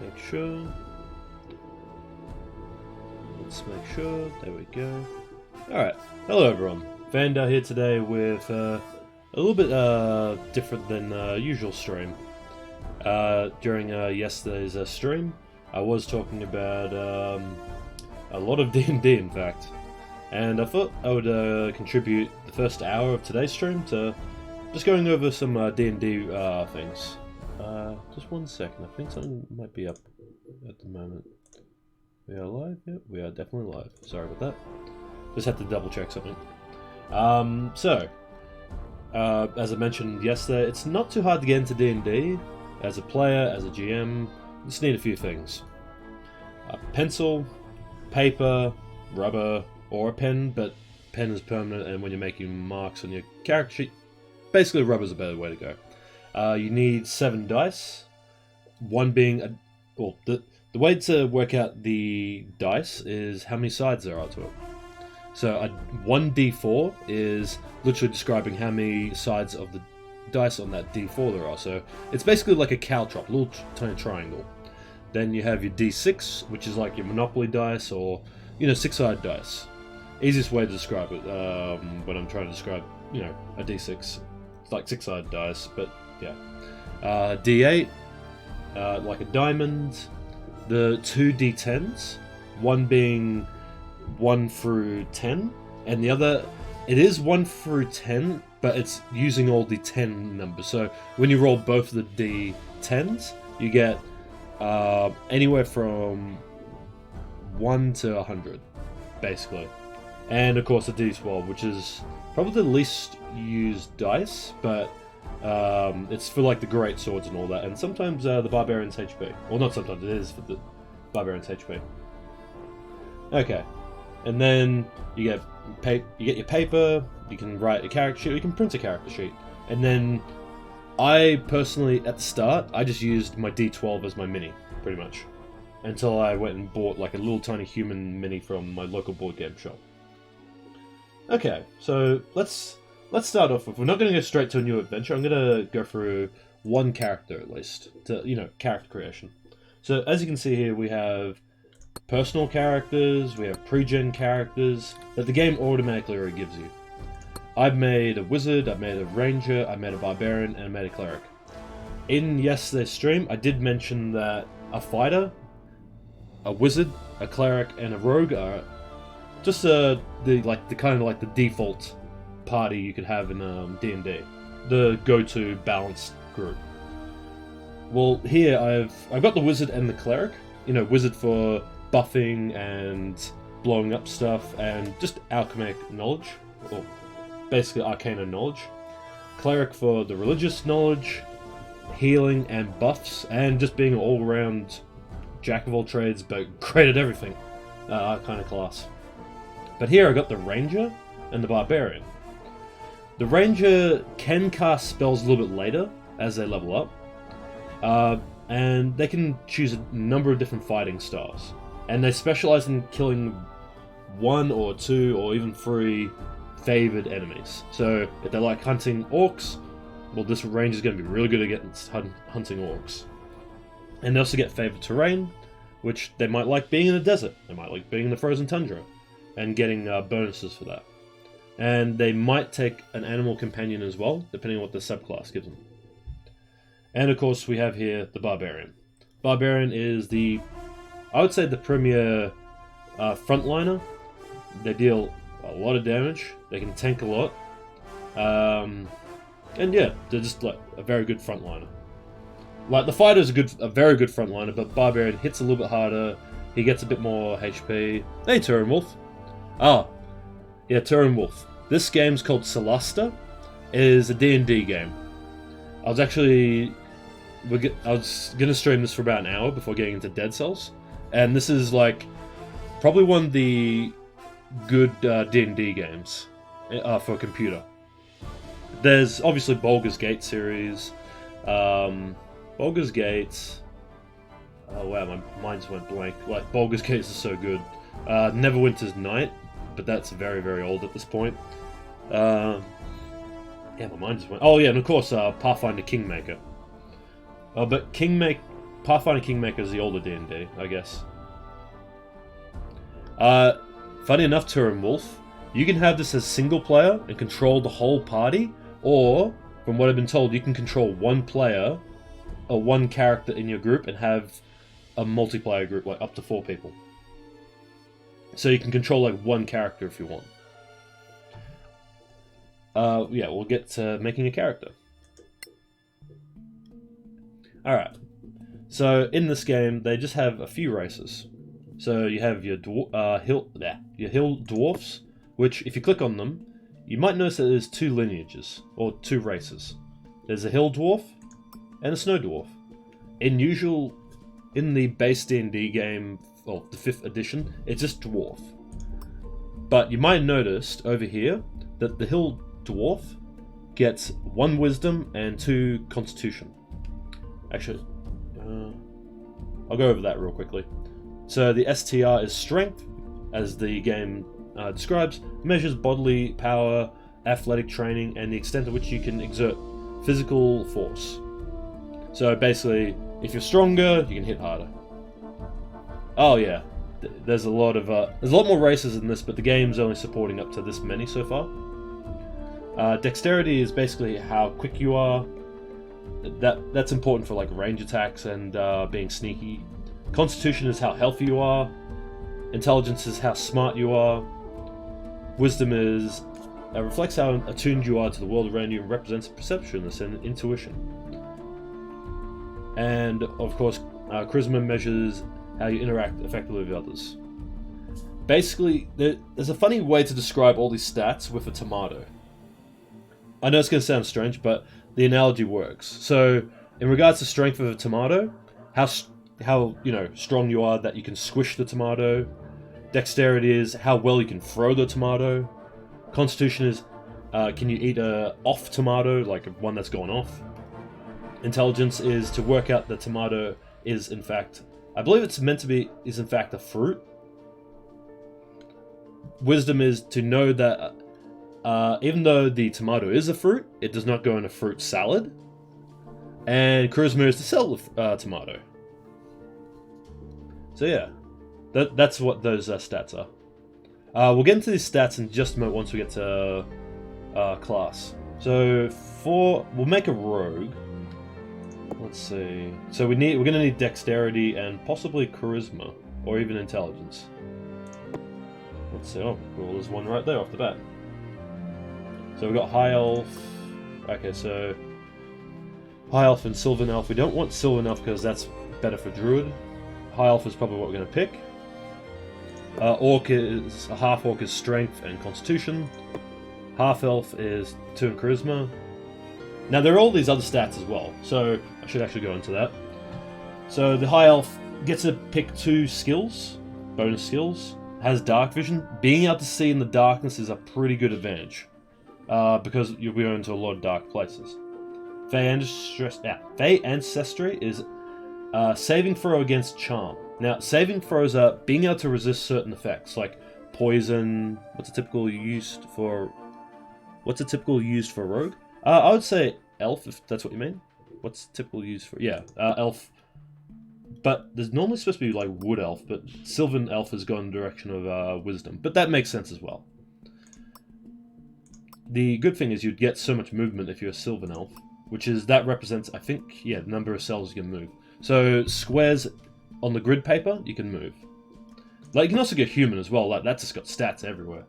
Make sure. Let's make sure. There we go. Alright. Hello everyone. Vanda here today with a little bit different than usual stream. During yesterday's stream, I was talking about a lot of D&D in fact. And I thought I would contribute the first hour of today's stream to just going over some D&D things. Just 1 second, I think something might be up at the moment. We are live? Yep, we are definitely live. Sorry about that. Just had to double check something. As I mentioned yesterday, it's not too hard to get into D&D. As a player, as a GM, you just need a few things. A pencil, paper, rubber, or a pen, but pen is permanent, and when you're making marks on your character sheet, basically rubber's a better way to go. You need 7 dice, one being the way to work out the dice is how many sides there are to it. So a 1d4 is literally describing how many sides of the dice on that d4 there are. So it's basically like a caltrop, a little tiny triangle. Then you have your d6, which is like your Monopoly dice, or 6-sided dice. Easiest way to describe it when I'm trying to describe a d6. It's like 6-sided dice, but yeah. D8, like a diamond. The 2 d10s, one being 1 through 10, and the other, it is 1 through 10, but it's using all the 10 numbers. So when you roll both of the d10s, you get anywhere from 1 to 100, basically. And of course the d12, which is probably the least used dice, but it's for like the great swords and all that, and sometimes the barbarian's HP. Well, not sometimes, it is for the barbarian's HP. Okay, and then you get your paper. You can write a character sheet. Or you can print a character sheet, and then I personally, at the start, I just used my D12 as my mini, pretty much, until I went and bought like a little tiny human mini from my local board game shop. Okay, so let's start off with, we're not going to go straight to a new adventure. I'm going to go through one character at least, to, character creation. So as you can see here, we have personal characters, we have pre-gen characters that the game automatically already gives you. I've made a wizard, I've made a ranger, I made a barbarian, and I made a cleric. In yesterday's stream, I did mention that a fighter, a wizard, a cleric, and a rogue are just the kind of like the default party you could have in D&D, the go-to balanced group. Well, here I've got the wizard and the cleric. Wizard for buffing and blowing up stuff and just alchemic knowledge, or basically arcana knowledge. Cleric for the religious knowledge, healing and buffs, and just being an all-round jack of all trades but great at everything kind of class. But here I got the ranger and the barbarian. The ranger can cast spells a little bit later as they level up, and they can choose a number of different fighting styles. And they specialize in killing 1 or 2 or even 3 favored enemies. So if they like hunting orcs, well, this ranger is going to be really good against hunting orcs. And they also get favored terrain, which they might like being in a desert, they might like being in the frozen tundra, and getting bonuses for that. And they might take an animal companion as well, depending on what the subclass gives them. And of course we have here the barbarian. Barbarian is I would say the premier frontliner. They deal a lot of damage, they can tank a lot, and yeah, they're just like a very good frontliner. Like the fighter's a very good frontliner, but barbarian hits a little bit harder, he gets a bit more HP. Hey Turin Wolf. Yeah, Turin Wolf. This game's called Solasta. It is a D&D game. I was gonna stream this for about an hour before getting into Dead Cells, and this is like probably one of the good D&D games for a computer. There's obviously Baldur's Gate series, Baldur's Gate. Oh wow, my mind just went blank. Like Baldur's Gate is so good. Neverwinter's Night, but that's very, very old at this point. Yeah, my mind just went. Oh yeah, and of course Pathfinder Kingmaker. But Pathfinder Kingmaker is the older D&D, I guess. Funny enough, Turin Wolf, you can have this as single player and control the whole party, or, from what I've been told, you can control one player or one character in your group and have a multiplayer group, like up to 4 people. So you can control like one character if you want. Yeah, we'll get to making a character. Alright, so in this game, they just have a few races. So you have your hill dwarfs, which if you click on them, you might notice that there's 2 lineages, or 2 races. There's a hill dwarf and a snow dwarf. In the base D&D game, well, the 5th edition, it's just dwarf. But you might have noticed over here that the hill dwarf gets 1 wisdom and 2 constitution. Actually, I'll go over that real quickly. So the STR is strength, as the game describes, measures bodily power, athletic training, and the extent to which you can exert physical force. So basically, if you're stronger, you can hit harder. Oh yeah, there's a lot more races in this, but the game's only supporting up to this many so far. Dexterity is basically how quick you are. That's important for like range attacks and being sneaky. Constitution is how healthy you are. Intelligence is how smart you are. Wisdom reflects how attuned you are to the world around you and represents perceptionness and intuition. And of course, charisma measures how you interact effectively with others. Basically, there's a funny way to describe all these stats with a tomato. I know it's going to sound strange, but the analogy works. So, in regards to strength of a tomato, how strong you are that you can squish the tomato. Dexterity is how well you can throw the tomato. Constitution is can you eat a off tomato, like one that's gone off. Intelligence is to work out the tomato is in fact, I believe it's meant to be, is in fact a fruit. Wisdom is to know that even though the tomato is a fruit, it does not go in a fruit salad. And charisma is to sell the tomato. So yeah, that's what those stats are. We'll get into these stats in just a moment once we get to class. So we'll make a rogue. Let's see. So we're gonna need dexterity and possibly charisma or even intelligence. Let's see. Oh, cool. There's one right there off the bat. So we've got high elf. Okay, so high elf and sylvan elf. We don't want sylvan elf because that's better for druid. High elf is probably what we're going to pick. Orc is a half orc is strength and constitution. Half elf is 2 in charisma. Now there are all these other stats as well, so I should actually go into that. So the high elf gets to pick 2 skills, bonus skills. Has dark vision. Being able to see in the darkness is a pretty good advantage, because you'll be going to a lot of dark places. Fey Ancestry is saving throw against charm. Now, saving throws are being able to resist certain effects, like poison. What's a typical used for rogue? I would say elf, if that's what you mean. What's typical used for? Yeah, elf. But there's normally supposed to be like wood elf, but sylvan elf has gone in the direction of wisdom. But that makes sense as well. The good thing is you'd get so much movement if you're a sylvan elf, that represents, I think, yeah, the number of cells you can move. So squares on the grid paper, you can move. Like, you can also get human as well. Like, that's just got stats everywhere.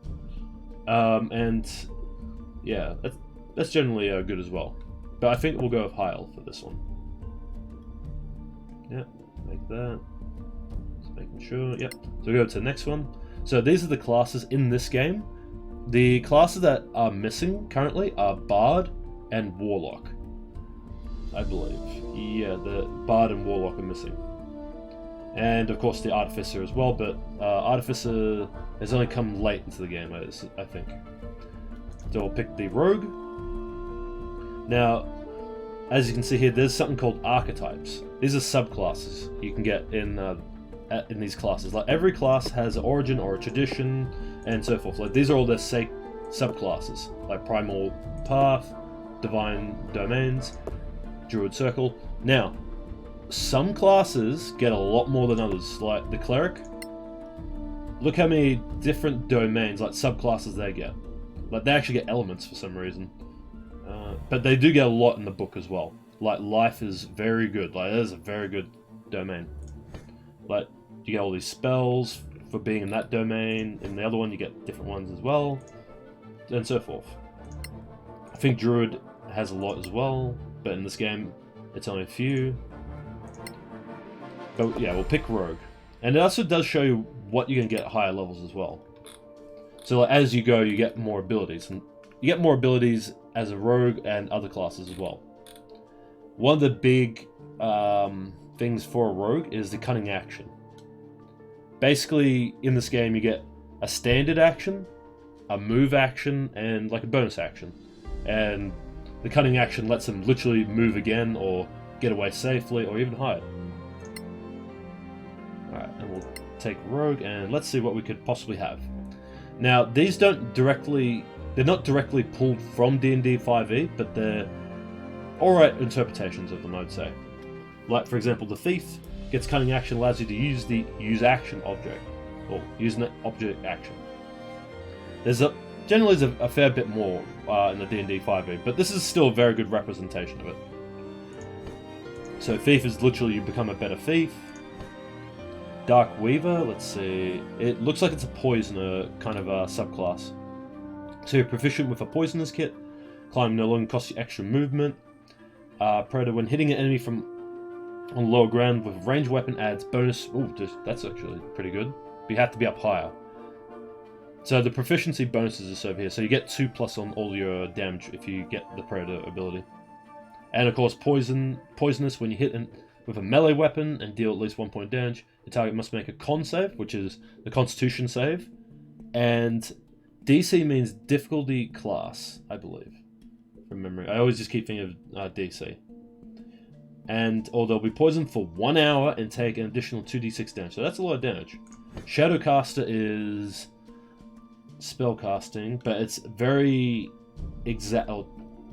And yeah, that's generally good as well. But I think we'll go with high elf for this one. Yeah, like that. Just making sure. Yep. So we'll go to the next one. So these are the classes in this game. The classes that are missing currently are Bard and Warlock, I believe. Yeah, the Bard and Warlock are missing. And of course the Artificer as well, but Artificer has only come late into the game, I think. So we'll pick the Rogue. Now, as you can see here, there's something called archetypes. These are subclasses you can get in these classes. Like, every class has an origin or a tradition, and so forth. Like, these are all their subclasses, like Primal Path, Divine Domains, Druid Circle. Now, some classes get a lot more than others. Like the cleric, look how many different domains, like subclasses, they get. Like they actually get elements for some reason, but they do get a lot in the book as well. Like life is very good. Like that is a very good domain. Like you get all these spells for being in that domain. In the other one, you get different ones as well, and so forth. I think Druid has a lot as well, but in this game, it's only a few. But yeah, we'll pick Rogue, and it also does show you what you can get at higher levels as well. So like, as you go, you get more abilities, and you get more abilities as a rogue and other classes as well. One of the big things for a rogue is the cunning action. Basically, in this game, you get a standard action, a move action, and like a bonus action. And the cunning action lets them literally move again, or get away safely, or even hide. Alright, and we'll take rogue, and let's see what we could possibly have. Now, these they're not directly pulled from D&D 5e, but they're alright interpretations of them, I'd say. Like, for example, the Thief gets cunning action, allows you to use the use action object, or use an object action. There's generally a fair bit more in the D&D 5e, but this is still a very good representation of it. So Thief is literally you become a better thief. Dark Weaver, let's see, it looks like it's a poisoner kind of subclass. So you're proficient with a poisoner's kit, climb no longer costs you extra movement. Predator, when hitting an enemy from on lower ground with a ranged weapon, adds bonus. Ooh, that's actually pretty good. But you have to be up higher. So the proficiency bonuses is over here. So you get 2+ on all your damage if you get the Predator ability. And of course, poisonous, when you hit with a melee weapon and deal at least 1 point damage, the target must make a con save, which is the Constitution save. And DC means difficulty class, I believe, from memory. I always just keep thinking of DC. Or they'll be poisoned for 1 hour and take an additional 2d6 damage. So that's a lot of damage. Shadowcaster is spellcasting, but it's very exact.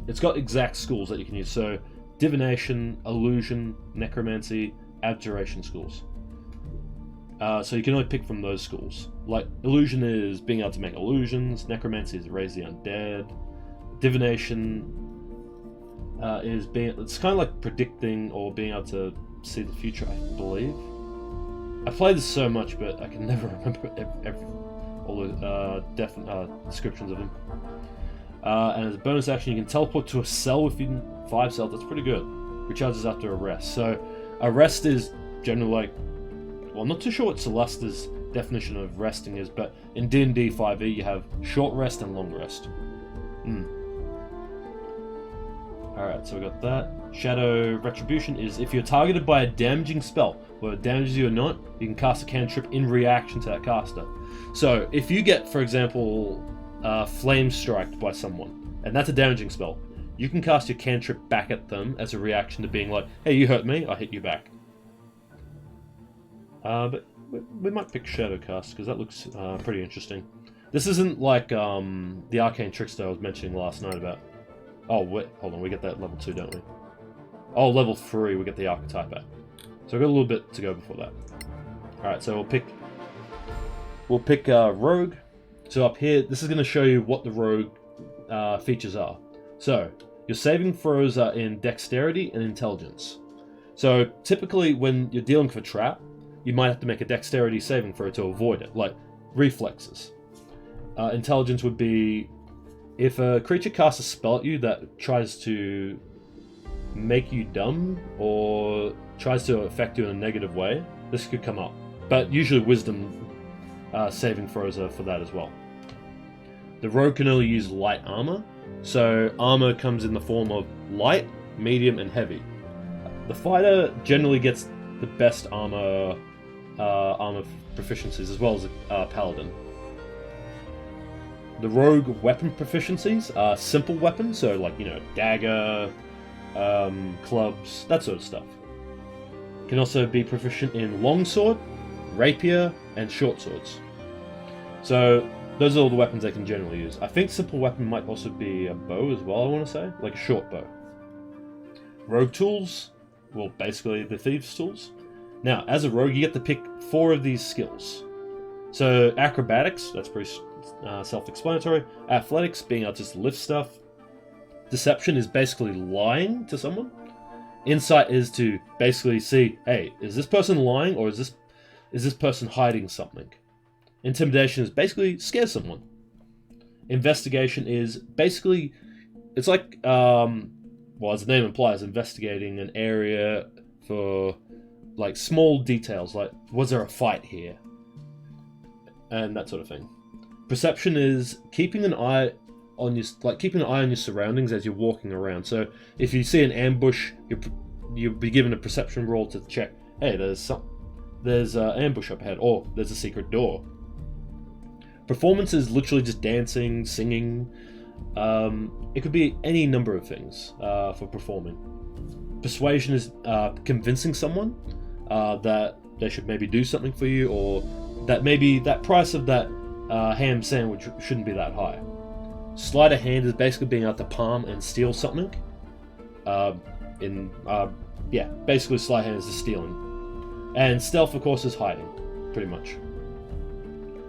It's got exact schools that you can use. So divination, illusion, necromancy, abjuration schools. So you can only pick from those schools. Like illusion is being able to make illusions. Necromancy is raise the undead. Divination is it's kind of like predicting or being able to see the future, I believe. I played this so much, but I can never remember all the descriptions of them. And as a bonus action, you can teleport to a cell within 5 cells. That's pretty good. Recharges after a rest. So a rest is generally like, well, I'm not too sure what Solasta's definition of resting is, but in D&D 5e you have short rest and long rest. Alright, so we got that. Shadow Retribution is if you're targeted by a damaging spell, whether it damages you or not, you can cast a cantrip in reaction to that caster. So if you get, for example, flame striked by someone, and that's a damaging spell, you can cast your cantrip back at them as a reaction to being like, hey, you hurt me, I hit you back. But we might pick Shadowcast, because that looks pretty interesting. This isn't like the Arcane Trickster I was mentioning last night about... Oh, wait, hold on, we get that level 2, don't we? Oh, level 3, we get the Archetype at. So we've got a little bit to go before that. Alright, so we'll pick Rogue. So up here, this is going to show you what the Rogue features are. So, your saving throws are in Dexterity and Intelligence. So, typically when you're dealing with a trap, you might have to make a Dexterity saving throw to avoid it, like reflexes. Intelligence would be if a creature casts a spell at you that tries to make you dumb or tries to affect you in a negative way, this could come up. But usually Wisdom saving throws are for that as well. The Rogue can only use light armor, so armor comes in the form of light, medium, and heavy. The fighter generally gets the best armor proficiencies, as well as a paladin. The Rogue weapon proficiencies are simple weapons, so like, dagger, clubs, that sort of stuff. Can also be proficient in longsword, rapier, and short swords. So those are all the weapons they can generally use. I think simple weapon might also be a bow as well, I want to say, like a short bow. Rogue tools, well, basically the thieves' tools. Now, as a rogue, you get to pick 4 of these skills. So acrobatics, that's pretty self-explanatory. Athletics, being able to just lift stuff. Deception is basically lying to someone. Insight is to basically see, hey, is this person lying or is this person hiding something? Intimidation is basically scare someone. Investigation is basically, it's like, well, as the name implies, investigating an area for like small details, like was there a fight here, and that sort of thing. Perception is keeping an eye on your surroundings as you're walking around. So if you see an ambush, you'll be given a perception roll to check, hey, there's an ambush up ahead, or there's a secret door. Performance is literally just dancing, singing. It could be any number of things for performing. Persuasion is convincing someone that they should maybe do something for you, or that maybe that price of that ham sandwich shouldn't be that high. Sleight of hand is basically being able to palm and steal something. Basically sleight of hand is just stealing. And stealth, of course, is hiding, pretty much.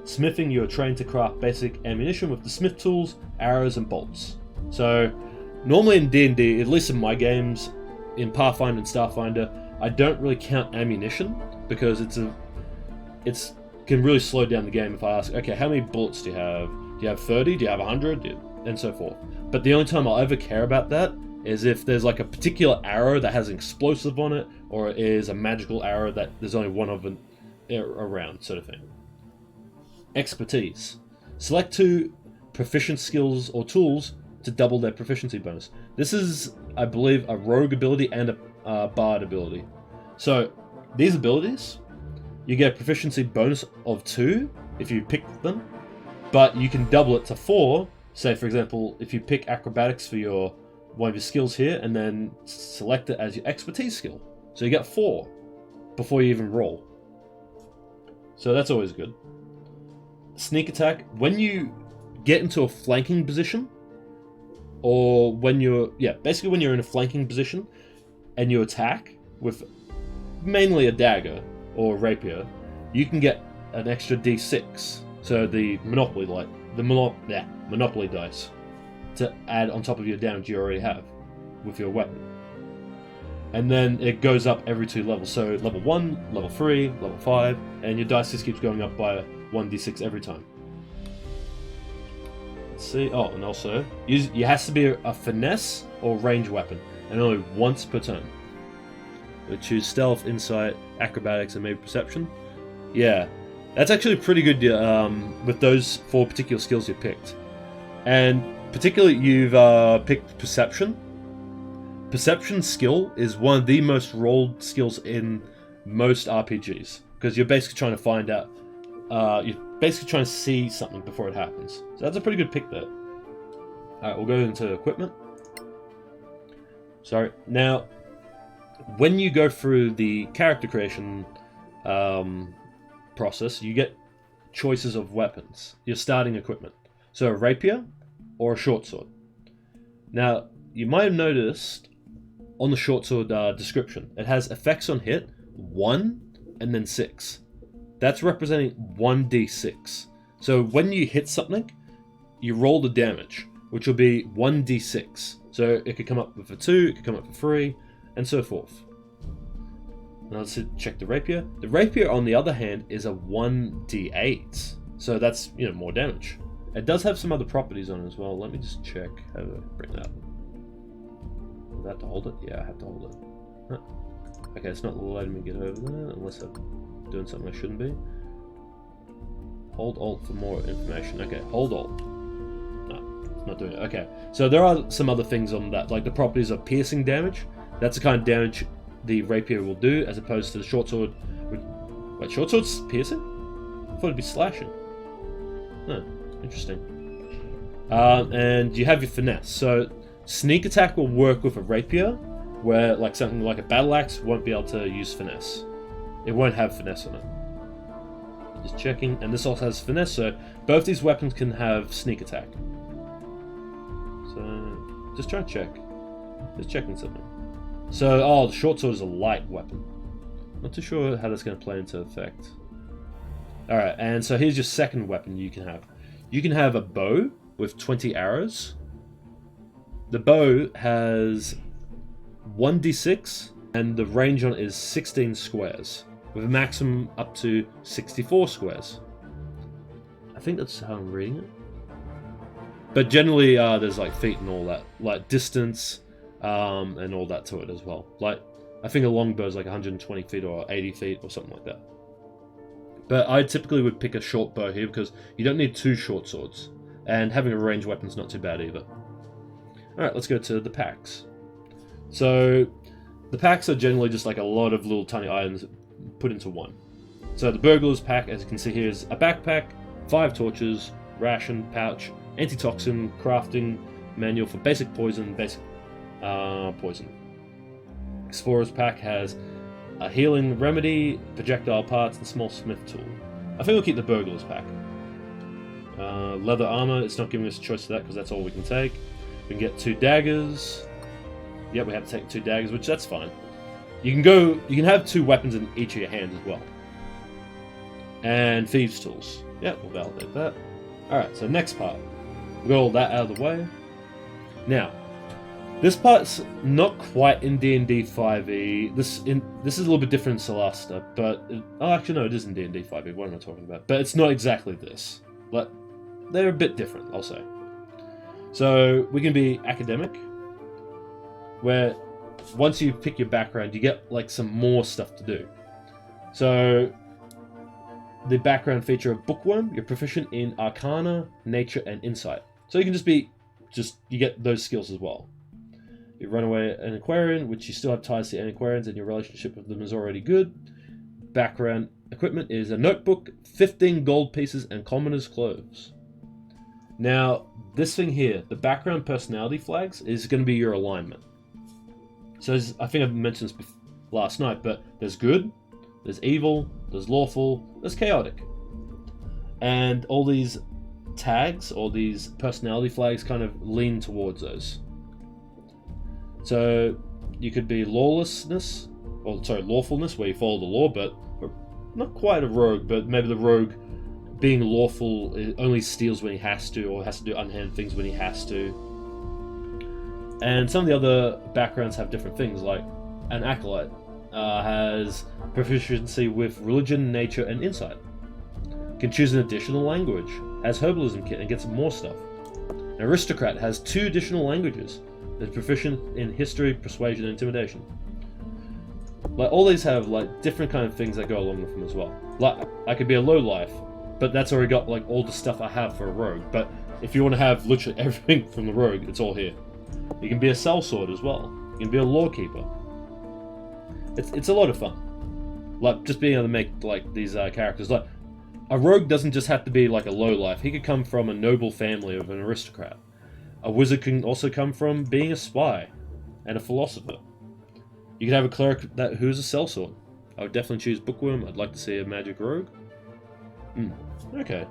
Smithing, you are trained to craft basic ammunition with the smith tools, arrows, and bolts. So, normally in D&D, at least in my games, in Pathfinder and Starfinder, I don't really count ammunition, because it can really slow down the game if I ask, okay, how many bullets do you have? Do you have 30? Do you have 100? And so forth. But the only time I'll ever care about that is if there's like a particular arrow that has an explosive on it, or it is a magical arrow that there's only one of them around, sort of thing. Expertise. Select 2 proficient skills or tools to double their proficiency bonus. This is, I believe, a rogue ability and a bard ability. So these abilities, you get a proficiency bonus of 2 if you pick them, but you can double it to 4. Say, for example, if you pick acrobatics for one of your skills here, and then select it as your expertise skill. So you get 4 before you even roll. So that's always good. Sneak attack, when you get into a flanking position, or when you're in a flanking position, and you attack with mainly a dagger or a rapier, you can get an extra d6. So the Monopoly dice to add on top of your damage you already have with your weapon. And then it goes up every 2 levels. So level 1, level 3, level 5, and your dice just keeps going up by 1d6 every time. Let's see. Oh, and also, it has to be a finesse or range weapon, and only once per turn. We choose stealth, insight, acrobatics, and maybe perception. Yeah, that's actually pretty good with those 4 particular skills you picked. And particularly, you've picked perception. Perception skill is one of the most rolled skills in most RPGs, because you're basically trying to find out, you're basically trying to see something before it happens. So that's a pretty good pick there. Alright, we'll go into equipment. Sorry. Now, when you go through the character creation process, you get choices of weapons, your starting equipment. So a rapier or a short sword. Now, you might have noticed on the short sword description, it has effects on hit 1 and then 6. That's representing 1d6. So when you hit something, you roll the damage, which will be 1d6. So it could come up with a 2, it could come up with 3, and so forth. Now let's check the rapier. The rapier, on the other hand, is a 1d8. So that's, more damage. It does have some other properties on it as well. Let me just check how to bring that up. Do I have to hold it? Yeah, I have to hold it. Huh. Okay, it's not letting me get over there unless I'm doing something I shouldn't be. Hold Alt for more information. Okay, hold Alt. No, it's not doing it. Okay, so there are some other things on that, like the properties of piercing damage. That's the kind of damage the rapier will do, as opposed to the short sword. Wait, short sword's piercing? I thought it'd be slashing. Huh, interesting. And you have your finesse. So sneak attack will work with a rapier, where like something like a battle axe won't be able to use finesse. It won't have finesse on it. Just checking, and this also has finesse, so both these weapons can have sneak attack. So just try to check. Just checking something. So, oh, the short sword is a light weapon. Not too sure how that's going to play into effect. Alright, and so here's your second weapon you can have. You can have a bow with 20 arrows. The bow has 1d6, and the range on it is 16 squares, with a maximum up to 64 squares. I think that's how I'm reading it. But generally, there's like feet and all that, like distance, and all that to it as well. Like, I think a longbow is like 120 feet or 80 feet or something like that. But I typically would pick a short bow here because you don't need two short swords, and having a ranged weapon is not too bad either. Alright, let's go to the packs. So, the packs are generally just like a lot of little tiny items put into one. So the burglar's pack, as you can see here, is a backpack, 5 torches, ration, pouch, antitoxin, crafting, manual for basic poison, basic poison. Explorer's pack has a healing remedy, projectile parts, and small smith tool. I think we'll keep the burglar's pack. Leather armor, it's not giving us a choice of that because that's all we can take. We can get 2 daggers. Yep, we have to take 2 daggers, which that's fine. You can have 2 weapons in each of your hands as well. And thieves' tools. Yep, we'll validate that. Alright, so next part. We got all that out of the way. Now, this part's not quite in D&D 5e. This is a little bit different in Solasta, but actually no, it is in D&D 5e. What am I talking about? But it's not exactly this. Like, they're a bit different, I'll say. So we can be academic, where once you pick your background, you get like some more stuff to do. So the background feature of Bookworm, you're proficient in Arcana, Nature, and Insight. So you can you get those skills as well. You run away an Antiquarian, which you still have ties to Antiquarians, and your relationship with them is already good. Background equipment is a notebook, 15 gold pieces, and commoner's clothes. Now, this thing here, the background personality flags, is going to be your alignment. So I think I mentioned this last night, but there's good, there's evil, there's lawful, there's chaotic. And all these tags, all these personality flags kind of lean towards those. So you could be lawfulness, where you follow the law, but not quite a rogue, but maybe the rogue being lawful only steals when he has to, or has to do unhand things when he has to. And some of the other backgrounds have different things, like an acolyte has proficiency with religion, nature, and insight. Can choose an additional language, has herbalism kit and gets more stuff. An aristocrat has 2 additional languages, is proficient in history, persuasion, and intimidation. Like, all these have like different kind of things that go along with them as well. Like, I could be a lowlife, but that's already got like all the stuff I have for a rogue. But if you want to have literally everything from the rogue, it's all here. You can be a sellsword as well. You can be a lawkeeper. It's a lot of fun. Like, just being able to make like these characters. Like, a rogue doesn't just have to be like a lowlife. He could come from a noble family of an aristocrat. A wizard can also come from being a spy and a philosopher. You could have a cleric who's a sellsword. I would definitely choose Bookworm. I'd like to see a magic rogue. Okay.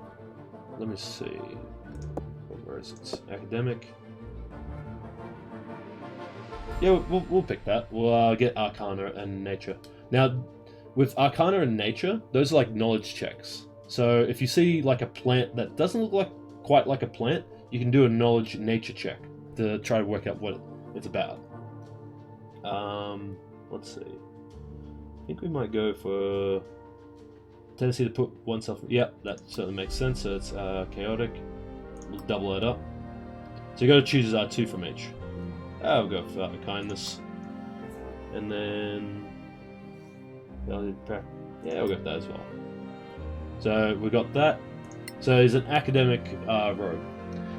Let me see. Where is it? Academic. Yeah, we'll pick that. We'll get Arcana and Nature. Now, with Arcana and Nature, those are like knowledge checks. So if you see like a plant that doesn't look quite like a plant, you can do a knowledge nature check to try to work out what it's about. Let's see. I think we might go for tendency to put oneself. Yeah, that certainly makes sense. So it's chaotic. We'll double it up. So you got to choose 2 from each. I'll go for kindness, and then yeah, we'll go for that as well. So we got that. So he's an academic rogue.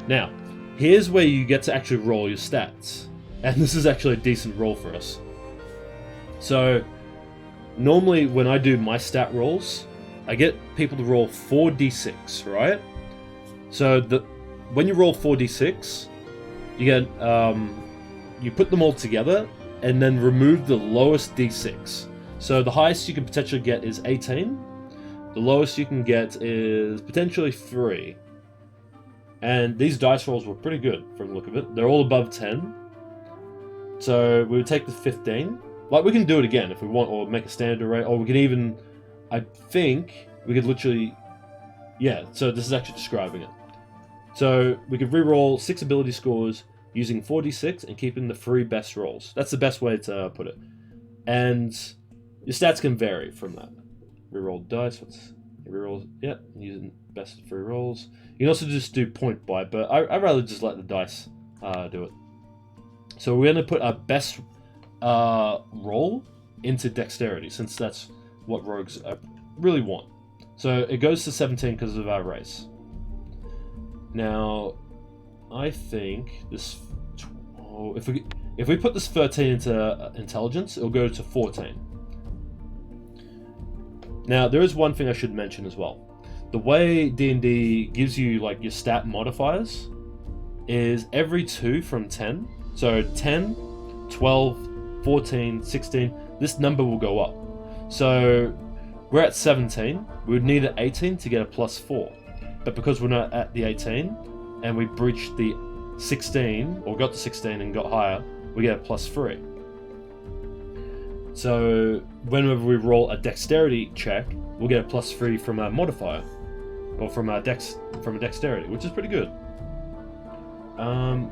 Now, here's where you get to actually roll your stats. And this is actually a decent roll for us. So, normally when I do my stat rolls, I get people to roll 4d6, right? So, when you roll 4d6, you get, you put them all together, and then remove the lowest d6. So, the highest you can potentially get is 18. The lowest you can get is potentially 3. And these dice rolls were pretty good from the look of it. They're all above 10. So we would take the 15. Like, we can do it again if we want, or make a standard array, or we can even, I think, we could literally, yeah, so this is actually describing it. So we could re-roll 6 ability scores using 4d6 and keeping the 3 best rolls. That's the best way to put it. And your stats can vary from that. Re-roll dice, re-roll, yeah, using best of 3 rolls. You can also just do point buy, but I'd rather just let the dice do it. So we're going to put our best roll into dexterity, since that's what rogues really want. So it goes to 17 because of our race. Now, I think this. Oh, if we put this 13 into intelligence, it'll go to 14. Now, there is one thing I should mention as well. The way D&D gives you like your stat modifiers is every 2 from 10. So 10, 12, 14, 16. This number will go up. So we're at 17. We would need an 18 to get a +4. But because we're not at the 18, and we breached the 16, or got to 16 and got higher, we get a +3. So whenever we roll a dexterity check, we'll get a +3 from our modifier, or from a dexterity, which is pretty good.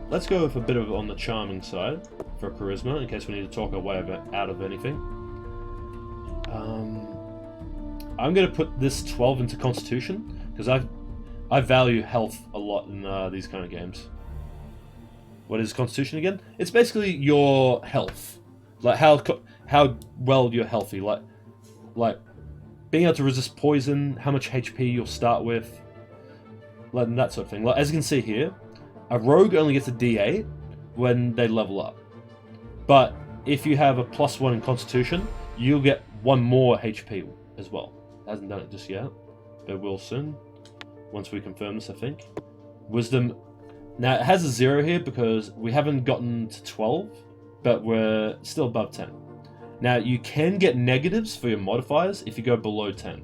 Let's go with a bit of on the charming side for charisma, in case we need to talk our way out of anything. I'm going to put this 12 into Constitution, because I value health a lot in these kind of games. What is Constitution again? It's basically your health, like how well you're healthy, like being able to resist poison, how much HP you'll start with, like that sort of thing. Like, as you can see here, a rogue only gets a D8 when they level up, but if you have a +1 in Constitution, you'll get 1 more HP as well. It hasn't done it just yet, but will soon. Once we confirm this, I think. Wisdom. Now, it has a 0 here because we haven't gotten to 12, but we're still above 10. Now, you can get negatives for your modifiers if you go below 10.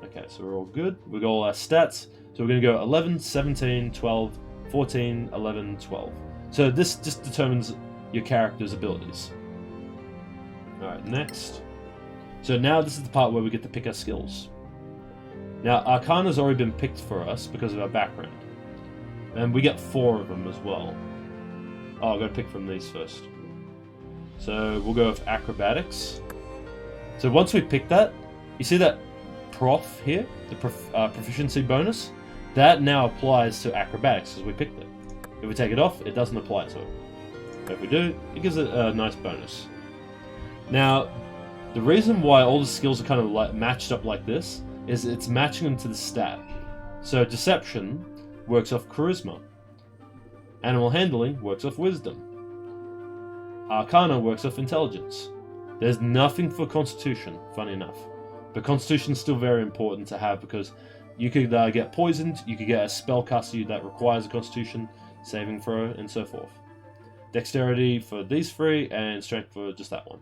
Okay, so we're all good. We've got all our stats. So we're going to go 11, 17, 12, 14, 11, 12. So this just determines your character's abilities. Alright, next. So now this is the part where we get to pick our skills. Now, Arcana's already been picked for us because of our background. And we get 4 of them as well. Oh, I've got to pick from these first. So we'll go with Acrobatics. So once we pick that, you see that prof here? The proficiency bonus? That now applies to Acrobatics because we picked it. If we take it off, it doesn't apply to it. But if we do, it gives it a nice bonus. Now, the reason why all the skills are kind of like matched up like this is it's matching them to the stat. So Deception works off Charisma. Animal Handling works off Wisdom. Arcana works off Intelligence. There's nothing for Constitution, funny enough. But Constitution is still very important to have because you could get poisoned, you could get a spell cast you that requires a Constitution saving throw, and so forth. Dexterity for these 3, and Strength for just that one.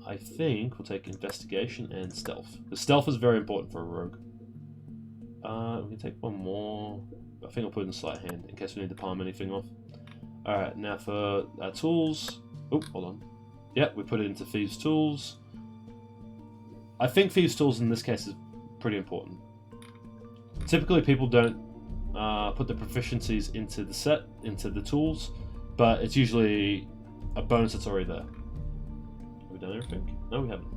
I think we'll take Investigation and Stealth. The Stealth is very important for a rogue. We can take one more. I think I'll put it in Sleight of Hand in case we need to palm anything off. Alright, now for our tools. Oh, hold on. Yep, we put it into Thieves' Tools. I think Thieves' Tools in this case is pretty important. Typically people don't put the proficiencies into the set, into the tools, but it's usually a bonus that's already there. Have we done everything? No, we haven't.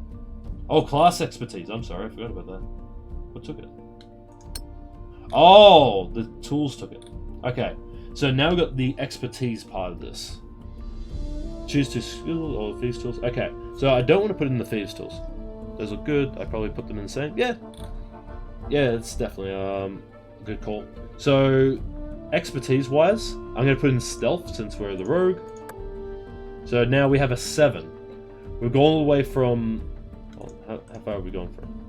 Oh, Class Expertise. I'm sorry, I forgot about that. What took it? Oh, the tools took it. Okay, so now we've got the expertise part of this. Choose to skill or Thieves' Tools. Okay, so I don't want to put in the Thieves' Tools. Those look good. I probably put them in the same. Yeah, it's definitely a good call. So, expertise-wise, I'm going to put in Stealth since we're the rogue. So now we have a 7. We're going all the way from... Oh, how far are we going from?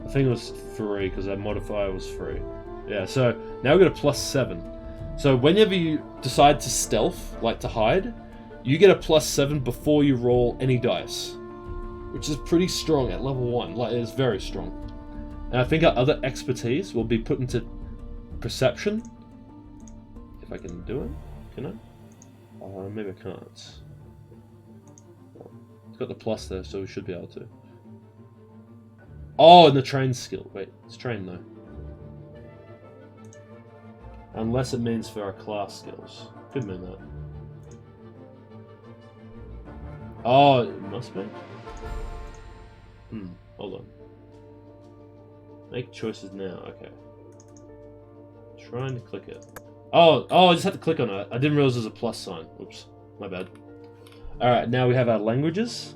I think it was 3 because our modifier was 3. Yeah, so now we've got a +7. So whenever you decide to stealth, like to hide, you get a +7 before you roll any dice, which is pretty strong at level 1. Like, it's very strong. And I think our other expertise will be put into Perception. If I can do it, can I? Maybe I can't. It's got the plus there, so we should be able to. Oh, and the train skill. Wait, it's train though. Unless it means for our class skills. Could mean that. Oh, it must be. Hold on. Make choices now. Okay. Trying to click it. Oh, I just had to click on it. I didn't realize there's a plus sign. Oops, my bad. Alright, now we have our languages.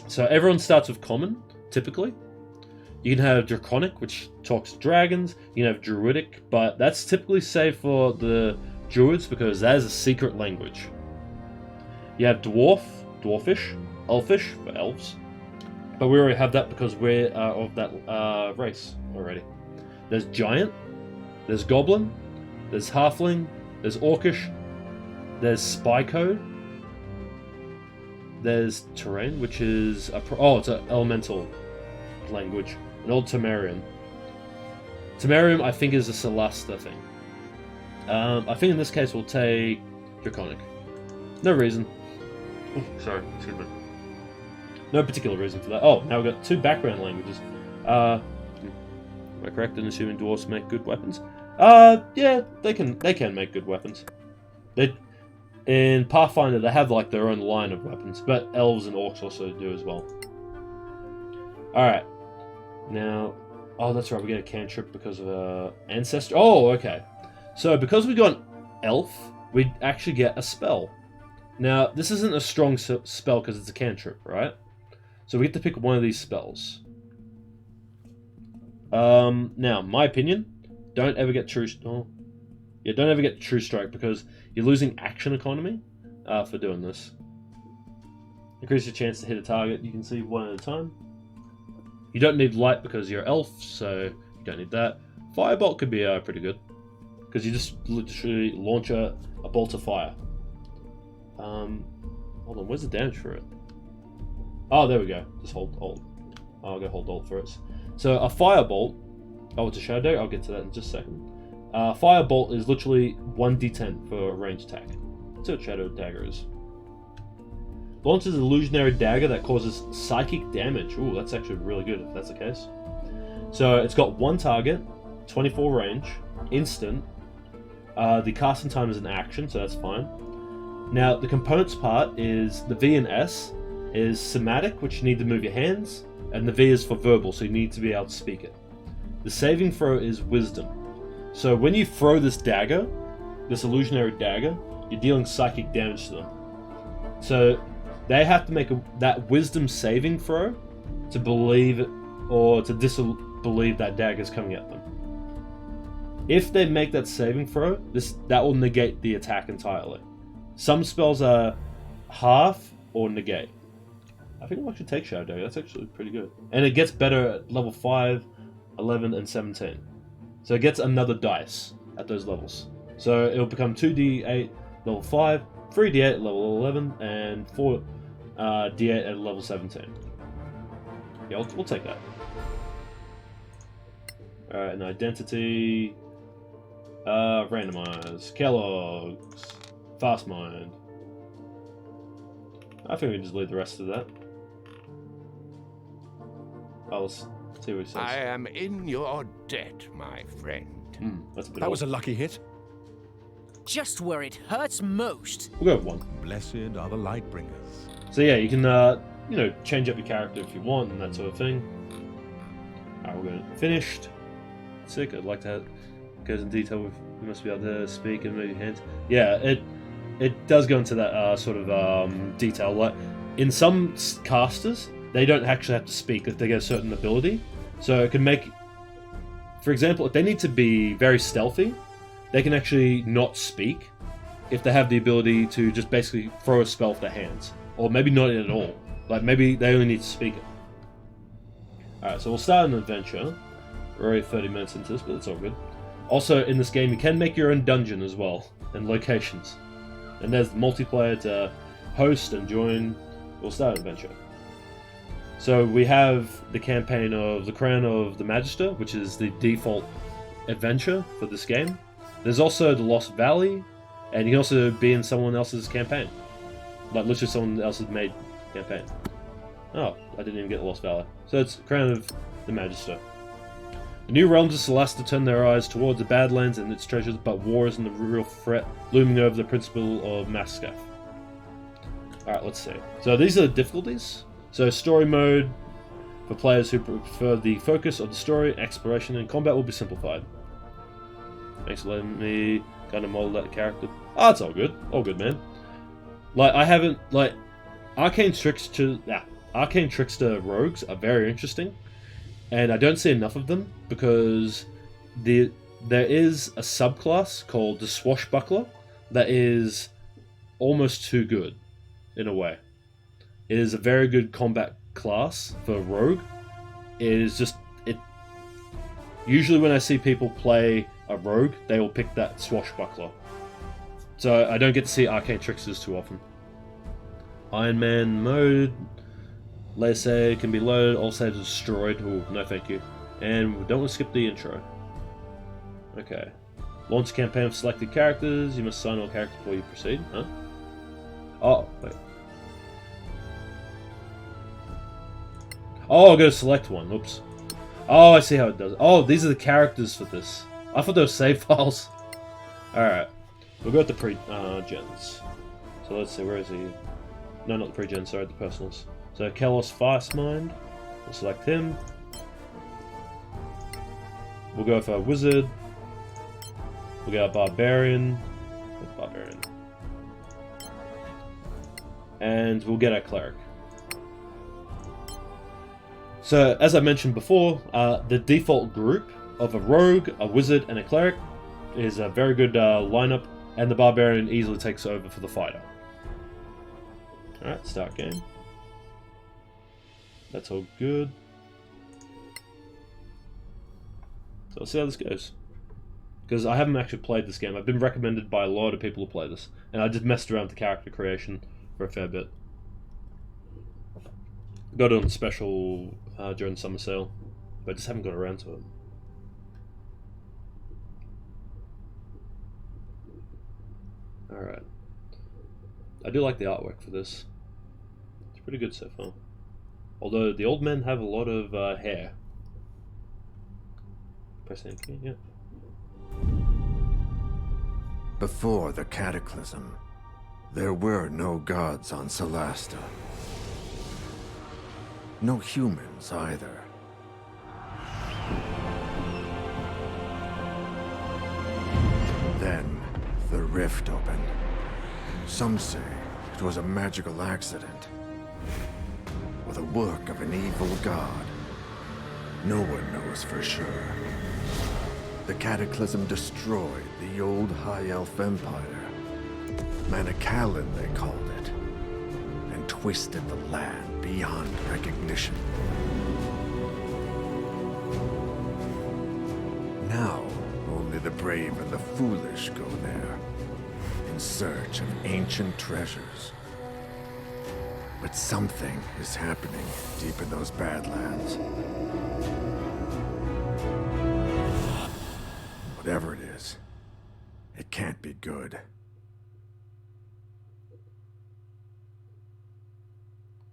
So everyone starts with common, typically. You can have Draconic, which talks to dragons. You can have Druidic, but that's typically saved for the Druids because that is a secret language. You have Dwarf, Dwarfish, Elfish for elves. But we already have that because we're of that race already. There's Giant, there's Goblin, there's Halfling, there's Orcish, there's Spy Code, there's Terrain, which is it's an elemental language, an old Temerian. Temerium, I think, is a Solasta thing. I think in this case we'll take Draconic. No reason. Ooh, sorry, excuse me. No particular reason for that. Oh, now we've got 2 background languages. Am I correct in assuming dwarves make good weapons? Yeah, they can make good weapons. In Pathfinder, they have like their own line of weapons, but elves and orcs also do as well. Alright. Now, that's right, we get a cantrip because of ancestry. Oh, okay. So, because we got an elf, we actually get a spell. Now, this isn't a strong spell because it's a cantrip, right? So we get to pick one of these spells. Now, my opinion, don't ever get True Strike because you're losing action economy for doing this. Increase your chance to hit a target. You can see one at a time. You don't need light because you're elf, so you don't need that. Firebolt could be pretty good because you just literally launch a bolt of fire. Hold on, where's the damage for it? Oh, there we go. Just hold Alt. I'll go hold Alt for it. So a firebolt. Oh, it's a shadow dagger. I'll get to that in just a second. Firebolt is literally 1d10 for a ranged attack. That's what shadow dagger is. Launches an illusionary dagger that causes psychic damage. Ooh, that's actually really good if that's the case. So it's got 1 target, 24 range, instant. The casting time is an action, so that's fine. Now, the components part is the V and S is somatic, which you need to move your hands, and the V is for verbal, so you need to be able to speak it. The saving throw is wisdom. So when you throw this dagger, this illusionary dagger, you're dealing psychic damage to them. So they have to make that wisdom saving throw to believe or to disbelieve that dagger is coming at them. If they make that saving throw, that will negate the attack entirely. Some spells are half or negate. I think I'll actually take Shadow Dagger. That's actually pretty good. And it gets better at level 5, 11, and 17. So it gets another dice at those levels. So it'll become 2d8 level 5, 3d8 at level 11, and 4d8 at level 17. Yeah, we'll take that. Alright, and identity... randomize. Kellogg's. Fast mind. I think we can just leave the rest of that. Let's see what he says. I am in your debt, my friend. That was a lucky hit. Just where it hurts most. We'll go with 1. Blessed are the light bringers. So yeah, you can, change up your character if you want and that sort of thing. Alright, we're going finished. Sick. I'd like to have goes in detail with you must be able to speak and move your hands. Yeah, it does go into that sort of detail. Like in some casters, they don't actually have to speak if they get a certain ability. So it can make, for example, if they need to be very stealthy, they can actually not speak if they have the ability to just basically throw a spell with their hands. Or maybe not at all. Like maybe they only need to speak it. Alright, so we'll start an adventure. We're already 30 minutes into this, but it's all good. Also, in this game, you can make your own dungeon as well, and locations. And there's multiplayer to host and join. We'll start an adventure. So we have the campaign of the Crown of the Magister, which is the default adventure for this game. There's also the Lost Valley, And you can also be in someone else's campaign. Like, literally someone else's made campaign. Oh, I didn't even get Lost Valor. So it's Crown of the Magister. The new realms of Solasta turn their eyes towards the Badlands and its treasures, but war isn't the real threat looming over the principle of Mascaf. Alright, let's see. So these are the difficulties. So story mode, for players who prefer the focus of the story, exploration and combat will be simplified. Thanks for letting me kind of model that character. Oh, it's all good. All good, man. Like, I haven't, like, Arcane Trickster rogues are very interesting, and I don't see enough of them because there is a subclass called the Swashbuckler that is almost too good, in a way. It is a very good combat class for rogue. It is just, usually when I see people play a rogue, they will pick that Swashbuckler. So I don't get to see Arcane Tricksters too often. Iron Man mode. Let's say can be loaded, all saves destroyed. Oh, no thank you. And we don't want to skip the intro. Okay. Launch campaign of selected characters. You must assign all characters before you proceed. Huh? Oh, wait. Oh, I'll go select one. Oops. Oh, I see how it does. Oh, these are the characters for this. I thought they were save files. Alright. We'll go with the pre-gens. So let's see, where is he? No, not the pre-gens, sorry, the personals. So Kelos Fastmind. We'll select him. We'll go for a wizard. We'll get a barbarian. And we'll get a cleric. So, as I mentioned before, the default group of a rogue, a wizard, and a cleric is a very good lineup, and the barbarian easily takes over for the fighter. Alright, start game. That's all good. So let's see how this goes. Because I haven't actually played this game. I've been recommended by a lot of people to play this, and I just messed around with the character creation for a fair bit. Got it on special during summer sale, but I just haven't got around to it. Alright. I do like the artwork for this. It's pretty good so far. Although the old men have a lot of hair. Press any key, yeah. Before the Cataclysm, there were no gods on Solasta. No humans either. Then, the rift opened. Some say it was a magical accident, or the work of an evil god. No one knows for sure. The Cataclysm destroyed the old High Elf Empire. Manicalan, they called it, and twisted the land beyond recognition. Now, only the brave and the foolish go there, in search of ancient treasures. But something is happening deep in those Badlands. Whatever it is, it can't be good.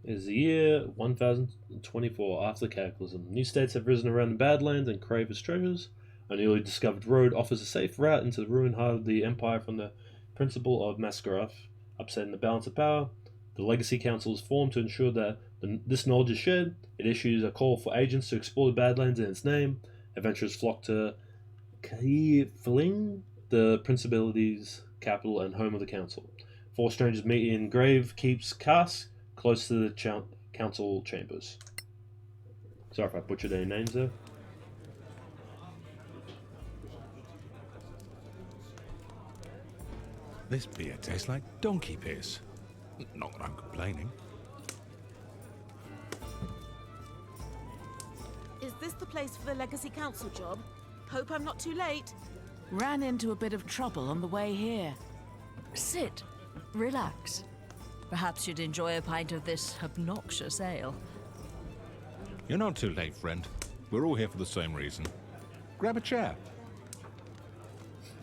It is the year 1024 after the Cataclysm. New states have risen around the Badlands and crave its treasures. A newly discovered road offers a safe route into the ruined heart of the Empire from the principle of Masquerade, upsetting the balance of power. The Legacy Council is formed to ensure that this knowledge is shared. It issues a call for agents to explore the Badlands in its name. Adventurers flock to Fling, the Principality's capital and home of the Council. Four strangers meet in Grave Keep's Cask, close to the council chambers. Sorry if I butchered any names there. This beer tastes like donkey piss. Not that I'm complaining. Is this the place for the Legacy Council job? Hope I'm not too late. Ran into a bit of trouble on the way here. Sit. Relax. Perhaps you'd enjoy a pint of this obnoxious ale. You're not too late, friend. We're all here for the same reason. Grab a chair.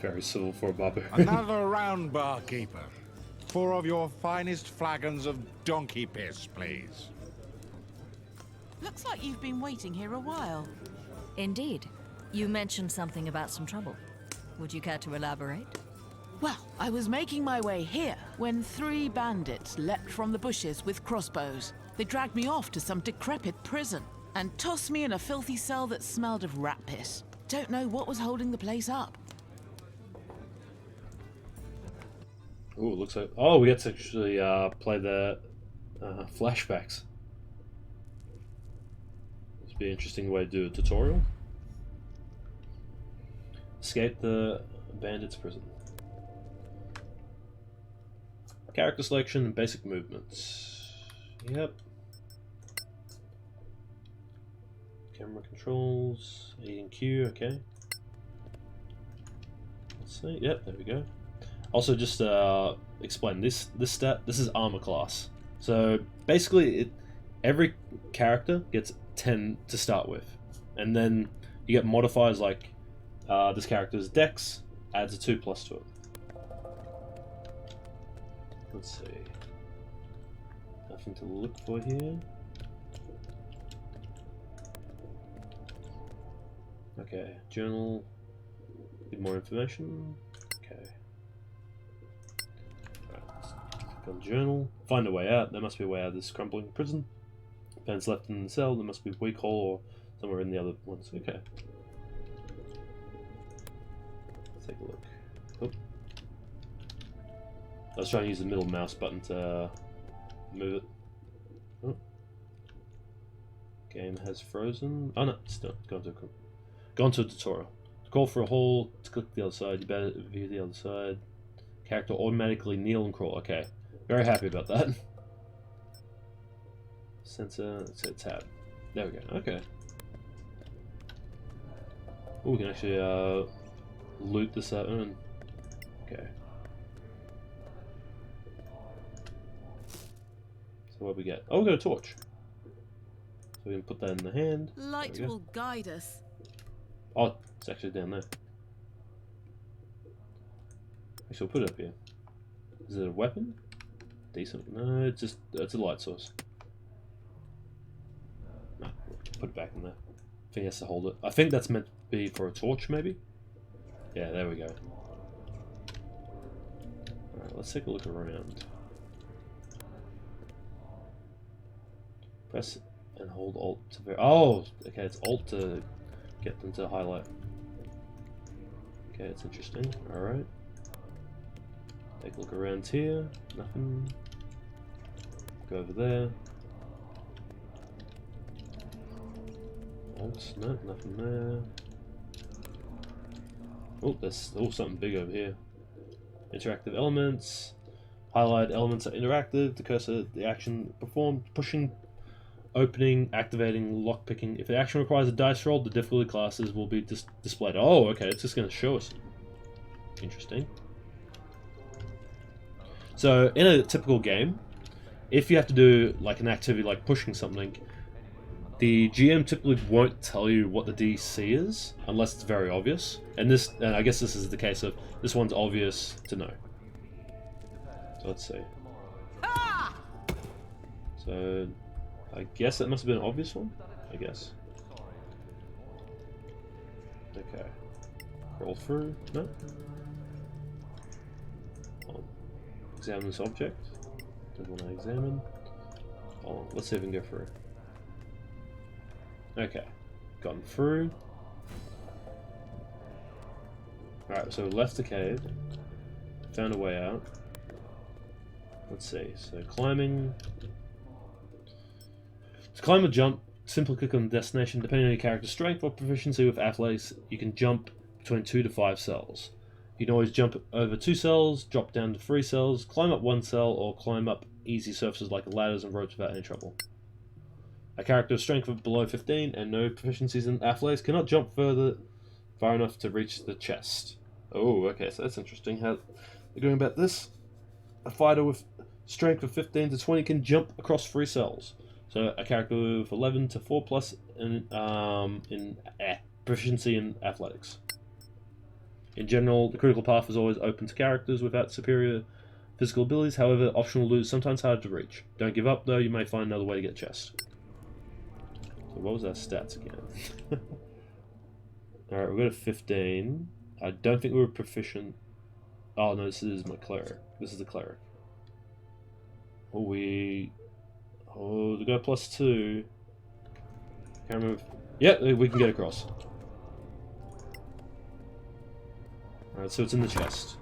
Very civil for a barbarian. Another round, barkeeper. 4 of your finest flagons of donkey piss, please. Looks like you've been waiting here a while. Indeed. You mentioned something about some trouble. Would you care to elaborate? Well, I was making my way here when 3 bandits leapt from the bushes with crossbows. They dragged me off to some decrepit prison and tossed me in a filthy cell that smelled of rat piss. Don't know what was holding the place up. Oh, it looks like... Oh, we get to actually play the flashbacks. This would be an interesting way to do a tutorial. Escape the bandits' prison. Character selection and basic movements. Yep. Camera controls, E and Q, okay. Let's see, yep, there we go. Also, just explain this stat. This is armor class. So basically, every character gets 10 to start with, and then you get modifiers like this character's dex adds a 2+ to it. Let's see. Nothing to look for here. Okay, journal. Need more information. Okay. Alright, let's click on journal. Find a way out. There must be a way out of this crumbling prison. Pens left in the cell. There must be a weak hole or somewhere in the other ones. Okay. Let's take a look. Oh. I was trying to use the middle mouse button to move it. Oh. Game has frozen. Oh no, it's not. Gone to a tutorial. To call for a hole, to click the other side, you better view the other side. Character automatically kneel and crawl. Okay. Very happy about that. Sensor, let's say tab. There we go. Okay. Oh, we can actually loot this out. Okay. So what we get? Oh, we got a torch. So we can put that in the hand. Light will guide us. Oh, it's actually down there. Actually, we'll put it up here. Is it a weapon? Decent. No, it's a light source. No, put it back in there. I think it has to hold it. I think that's meant to be for a torch, maybe? Yeah, there we go. Alright, let's take a look around. Press and hold Alt to oh, okay, it's Alt to get them to highlight. Okay, it's interesting. Alright. Take a look around here. Nothing. Go over there. Alt, no, nothing there. Oh, there's something big over here. Interactive elements. Highlight elements are interactive. The cursor, the action performed, pushing, opening, activating, lockpicking. If the action requires a dice roll, the difficulty classes will be displayed. Oh, okay, it's just going to show us. Interesting. So, in a typical game, if you have to do like an activity like pushing something, the GM typically won't tell you what the DC is unless it's very obvious. And I guess this is the case of this one's obvious to know. So let's see. So I guess that must have been an obvious one. I guess. Okay. Roll through. No. Examine this object. Don't want to examine. Oh, let's see if we can go through. Okay, gotten through. Alright, so we left the cave. Found a way out. Let's see, so climbing. To climb or jump, simply click on the destination. Depending on your character's strength or proficiency with athletics, you can jump between 2 to 5 cells. You can always jump over 2 cells, drop down to 3 cells, climb up 1 cell, or climb up easy surfaces like ladders and ropes without any trouble. A character of strength of below 15 and no proficiencies in athletics cannot jump far enough to reach the chest. Oh, okay, so that's interesting how they're going about this. A fighter with strength of 15 to 20 can jump across 3 cells. So a character with 11 to 4+ in proficiency in athletics. In general, the critical path is always open to characters without superior physical abilities. However, optional loot is sometimes hard to reach. Don't give up though, you may find another way to get chest. So what was our stats again? Alright, we got a 15. I don't think we were proficient. Oh no, this is my cleric. This is the cleric. Oh, we got +2. Can't remember. Yeah, we can get across. Alright, so it's in the chest.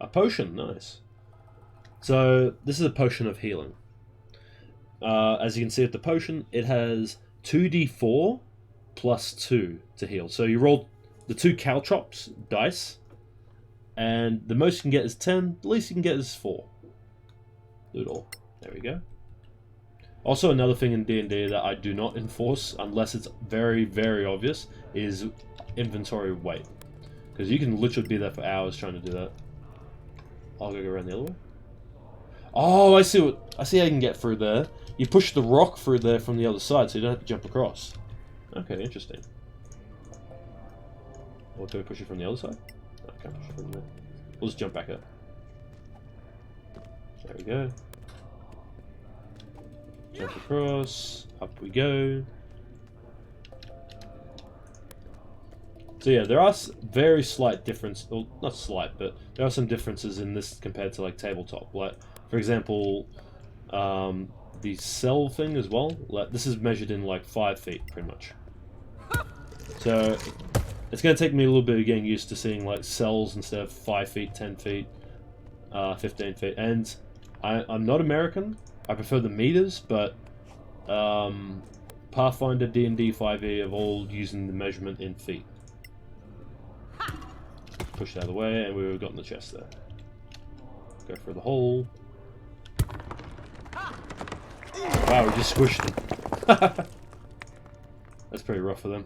A potion, nice. So, this is a potion of healing. As you can see with the potion, it has 2d4 +2 to heal. So you roll the 2 caltrops dice, and the most you can get is 10, the least you can get is 4. Do it all. There we go. Also, another thing in D&D that I do not enforce, unless it's very, very obvious, is inventory weight. Because you can literally be there for hours trying to do that. I'll go around the other way. Oh, I see how you can get through there. You push the rock through there from the other side, so you don't have to jump across. Okay, interesting. Or do I push it from the other side? No, I can't push it from there. We'll just jump back up. There we go. Jump across. Up we go. So yeah, there are very slight differences. Well, not slight, but there are some differences in this compared to like tabletop. Like, for example, the cell thing as well. Like, this is measured in like 5 feet, pretty much. So it's going to take me a little bit of getting used to seeing like cells instead of 5 feet, 10 feet, 15 feet. And I'm not American. I prefer the meters, but Pathfinder, D&D, 5e have all using the measurement in feet. Push it out of the way, and we've got in the chest there. Go for the hole. Wow, we just squished them. That's pretty rough for them.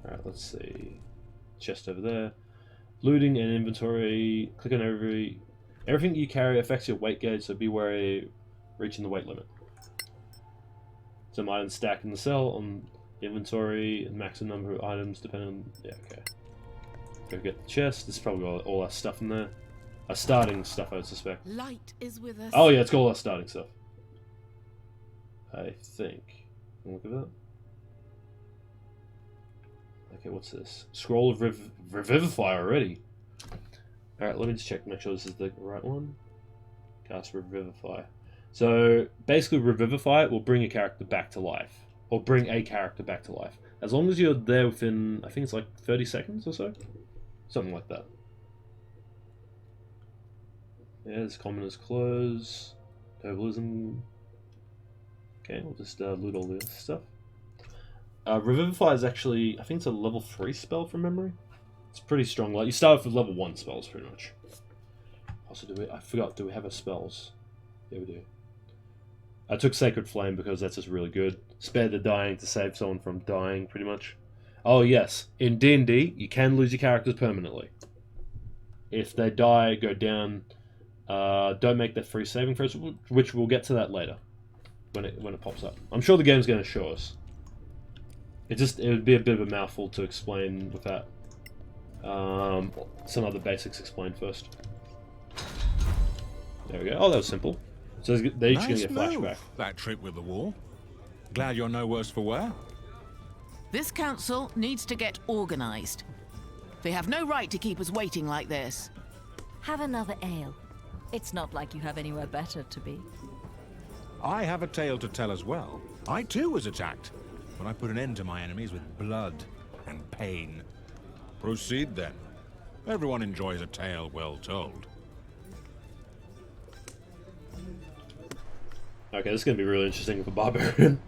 Alright, let's see. Chest over there. Looting and inventory. Click on everything you carry affects your weight gauge, so be wary reaching the weight limit. Some items stacked in the cell on inventory and maximum number of items depending on... Yeah, okay. Go get the chest. This is probably all our stuff in there. Our starting stuff, I would suspect. Light is with us. Oh yeah, it's got all our starting stuff. I think. Look at that. Okay, what's this? Scroll of Revivify already. Alright, let me just check, make sure this is the right one. Cast Revivify. So, basically Revivify will bring a character back to life. Or bring a character back to life. As long as you're there within, I think it's like 30 seconds or so? Something like that. Yeah, it's common as clothes. Herbalism. Okay, we'll just loot all this stuff. Revivify is actually, I think it's a level 3 spell from memory. It's pretty strong. Like, you start off with level 1 spells, pretty much. Also, I forgot, do we have our spells? Yeah, we do. I took Sacred Flame because that's just really good. Spare the dying to save someone from dying, pretty much. Oh, yes. In D&D, you can lose your characters permanently. If they die, go down, don't make that free saving throws, which we'll get to that later. When it pops up. I'm sure the game's going to show us. It would be a bit of a mouthful to explain without some other basics explained first. There we go. Oh, that was simple. So they're each going to get flashback. That trip with the wall. Glad you're no worse for wear. This council needs to get organized. They have no right to keep us waiting like this. Have another ale. It's not like you have anywhere better to be. I have a tale to tell as well. I too was attacked, but I put an end to my enemies with blood and pain. Proceed then. Everyone enjoys a tale well told. Okay, this is going to be really interesting for Barbarian.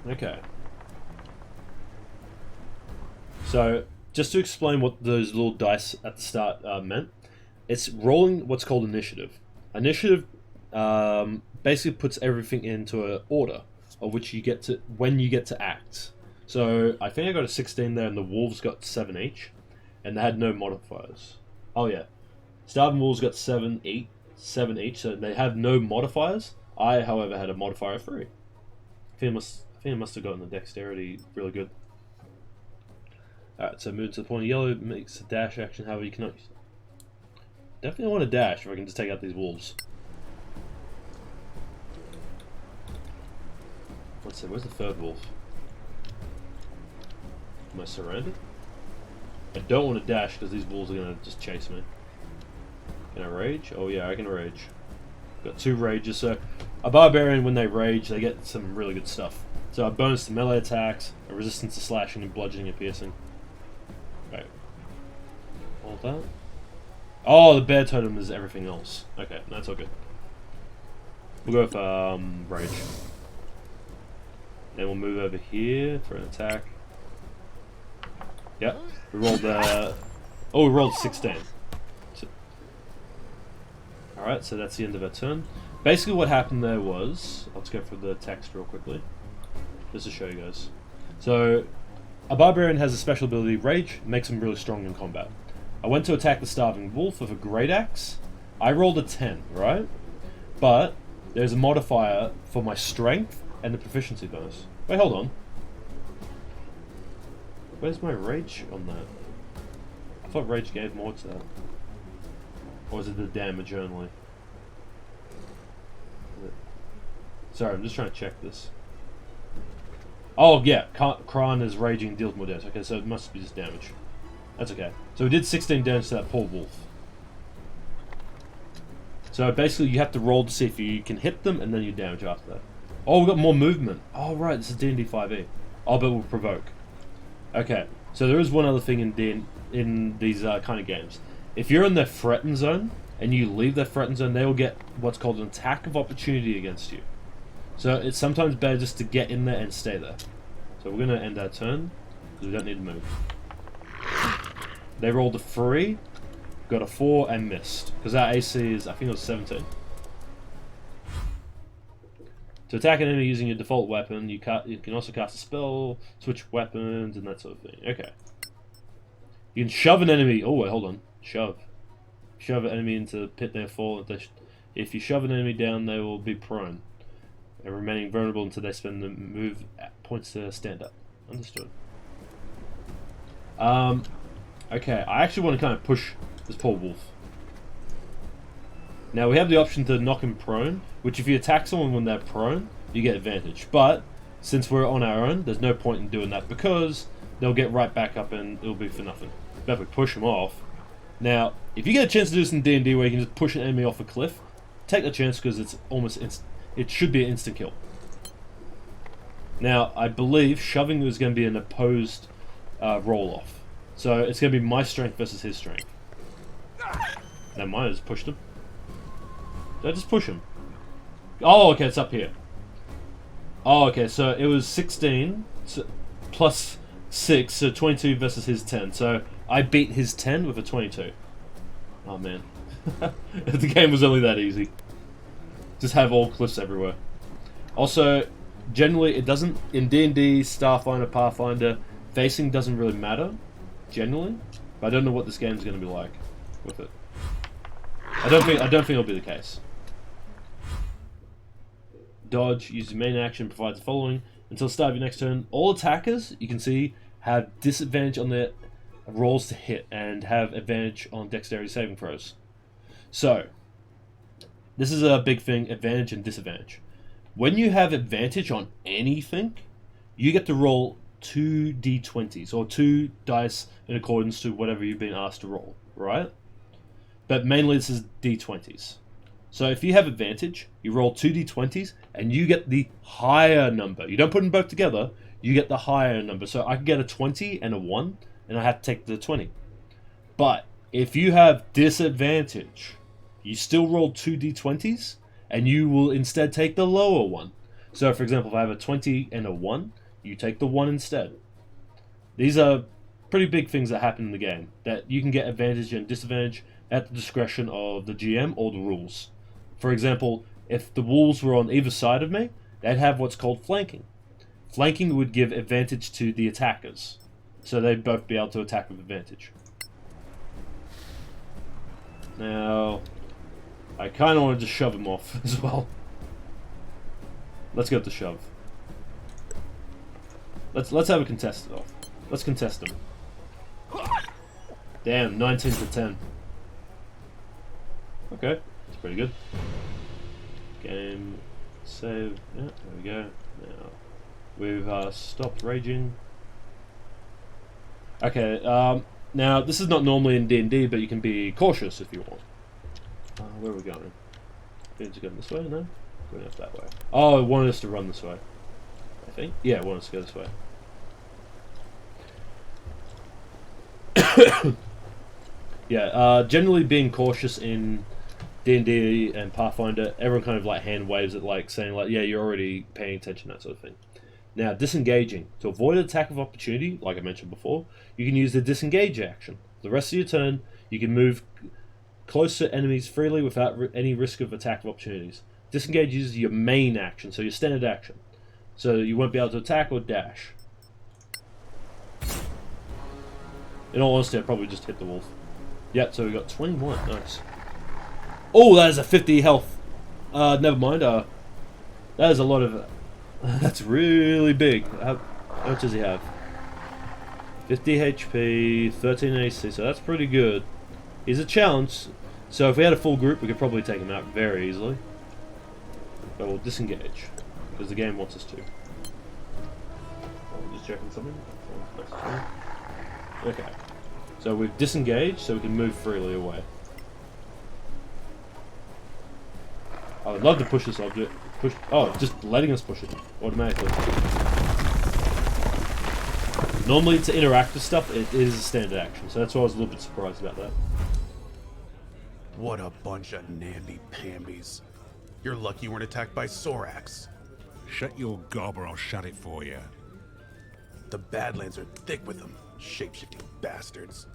Okay. So, just to explain what those little dice at the start meant, it's rolling what's called initiative. Initiative basically puts everything into an order of which you get to when you get to act. So I think I got a 16 there, and the wolves got 7 each, and they had no modifiers. Oh yeah, starving wolves got 7 each, so they have no modifiers. I, however, had a modifier of 3. I think I must have gotten the dexterity really good. Alright, so move to the point of yellow, makes a dash action, however you cannot... Definitely want to dash if I can just take out these wolves. Let's see, where's the third wolf? Am I surrounded? I don't want to dash because these wolves are going to just chase me. Can I rage? Oh yeah, I can rage. Got 2 rages, so a barbarian, when they rage, they get some really good stuff. So a bonus to melee attacks, a resistance to slashing and bludgeoning and piercing. Right. Hold that. Oh, the bear totem is everything else. Okay, that's all good. We'll go with rage. Then we'll move over here for an attack. Yep. We rolled oh, we rolled 16. Alright, so that's the end of our turn. Basically what happened there was... Let's go through the text real quickly. Just to show you guys. So, a barbarian has a special ability, Rage, makes him really strong in combat. I went to attack the starving wolf with a great axe. I rolled a 10, right? But, there's a modifier for my strength and the proficiency bonus. Wait, hold on. Where's my rage on that? I thought rage gave more to that. Or is it the damage only? Sorry, I'm just trying to check this. Oh, yeah. Kran is raging and deals more damage. Okay, so it must be just damage. That's okay. So we did 16 damage to that poor wolf. So basically you have to roll to see if you can hit them and then you damage after that. Oh, we've got more movement. Oh, right. This is D&D 5e. Oh, but we'll provoke. Okay. So there is one other thing in these kind of games. If you're in their threatened zone and you leave their threatened zone, they will get what's called an attack of opportunity against you. So it's sometimes better just to get in there and stay there. So we're going to end our turn because we don't need to move. They rolled a 3, got a 4, and missed. Because our AC is, I think it was 17. To attack an enemy using your default weapon, you can also cast a spell, switch weapons, and that sort of thing. Okay. You can shove an enemy. Oh, wait, hold on. Shove. Shove an enemy into the pit they fall. If you shove an enemy down, they will be prone, and remaining vulnerable until they spend the move points to stand up. Understood. Okay, I actually want to kind of push this poor wolf. Now, we have the option to knock him prone, which if you attack someone when they're prone, you get advantage. But, since we're on our own, there's no point in doing that because they'll get right back up and it'll be for nothing. But if we push him off... Now, if you get a chance to do this in D&D where you can just push an enemy off a cliff, take the chance because it's almost it should be an instant kill. Now, I believe shoving is going to be an opposed roll-off. So it's going to be my strength versus his strength. Never mind, I just pushed him. Did I just push him? Oh, okay, it's up here. Oh, okay, so it was 16 plus 6, so 22 versus his 10. So I beat his 10 with a 22. Oh, man. The game was only that easy. Just have all cliffs everywhere. Also, generally, it doesn't... In D&D, Starfinder, Pathfinder, facing doesn't really matter, generally. But I don't know what this game's going to be like with it. I don't think it'll be the case. Dodge, use your main action, provides the following. Until the start of your next turn, all attackers, you can see, have disadvantage on their rolls to hit and have advantage on dexterity saving throws. So, this is a big thing, advantage and disadvantage. When you have advantage on anything, you get to roll 2 d20s, or 2 dice in accordance to whatever you've been asked to roll, right? But mainly this is d20s. So if you have advantage, you roll 2 d20s, and you get the higher number. You don't put them both together, you get the higher number. So I can get a 20 and a 1, and I have to take the 20. But if you have disadvantage, you still roll 2 d20s, and you will instead take the lower one. So for example, if I have a 20 and a 1, you take the 1 instead. These are pretty big things that happen in the game, that you can get advantage and disadvantage at the discretion of the GM or the rules. For example, if the wolves were on either side of me, they'd have what's called flanking. Flanking would give advantage to the attackers, so they'd both be able to attack with advantage. Now, I kind of want to just shove him off as well. Let's go with the shove. Let's have a contest off. Let's contest them. Damn, 19 to 10. Okay, that's pretty good. Game save. Yeah, there we go. Now we've stopped raging. Okay. Now this is not normally in D&D, but you can be cautious if you want. Where are we going? Need to go this way? No, going up that way. Oh, it wanted us to run this way. I think. Yeah, it wanted us to go this way. Yeah, generally being cautious in D&D and Pathfinder, everyone kind of like hand waves it, like saying like, yeah, you're already paying attention, that sort of thing. Now, disengaging. To avoid attack of opportunity, like I mentioned before, you can use the disengage action. The rest of your turn, you can move close to enemies freely without any risk of attack of opportunities. Disengage is your main action, so your standard action. So you won't be able to attack or dash. In all honesty, I'd probably just hit the wolf. Yep, so we got 21. Nice. Oh, that is a 50 health. Never mind. That is a lot of... that's really big. How much does he have? 50 HP, 13 AC, so that's pretty good. He's a challenge, so if we had a full group, we could probably take him out very easily. But we'll disengage, because the game wants us to. I'm just checking something. Okay. So we've disengaged, so we can move freely away. I would love to push this object. Push. Oh, just letting us push it automatically. Normally, to interact with stuff, it is a standard action, so that's why I was a little bit surprised about that. What a bunch of namby-pambies. You're lucky you weren't attacked by Sorax. Shut your gob or I'll shut it for you. The Badlands are thick with them, shape-shifting bastards.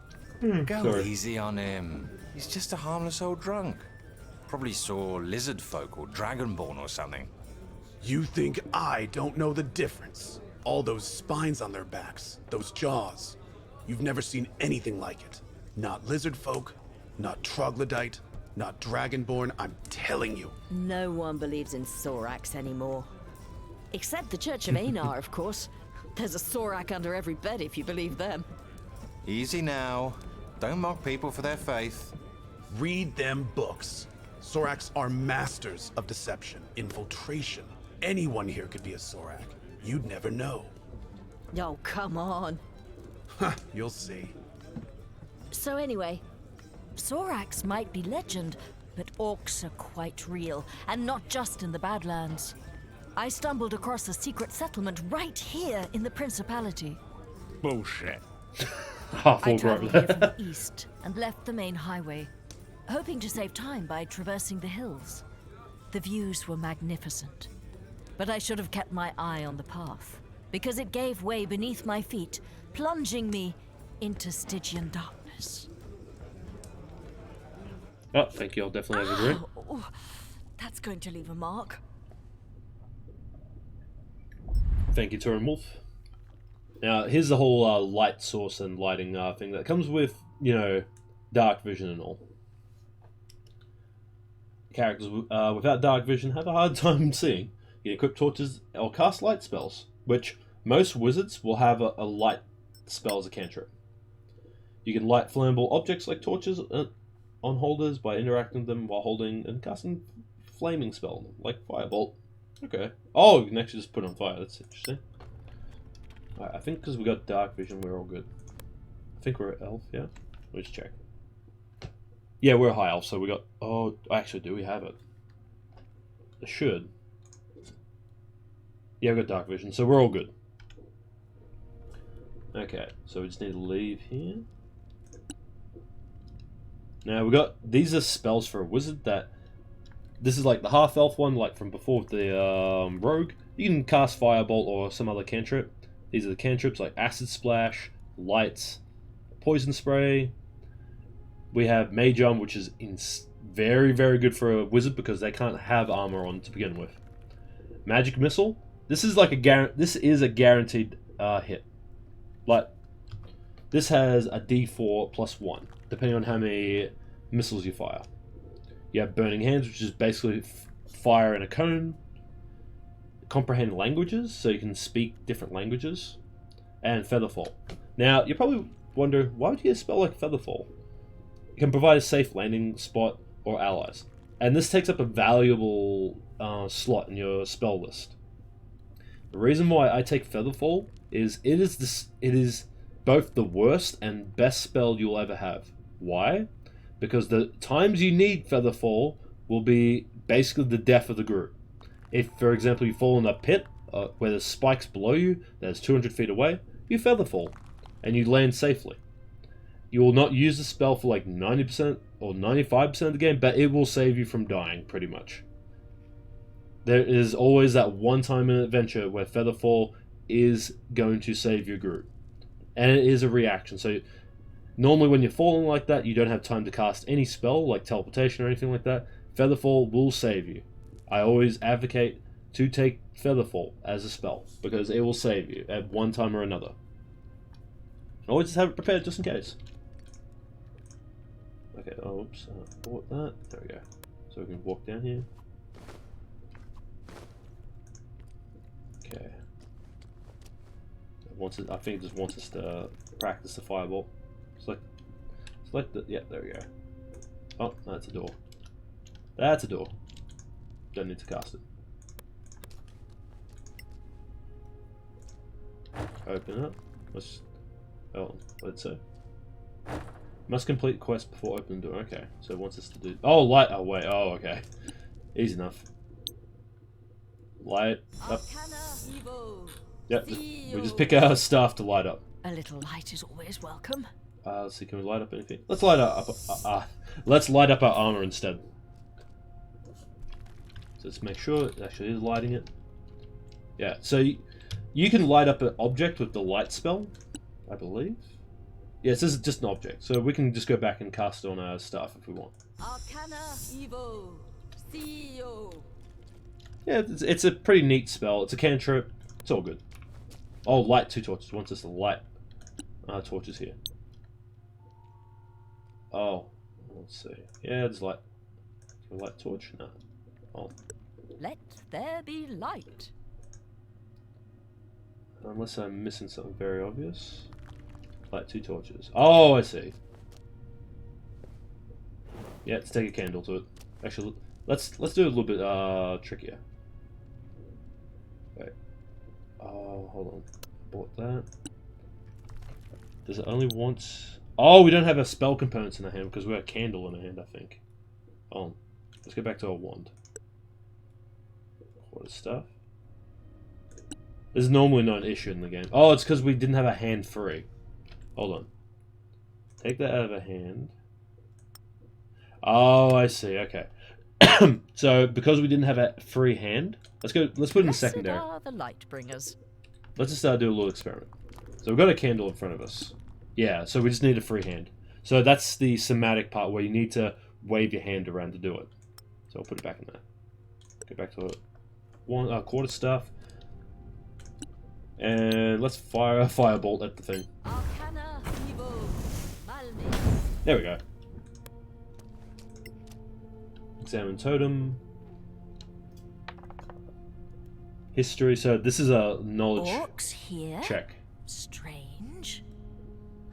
Go Sorry. easy on him. He's just a harmless old drunk. Probably saw lizard folk or dragonborn or something. You think I don't know the difference? All those spines on their backs, those jaws. You've never seen anything like it. Not lizard folk, not troglodyte, not dragonborn, I'm telling you. No one believes in Sorax anymore. Except the Church of Anar, of course. There's a Sorak under every bed if you believe them. Easy now. Don't mock people for their faith. Read them books. Sorax are masters of deception, infiltration. Anyone here could be a Sorak. You'd never know. Oh, come on. Huh, you'll see. So anyway, Sorax might be legend, but orcs are quite real, and not just in the Badlands. I stumbled across a secret settlement right here in the Principality. Bullshit. I traveled here from the east and left the main highway, hoping to save time by traversing the hills. The views were magnificent, but I should have kept my eye on the path, because it gave way beneath my feet, plunging me into Stygian darkness. Oh, thank you. I'll definitely have a drink. Oh, that's going to leave a mark. Thank you, Turin Wolf. Now, here's the whole light source and lighting thing that comes with, you know, dark vision and all. Characters without dark vision have a hard time seeing. You can equip torches or cast light spells, which most wizards will have a light spell as a cantrip. You can light flammable objects like torches on holders by interacting with them while holding and casting flaming spell, like Firebolt. Okay. Oh, you can actually just put it on fire. That's interesting. I think because we got dark vision, we're all good. I think we're at elf, yeah? Let's check. Yeah, we're high elf, so we got... Oh, actually, do we have it? It should. Yeah, we got dark vision, so we're all good. Okay, so we just need to leave here. Now, we got... These are spells for a wizard that... This is like the half-elf one, like from before with the rogue. You can cast Firebolt or some other cantrip. These are the cantrips like Acid Splash, Lights, Poison Spray. We have Mage Arm, which is very, very good for a wizard because they can't have armor on to begin with. Magic Missile. This is like this is a guaranteed hit. Like this has a D4 plus 1, depending on how many missiles you fire. You have Burning Hands, which is basically fire in a cone. Comprehend languages, so you can speak different languages. and Featherfall. Now, you're probably wondering, why would you get a spell like Featherfall? It can provide a safe landing spot or allies. And this takes up a valuable slot in your spell list. The reason why I take Featherfall is it is both the worst and best spell you'll ever have. Why? Because the times you need Featherfall will be basically the death of the group. If, for example, you fall in a pit where there's spikes below you, that's 200 feet away, you Featherfall, and you land safely. You will not use the spell for like 90% or 95% of the game, but it will save you from dying, pretty much. There is always that one time in an adventure where Featherfall is going to save your group. And it is a reaction, so normally when you're falling like that, you don't have time to cast any spell, like teleportation or anything like that. Featherfall will save you. I always advocate to take Featherfall as a spell, because it will save you at one time or another. Always just have it prepared just in case. Okay, oh, oops, bought that. There we go. So we can walk down here. Okay. I think it just wants us to practice the firebolt. Select the, yeah, there we go. Oh, that's a door. That's a door. Don't need to cast it. Open up. Let's. Oh, what'd it say? Must complete quest before opening door. Okay, so it wants us to do. Oh, light. Oh, wait. Oh, okay. Easy enough. Light up. Yep, we just pick our stuff to light up. A little light is always welcome. Let's see, can we light up anything? Let's light up. Let's light up our armor instead. So let's make sure it actually is lighting it. Yeah, so you can light up an object with the light spell, I believe. Yeah, this is just an object, so we can just go back and cast it on our stuff if we want. Yeah, it's a pretty neat spell. It's a cantrip. It's all good. Oh, light 2 torches. Wants us to light torches here. Oh, let's see. Yeah, there's light. A light torch? No. Oh. Let there be light. Unless I'm missing something very obvious. Light 2 torches. Oh, I see. Yeah, let's take a candle to it. Actually, let's do it a little bit trickier. Wait. Oh, hold on. Bought that. Does it only want... Oh, we don't have our spell components in our hand because we have a candle in our hand, I think. Oh, let's go back to our wand. What is stuff? There's normally not an issue in the game. Oh, it's because we didn't have a hand free. Hold on. Take that out of our hand. Oh, I see. Okay. So, because we didn't have a free hand, let's put it in secondary. Are the light bringers. Let's just do a little experiment. So we've got a candle in front of us. Yeah, so we just need a free hand. So that's the somatic part where you need to wave your hand around to do it. So I'll put it back in there. Go back to one quarter staff. And let's fire a firebolt at the thing. There we go. Examine totem. History. So this is a knowledge Orcs here? check. Strange.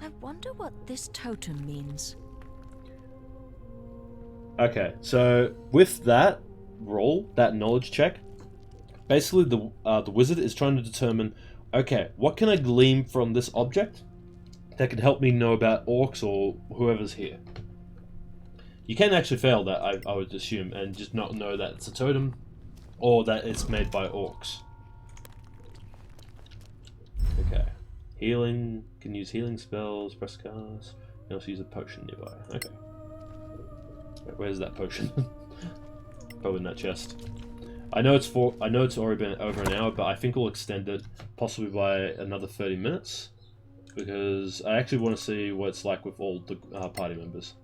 I wonder what this totem means. Okay, so with that roll, that knowledge check, basically the wizard is trying to determine, okay, what can I glean from this object that can help me know about orcs or whoever's here. You can actually fail that, I would assume, and just not know that it's a totem or that it's made by orcs. Okay. Healing, can use healing spells, press cast, can also use a potion nearby. Okay. Wait, where's that potion? Probably in that chest. I know it's already been over an hour, but I think we'll extend it possibly by another 30 minutes. Because I actually want to see what it's like with all the party members.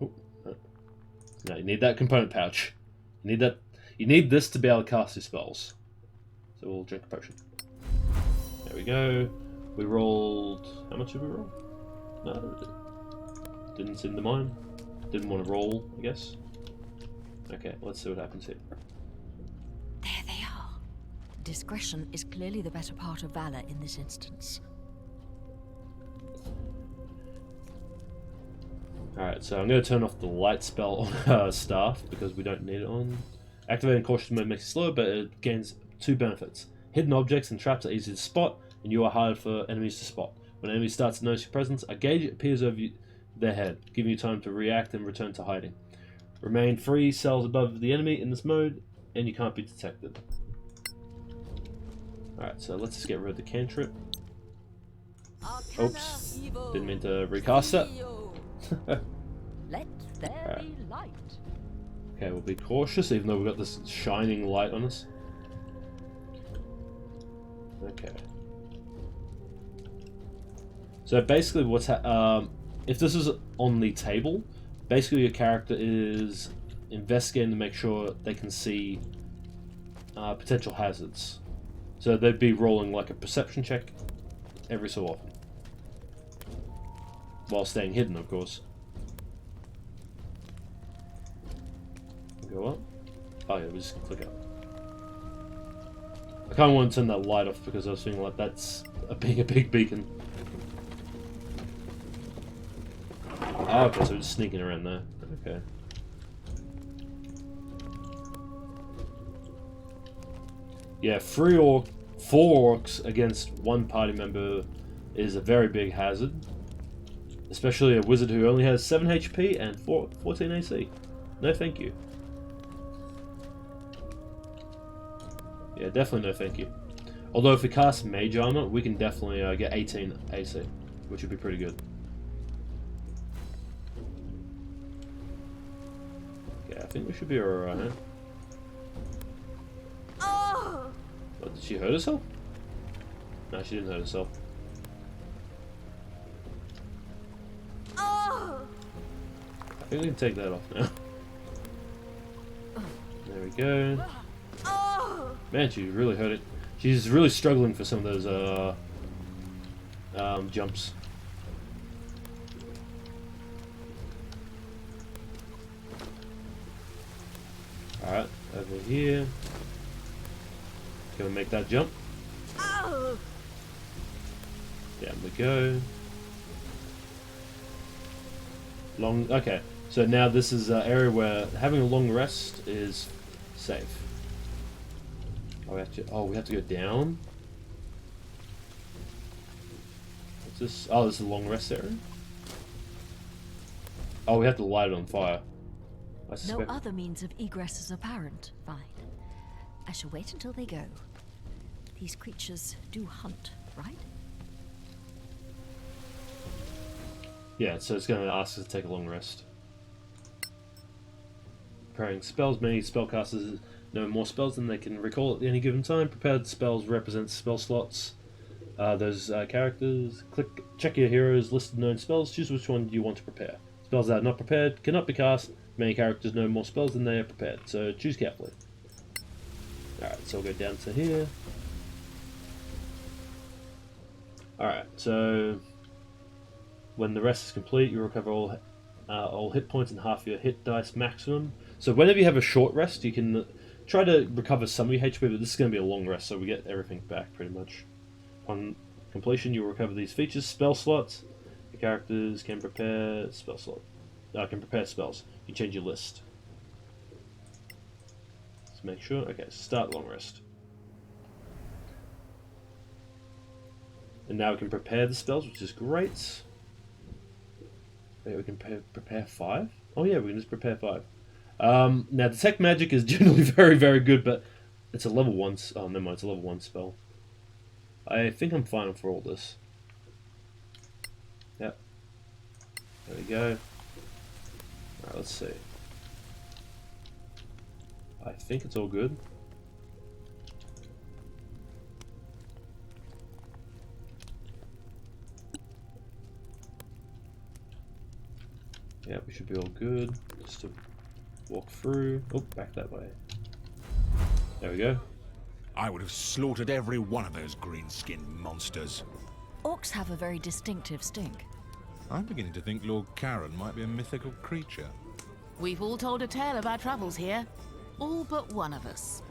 Ooh, no, you need that component pouch. You need that. You need this to be able to cast your spells. So we'll drink a potion. There we go. We rolled. How much did we roll? No, didn't seem to mind. Didn't want to roll, I guess. Okay, let's see what happens here. There they are. Discretion is clearly the better part of valor in this instance. Alright, so I'm going to turn off the light spell on her staff because we don't need it on. Activating cautious mode makes it slower, but it gains 2 benefits. Hidden objects and traps are easy to spot, and you are harder for enemies to spot. When an enemy starts to notice your presence, a gauge appears over their head, giving you time to react and return to hiding. Remain 3 cells above the enemy in this mode, and you can't be detected. Alright, so let's just get rid of the cantrip. Oops, didn't mean to recast that. Let there be light. Okay, we'll be cautious, even though we've got this shining light on us. Okay. So basically, if this is on the table, basically your character is investigating to make sure they can see potential hazards. So they'd be rolling like a perception check every so often. While staying hidden, of course. Go up. Oh yeah, we just click up. I kind of want to turn that light off because I was feeling like that's being a big beacon. Oh, okay, so we're just sneaking around there. Okay. Yeah, 4 orcs against 1 party member is a very big hazard. Especially a wizard who only has 7 HP and 14 AC. No thank you. Yeah, definitely no thank you. Although if we cast Mage Armor, we can definitely get 18 AC, which would be pretty good. Okay, I think we should be alright. What, did she hurt herself? No, she didn't hurt herself. I think we can take that off now. There we go. Man, she really hurt it. She's really struggling for some of those jumps. Alright, over here. Gonna make that jump. Down we go. Okay, so now this is an area where having a long rest is safe. Oh, we have to go down? What's this? Oh, this is a long rest area? Oh, we have to light it on fire. No other means of egress is apparent. Fine. I shall wait until they go. These creatures do hunt, right? Yeah, so it's going to ask us to take a long rest. Preparing spells. Many spellcasters know more spells than they can recall at any given time. Prepared spells represent spell slots. Those characters. Check your heroes' list of known spells. Choose which one you want to prepare. Spells that are not prepared cannot be cast. Many characters know more spells than they are prepared, so choose carefully. Alright, so we'll go down to here. Alright, so when the rest is complete, you recover all hit points and half your hit dice maximum. So whenever you have a short rest, you can try to recover some of your HP, but this is going to be a long rest, so we get everything back pretty much. Upon completion, you'll recover these features. Spell slots. Your characters can prepare spells. You change your list. Let's make sure. Okay, start long rest. And now we can prepare the spells, which is great. Wait, we can prepare 5? Oh yeah, we can just prepare 5. Now, Detect Magic is generally very, very good, but it's a level 1... Oh, never mind, it's a level 1 spell. I think I'm fine for all this. Yep. There we go. Alright, let's see. I think it's all good. Yeah, we should be all good. Just to walk through. Oh, back that way. There we go. I would have slaughtered every one of those green-skinned monsters. Orcs have a very distinctive stink. I'm beginning to think Lord Karen might be a mythical creature. We've all told a tale of our travels here. All but one of us.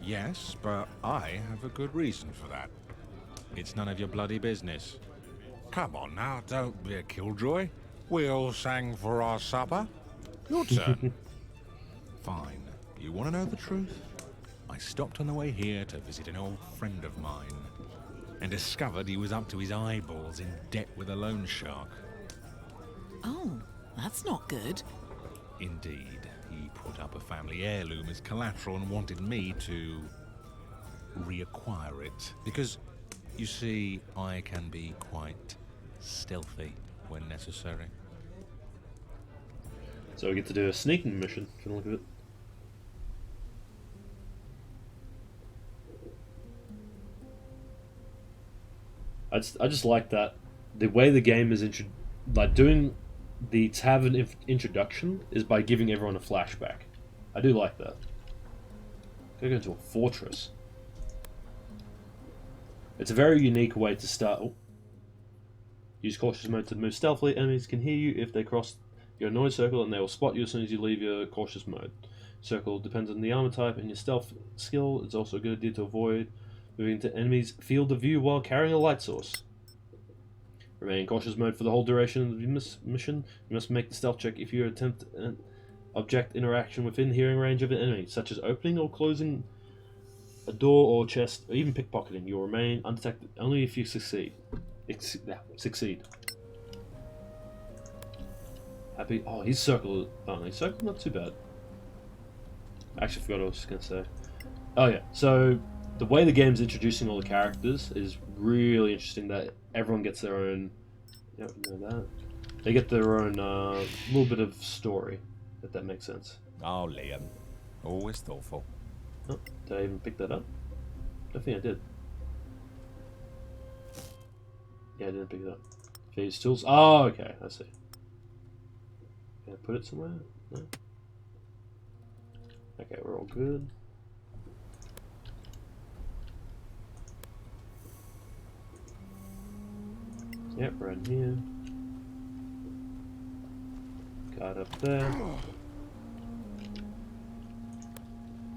Yes, but I have a good reason for that. It's none of your bloody business. Come on now, don't be a killjoy. We all sang for our supper. Your turn. Fine. You want to know the truth? I stopped on the way here to visit an old friend of mine and discovered he was up to his eyeballs in debt with a loan shark. Oh, that's not good. Indeed, he put up a family heirloom as collateral and wanted me to reacquire it. Because, you see, I can be quite stealthy when necessary. So we get to do a sneaking mission, if you look at it. I just like that. The way the game is like doing the tavern introduction is by giving everyone a flashback. I do like that. Gotta go into a fortress. It's a very unique way to start. Oh. Use cautious mode to move stealthily. Enemies can hear you if they cross your noise circle, and they will spot you as soon as you leave your cautious mode. Circle depends on the armor type and your stealth skill. It's also a good idea to avoid moving to enemies' field of view while carrying a light source. Remain in cautious mode for the whole duration of the mission. You must make the stealth check if you attempt an object interaction within hearing range of an enemy, such as opening or closing a door or chest, or even pickpocketing. You'll remain undetected only if you succeed. Succeed. Happy. Oh, he's circled. Oh, he's circled. Not too bad. I actually forgot what I was going to say. Oh yeah. So the way the game's introducing all the characters is really interesting. That everyone gets their own. Yeah, you know that. They get their own little bit of story. If that makes sense. Oh, Liam. Always thoughtful. Oh, did I even pick that up? I think I did. Yeah, I didn't pick it up. Phase tools. Oh, okay. I see. Can I put it somewhere? No. Okay, we're all good. Yep, right in here. Got up there.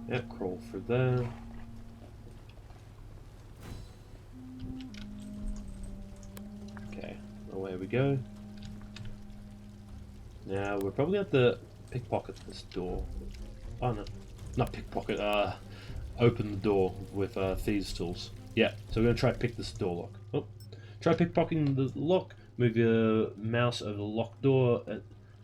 Yep, crawl for there. Okay, away we go. Now we're probably at the pickpocket this door. Oh no, not pickpocket. Open the door with thieves' tools. Yeah, so we're gonna try to pick this door lock. Oh, try pickpocketing the lock. Move your mouse over the locked door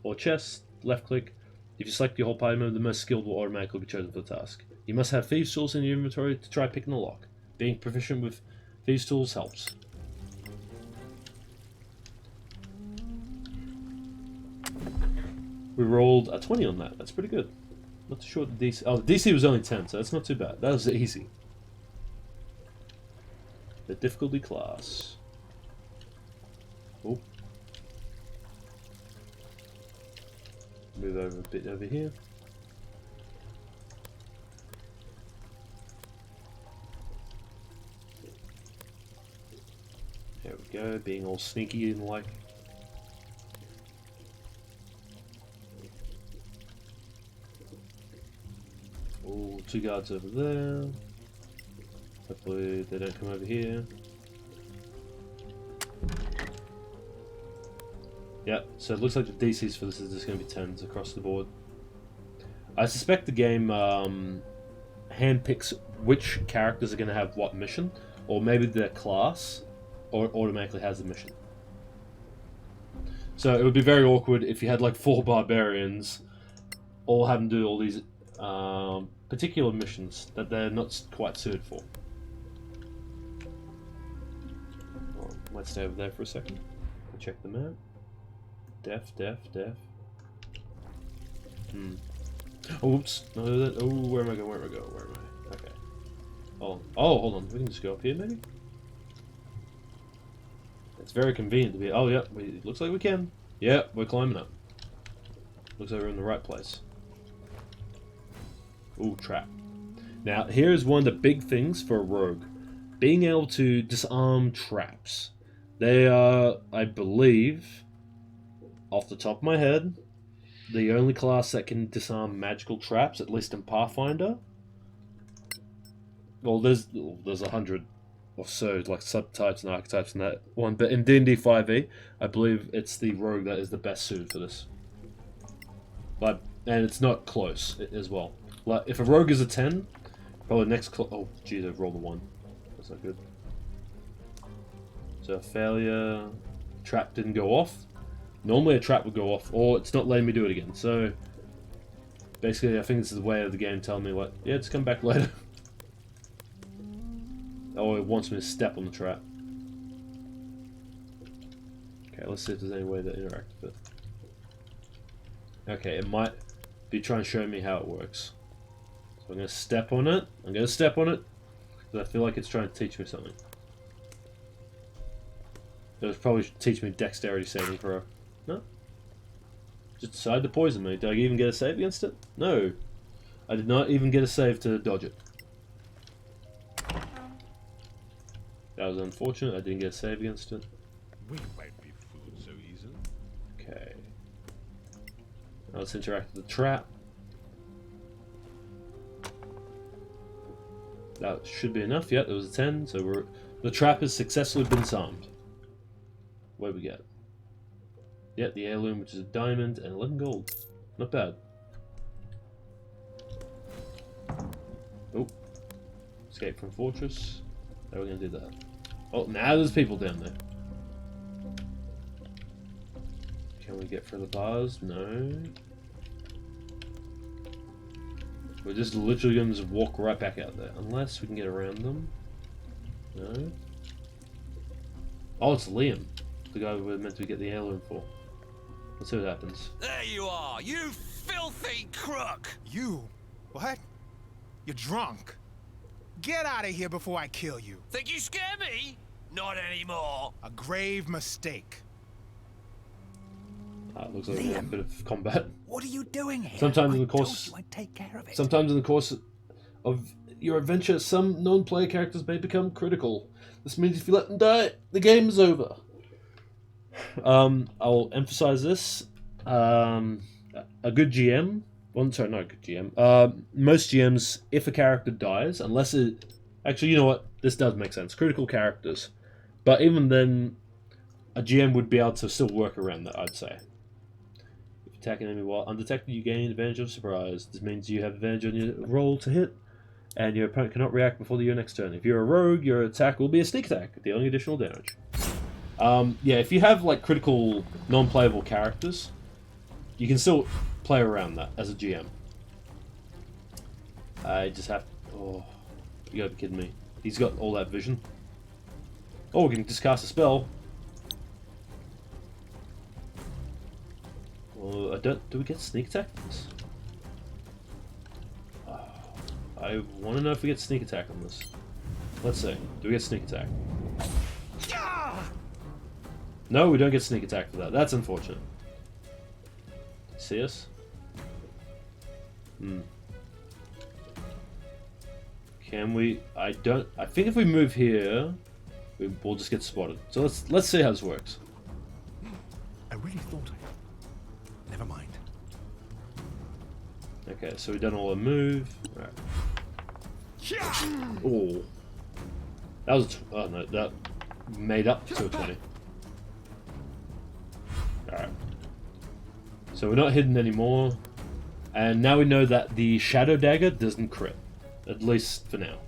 or chest. Left click. If you select your whole party member, the most skilled will automatically be chosen for the task. You must have thieves' tools in your inventory to try picking the lock. Being proficient with thieves' tools helps. We rolled a 20 on that. That's pretty good. Not too sure what the DC. Oh, the DC was only 10, so that's not too bad. That was easy. The difficulty class. Oh. Move over a bit over here. There we go, being all sneaky and like. Oh, two guards over there. Hopefully they don't come over here. Yeah, so it looks like the DCs for this is just going to be 10s across the board. I suspect the game handpicks which characters are going to have what mission, or maybe their class, or automatically has the mission. So it would be very awkward if you had like 4 barbarians, all having to do all these particular missions that they're not quite suited for. Well, might stay over there for a second. Check them out. Def. Oops. No, where am I going? Where am I? Okay. Oh, hold on. We can just go up here, maybe? It's very convenient to be... Oh, yeah. It looks like we can. Yeah, we're climbing up. Looks like we're in the right place. Ooh, trap. Now, here's one of the big things for a rogue. Being able to disarm traps. They are, I believe, off the top of my head, the only class that can disarm magical traps, at least in Pathfinder. well, there's 100 or so like subtypes and archetypes in that one, but in D&D 5e, I believe it's the rogue that is the best suited for this. But and it's not close as well. Like if a rogue is a 10, probably next. Oh, geez, I've rolled a 1. That's not good. So a failure. Trap didn't go off. Normally a trap would go off, or it's not letting me do it again. So basically, I think this is the way of the game telling me, like, yeah, just come back later. Oh, it wants me to step on the trap. Okay, let's see if there's any way to interact with it. Okay, it might be trying to show me how it works. So I'm going to step on it. I'm going to step on it because I feel like it's trying to teach me something. It was probably teach me dexterity saving throw. No? Just decided to poison me. Did I even get a save against it? No. I did not even get a save to dodge it. That was unfortunate. I didn't get a save against it. We won't be fooled so easily. Okay. Now let's interact with the trap. That should be enough. Yep, there was a 10. So the trap has successfully been disarmed. What do we get? Yep, the heirloom, which is a diamond and 11 gold. Not bad. Oh. Escape from fortress. How are we going to do that? Oh, now there's people down there. Can we get through the bars? No. We're just literally going to just walk right back out there. Unless we can get around them. No. Oh, it's Liam. The guy we're meant to get the heirloom for. Let's see what happens. There you are, you filthy crook! You? What? You're drunk. Get out of here before I kill you. Think you scare me? Not anymore. A grave mistake. Looks like a bit of combat. What are you doing here? Sometimes in the course, I'd take care of it. sometimes in the course of your adventure, some non-player characters may become critical. This means if you let them die, the game is over. I'll emphasize this. A good GM. Well, sorry, not a good GM. Most GMs, if a character dies, unless it... Actually, you know what? This does make sense. Critical characters. But even then, a GM would be able to still work around that, I'd say. If you attack an enemy while undetected, you gain advantage of surprise. This means you have advantage on your roll to hit, and your opponent cannot react before your next turn. If you're a rogue, your attack will be a sneak attack, dealing additional damage. Yeah, if you have like critical, non-playable characters, you can still play around that as a GM. I just have... Oh, you gotta be kidding me. He's got all that vision. Oh, we can just cast a spell. Well, I don't... Do we get sneak attack on this? I want to know if we get sneak attack on this. Let's see. Do we get sneak attack? No, we don't get sneak attack for that. That's unfortunate. See us? Can we... I think if we move here, we'll just get spotted. So let's see how this works. I really thought I... Never mind. Okay, so we've done all the move. Alright. Oh. That was... Oh no, that made up to a 20. Alright. So we're not hidden anymore. And now we know that the Shadow Dagger doesn't crit. At least for now.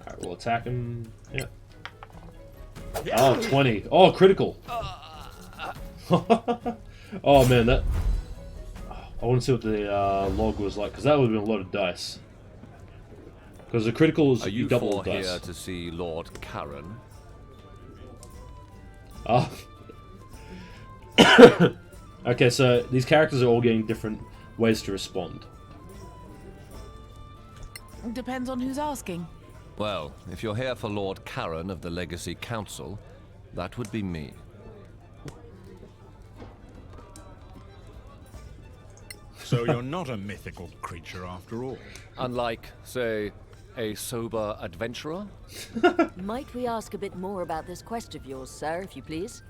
Alright, we'll attack him. Yeah. Oh, 20. Oh, critical. Oh man, that... I want to see what the log was like, because that would have been a lot of dice. Because the critical is you double the dice. Here to see Lord Karen? Oh. Okay, so these characters are all getting different ways to respond. Depends on who's asking. Well, if you're here for Lord Karen of the Legacy Council, that would be me. So you're not a mythical creature after all? Unlike, say, a sober adventurer? Might we ask a bit more about this quest of yours, sir, if you please?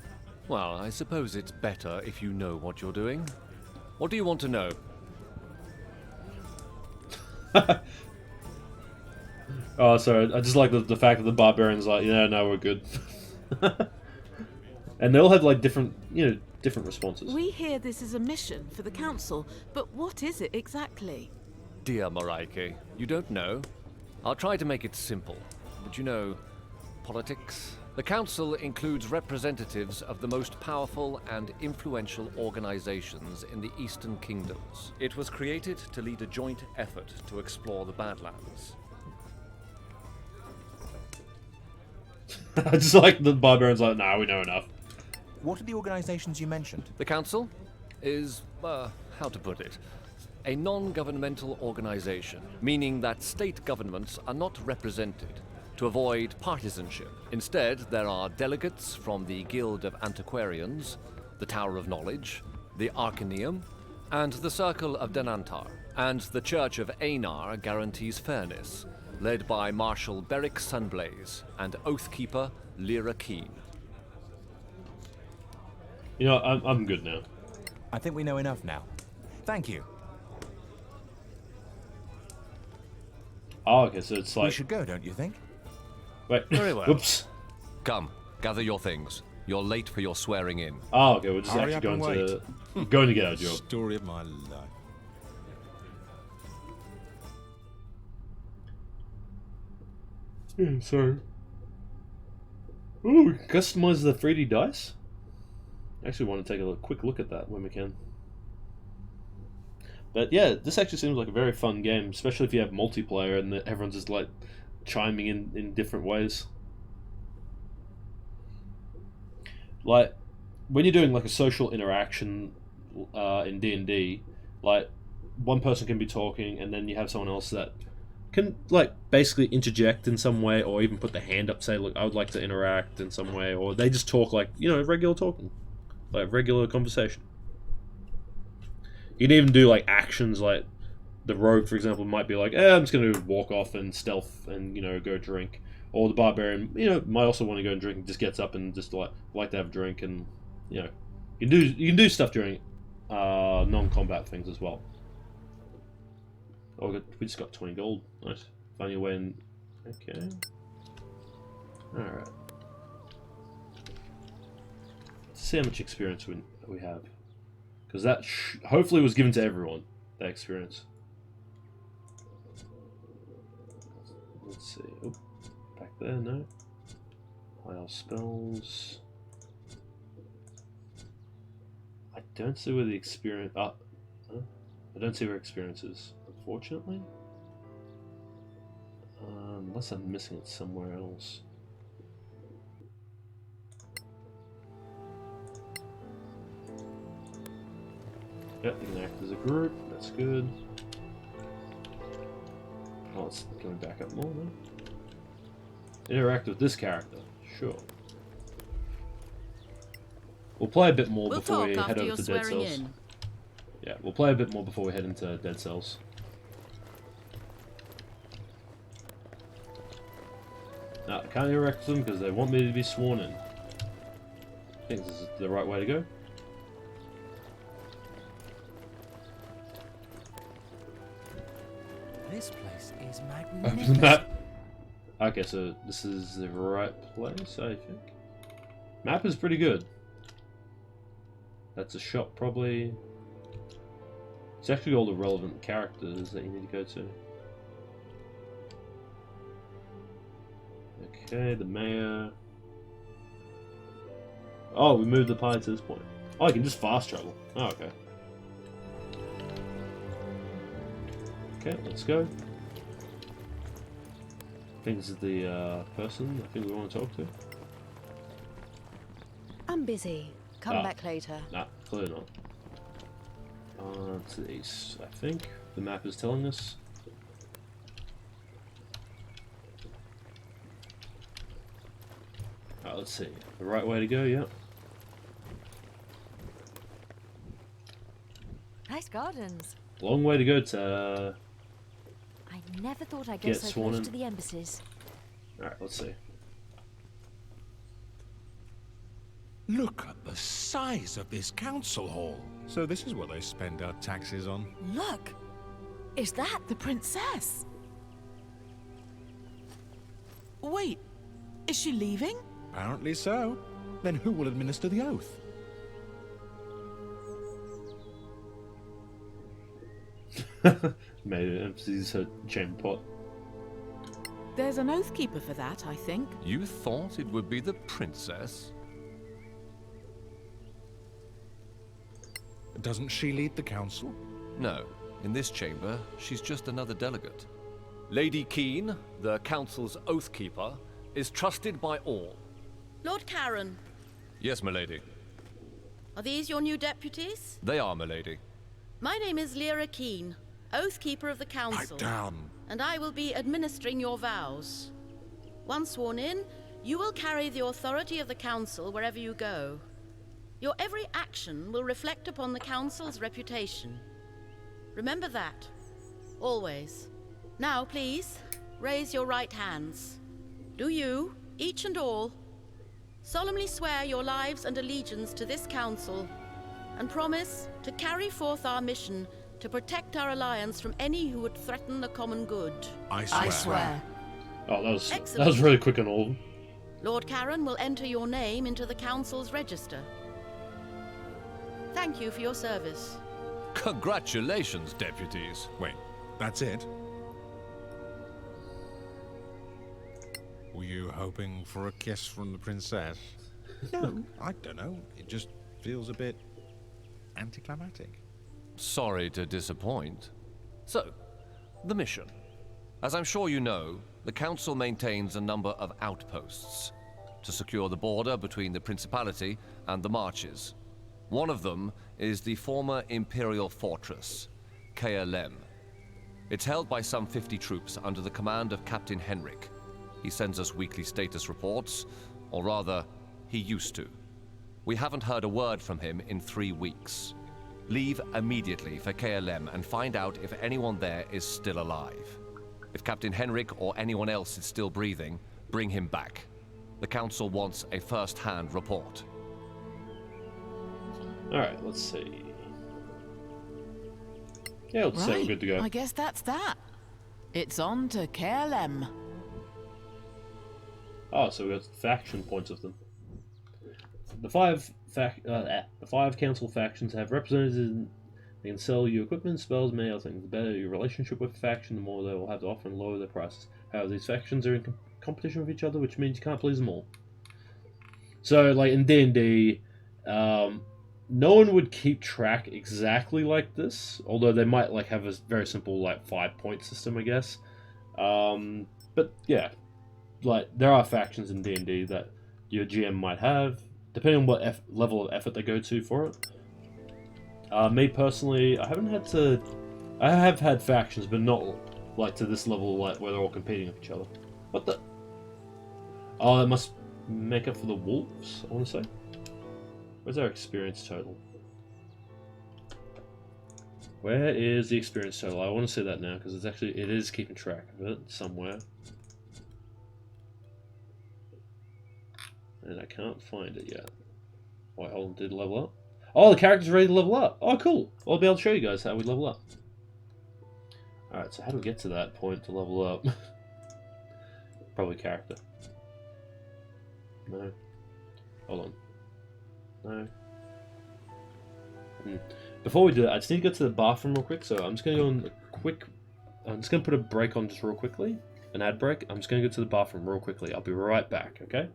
Well, I suppose it's better if you know what you're doing. What do you want to know? Oh, sorry. I just like the fact that the barbarians like, yeah, no, we're good. And they all have like different, different responses. We hear this is a mission for the council, but what is it exactly? Dear Moraike, you don't know? I'll try to make it simple. But you know, politics? The council includes representatives of the most powerful and influential organizations in the Eastern Kingdoms. It was created to lead a joint effort to explore the Badlands. I just like the barbarians like, nah, we know enough. What are the organizations you mentioned? The council is, how to put it, a non-governmental organization, meaning that state governments are not represented to avoid partisanship. Instead, there are delegates from the Guild of Antiquarians, the Tower of Knowledge, the Arcaneum, and the Circle of Denantar. And the Church of Einar guarantees fairness, led by Marshal Beric Sunblaze and Oathkeeper Lyra Keen. You know, I'm good now. I think we know enough now. Thank you. Oh, okay, so it's like... We should go, don't you think? Wait, Very well. Oops. Come, gather your things. You're late for your swearing in. Oh, okay, we're just Hurry actually up going and to... going to get our job. Story of my life. Yeah, sorry. Ooh, customize the 3D dice? I actually want to take a quick look at that when we can. But yeah, this actually seems like a very fun game, especially if you have multiplayer and everyone's just like chiming in different ways. Like, when you're doing like a social interaction in D&D, like one person can be talking and then you have someone else that can like basically interject in some way, or even put the hand up, say, look, I would like to interact in some way, or they just talk like, regular talking, like regular conversation. You can even do like actions, like the rogue, for example, might be like, I'm just going to walk off and stealth and go drink, or the barbarian, might also want to go and drink and just gets up and just like to have a drink, and you can do stuff during non-combat things as well. Oh, we just got 20 gold. Nice. Find your way in. Okay. Alright. Let's see how much experience we have. Because that hopefully was given to everyone, that experience. Let's see. Oh, back there, no. High spells. I don't see where the experience... I don't see where experience is. Unfortunately, unless I'm missing it somewhere else. Yep, they can act as a group. That's good. Oh, it's going back up more then. Interact with this character. Sure. We'll play a bit more before we head over to Dead Cells. Yeah, we'll play a bit more before we head into Dead Cells. No, I can't interact with them because they want me to be sworn in. I think this is the right way to go. This place is Open the magnificent. map. Okay, so this is the right place, I think. Map is pretty good. That's a shop, probably. It's actually all the relevant characters that you need to go to. Okay, the mayor. Oh, we moved the party to this point. Oh, I can just fast travel. Oh, okay. Okay, let's go. I think this is the person I think we want to talk to. I'm busy. Come back later. Nah, clearly not. To the east, I think. The map is telling us. Alright, let's see. The right way to go, yeah. Nice gardens. Long way to go to I never thought I'd go get so sworn close in. to the embassies. Alright, let's see. Look at the size of this council hall. So this is what they spend our taxes on. Look! Is that the princess? Wait, is she leaving? Apparently so. Then who will administer the oath? Maybe empties her chamber pot. There's an oath keeper for that, I think. You thought it would be the princess? Doesn't she lead the council? No. In this chamber, she's just another delegate. Lady Keene, the council's oath keeper, is trusted by all. Lord Karen, Yes, milady. are these your new deputies? They are, milady. My name is Lyra Keene, oath keeper of the council. Pipe down. And I will be administering your vows. Once sworn in, you will carry the authority of the council wherever you go. Your every action will reflect upon the council's reputation. Remember that. Always. Now, please, raise your right hands. Do you, each and all, solemnly swear your lives and allegiance to this council, and promise to carry forth our mission to protect our alliance from any who would threaten the common good? I swear. I swear. Oh, that was Excellent. really quick on all of them. Lord Karen will enter your name into the council's register. Thank you for your service. Congratulations, deputies. Wait, that's it? Were you hoping for a kiss from the princess? No, I don't know. It just feels a bit anticlimactic. Sorry to disappoint. So, the mission. As I'm sure you know, the Council maintains a number of outposts to secure the border between the Principality and the Marches. One of them is the former Imperial Fortress, KLM. It's held by some 50 troops under the command of Captain Henrik. He sends us weekly status reports, or rather, he used to. We haven't heard a word from him in 3 weeks. Leave immediately for KLM and find out if anyone there is still alive. If Captain Henrik or anyone else is still breathing, bring him back. The Council wants a first-hand report. Alright, let's see. Yeah, let's say we're good to go. I guess that's that. It's on to KLM. Oh, so we got faction points of them. The five council factions have representatives. They can sell you equipment, spells, many other things. The better your relationship with a faction, the more they will have to offer and lower their prices. However, these factions are in competition with each other, which means you can't please them all. So, like in D&D, no one would keep track exactly like this, although they might like have a very simple like 5-point system, I guess. But yeah, like there are factions in D&D that your GM might have, depending on what level of effort they go to for it. Me personally, I have had factions, but not like to this level, like where they're all competing with each other. What the? Oh, that must make up for the wolves, I want to say. Where's our experience total? Where is the experience total? I want to see that now, because it is keeping track of it somewhere. And I can't find it yet. Wait, hold on, did it level up? Oh, the character's ready to level up. Oh, cool. I'll be able to show you guys how we level up. Alright, so how do we get to that point to level up? Probably character. No. Hold on. No. Before we do that, I just need to go to the bathroom real quick, so I'm just going to go on a quick... I'm just going to put a break on just real quickly. An ad break. I'm just going to go to the bathroom real quickly. I'll be right back, okay?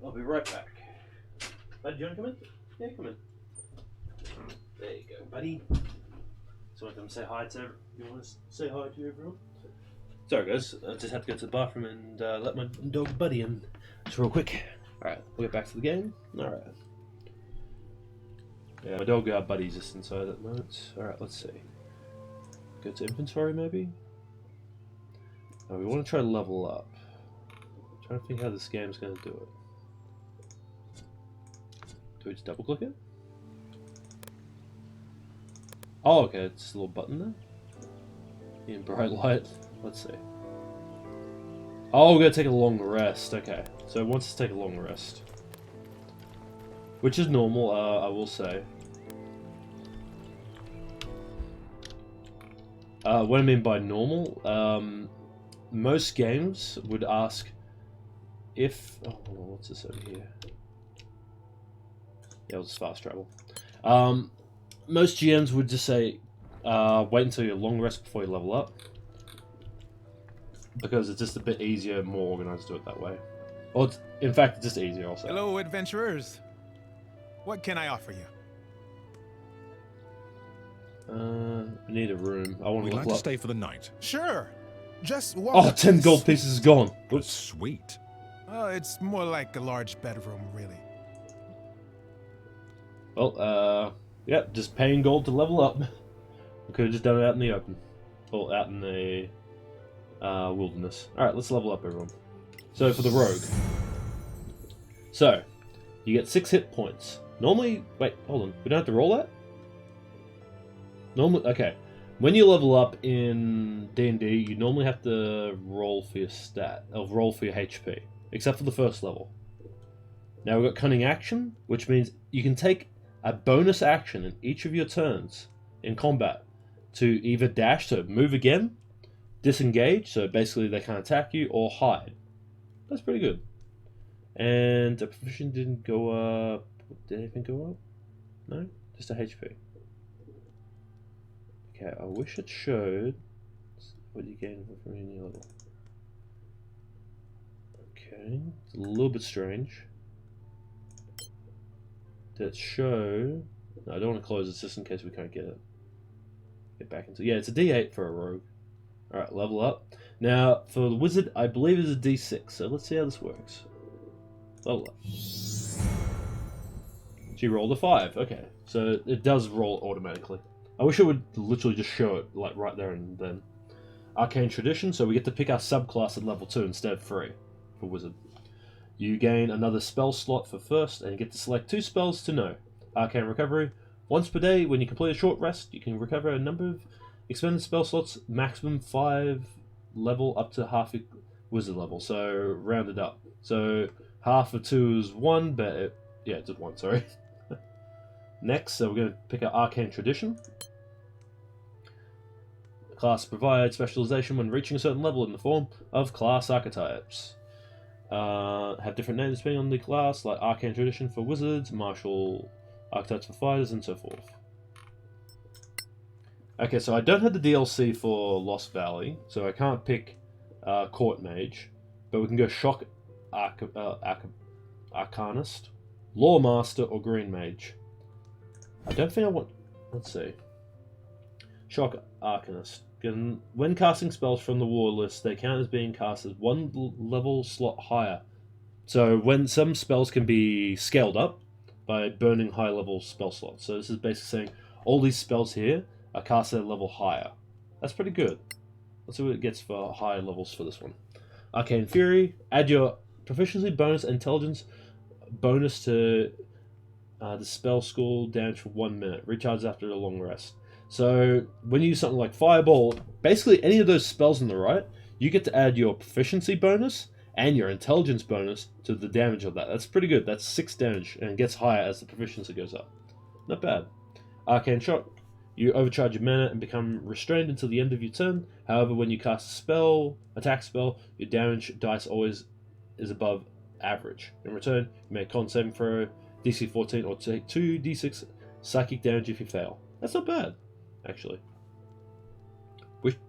I'll be right back. Bud, do you want to come in? Yeah, come in. There you go, buddy. So I can say hi to everyone. You want to say hi to everyone? Sorry guys, I just had to go to the bathroom and let my dog Buddy in. Just real quick. Alright, we'll get back to the game. Alright. Yeah, my dog Buddy's just inside at the moment. Alright, let's see. Go to inventory maybe? Oh, we want to try to level up. I'm trying to think how this game's going to do it. Do we just double click it? Oh, okay, it's just a little button there. In bright light. Let's see. Oh, we're going to take a long rest. Okay, so it wants us to take a long rest. Which is normal, I will say. What I mean by normal, most games would ask if... Oh, hold on, what's this over here? Yeah, it's fast travel. Most GMs would just say, wait until you're long rest before you level up. Because it's just a bit easier, more organized to do it that way. Or, in fact, it's just easier also. Hello, adventurers. What can I offer you? I need a room. I want We'd to like to stay for the night. Sure. Just walk. Oh, 10 gold pieces is gone. Oops. Sweet. Oh, it's more like a large bedroom, really. Well, yeah, just paying gold to level up. We could have just done it out in the open. Or out in the wilderness. Alright, let's level up, everyone. So, for the rogue. So, you get 6 hit points. Normally... Wait, hold on. We don't have to roll that? Normally... Okay. When you level up in D&D, you normally have to roll for your stat. Or roll for your HP. Except for the first level. Now, we've got Cunning Action, which means you can take a bonus action in each of your turns in combat to either dash, so move again, disengage, so basically they can't attack you, or hide. That's pretty good. And the proficiency didn't go up. Did anything go up? No? Just a HP. Okay, I wish it showed what you gain from any level. Okay, it's a little bit strange. Did it show... No, I don't want to close this just in case we can't get it. Get back into... Yeah, it's a D8 for a rogue. Alright, level up. Now, for the wizard, I believe it's a D6, so let's see how this works. Level up. She rolled a 5, okay. So it does roll automatically. I wish it would literally just show it, like, right there and then. Arcane Tradition, so we get to pick our subclass at level 2 instead of 3 for wizard. You gain another spell slot for first, and you get to select 2 spells to know. Arcane Recovery. Once per day, when you complete a short rest, you can recover a number of expended spell slots, maximum 5 level up to half wizard level, so rounded up. So half of 2 is 1, but yeah, just 1, sorry. Next, so we're going to pick our Arcane Tradition. The class provides specialization when reaching a certain level in the form of class archetypes. Have different names depending on the class, like Arcane Tradition for wizards, martial archetypes for fighters, and so forth. Okay, so I don't have the DLC for Lost Valley, so I can't pick Court Mage, but we can go Shock Arcanist, Law Master, or Green Mage. I don't think I want... Let's see. Shock Arcanist. When casting spells from the war list, they count as being cast as 1 level slot higher. So when some spells can be scaled up by burning high level spell slots. So this is basically saying all these spells here are cast at a level higher. That's pretty good. Let's see what it gets for higher levels for this one. Arcane Fury. Add your proficiency bonus intelligence bonus to the spell school damage for 1 minute. Recharges after a long rest. So when you use something like Fireball, basically any of those spells on the right, you get to add your proficiency bonus and your intelligence bonus to the damage of that. That's pretty good. That's 6 damage and it gets higher as the proficiency goes up. Not bad. Arcane Shock. You overcharge your mana and become restrained until the end of your turn. However, when you cast a spell, attack spell, your damage dice always is above average. In return, you make a con saving throw, DC 14, or take 2d6 psychic damage if you fail. That's not bad, actually.